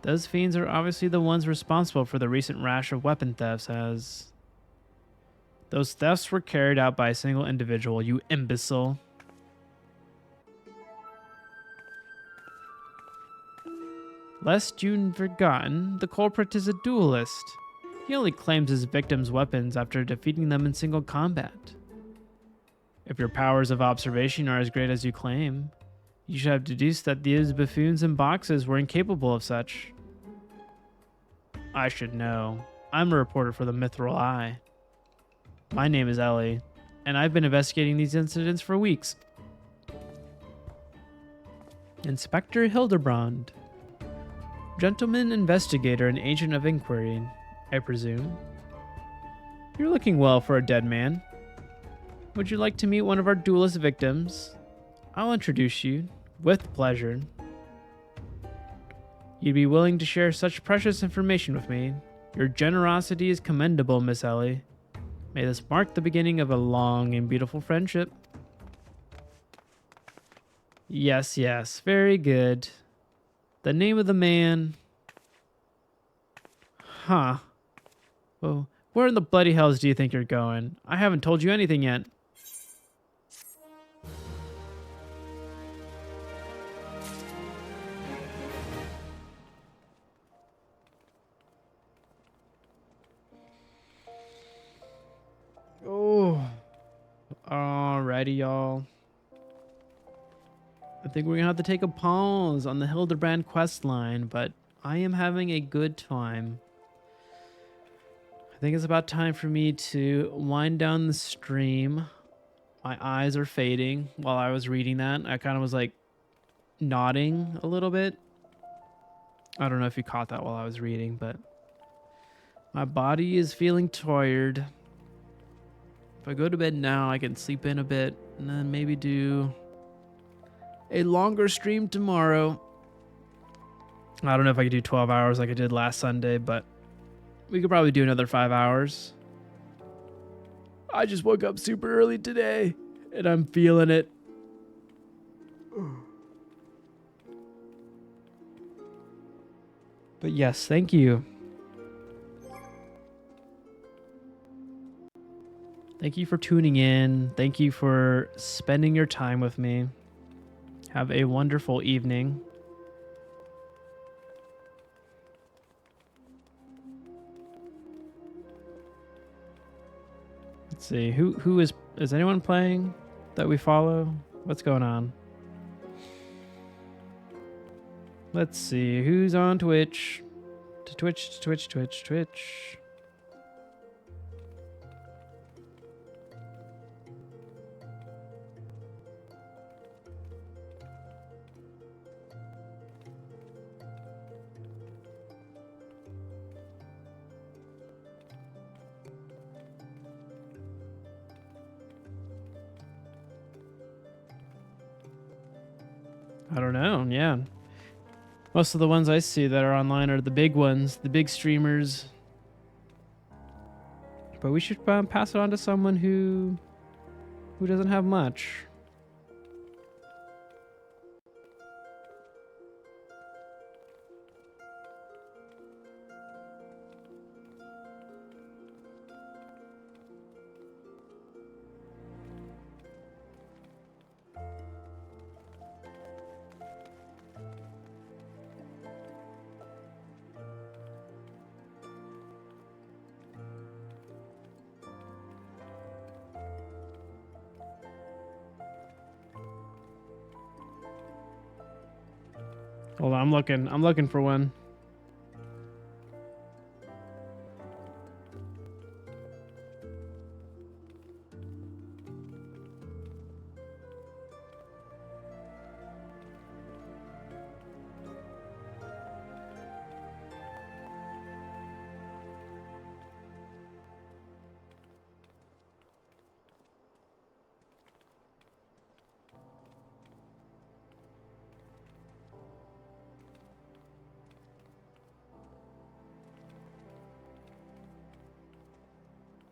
those fiends are obviously the ones responsible for the recent rash of weapon thefts, as those thefts were carried out by a single individual, you imbecile. Lest you've forgotten, the culprit is a duelist. He only claims his victims' weapons after defeating them in single combat. If your powers of observation are as great as you claim, you should have deduced that these buffoons in boxes were incapable of such. I should know. I'm a reporter for the Mithril Eye. My name is Ellie, and I've been investigating these incidents for weeks. Inspector Hildebrand. Gentleman investigator and agent of inquiry, I presume. You're looking well for a dead man. Would you like to meet one of our duelist victims? I'll introduce you, with pleasure. You'd be willing to share such precious information with me. Your generosity is commendable, Miss Ellie. May this mark the beginning of a long and beautiful friendship. Yes, very good. The name of the man... Huh. Well, where in the bloody hells do you think you're going? I haven't told you anything yet. Oh. Alrighty, y'all. I think we're gonna have to take a pause on the Hildebrand quest line, but I am having a good time. I think it's about time for me to wind down the stream. My eyes are fading while I was reading that. I kind of was like nodding a little bit. I don't know if you caught that while I was reading, but my body is feeling tired. If I go to bed now, I can sleep in a bit and then maybe do a longer stream tomorrow. I don't know if I could do 12 hours like I did last Sunday, but we could probably do another 5 hours. I just woke up super early today, and I'm feeling it. But yes, thank you. Thank you for tuning in. Thank you for spending your time with me. Have a wonderful evening. Let's see. Who is anyone playing that we follow? What's going on? Let's see. Who's on Twitch? To Twitch, to Twitch, Twitch, Twitch. I don't know, yeah. Most of the ones I see that are online are the big ones, the big streamers. But we should pass it on to someone who doesn't have much. Hold on, I'm looking for one.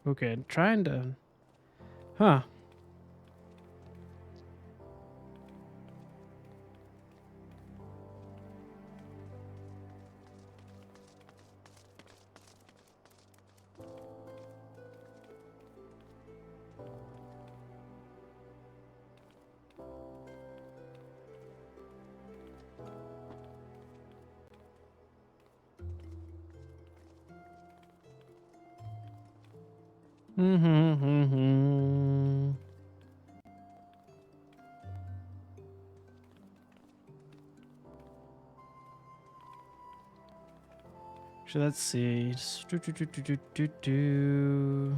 Okay, trying to... Huh. So let's see. Do.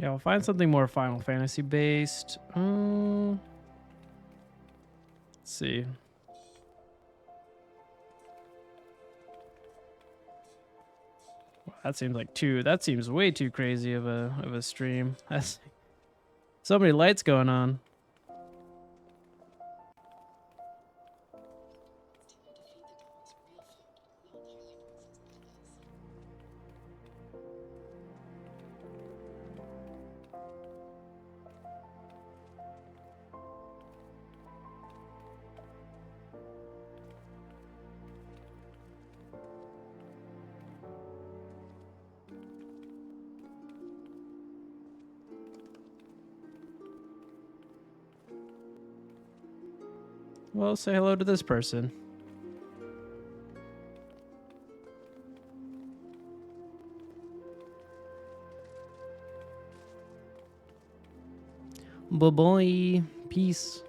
Yeah, we'll find something more Final Fantasy based. Let's see. Wow, that seems like that seems way too crazy of a stream. That's so many lights going on. Well, say hello to this person. Bye-bye. Peace.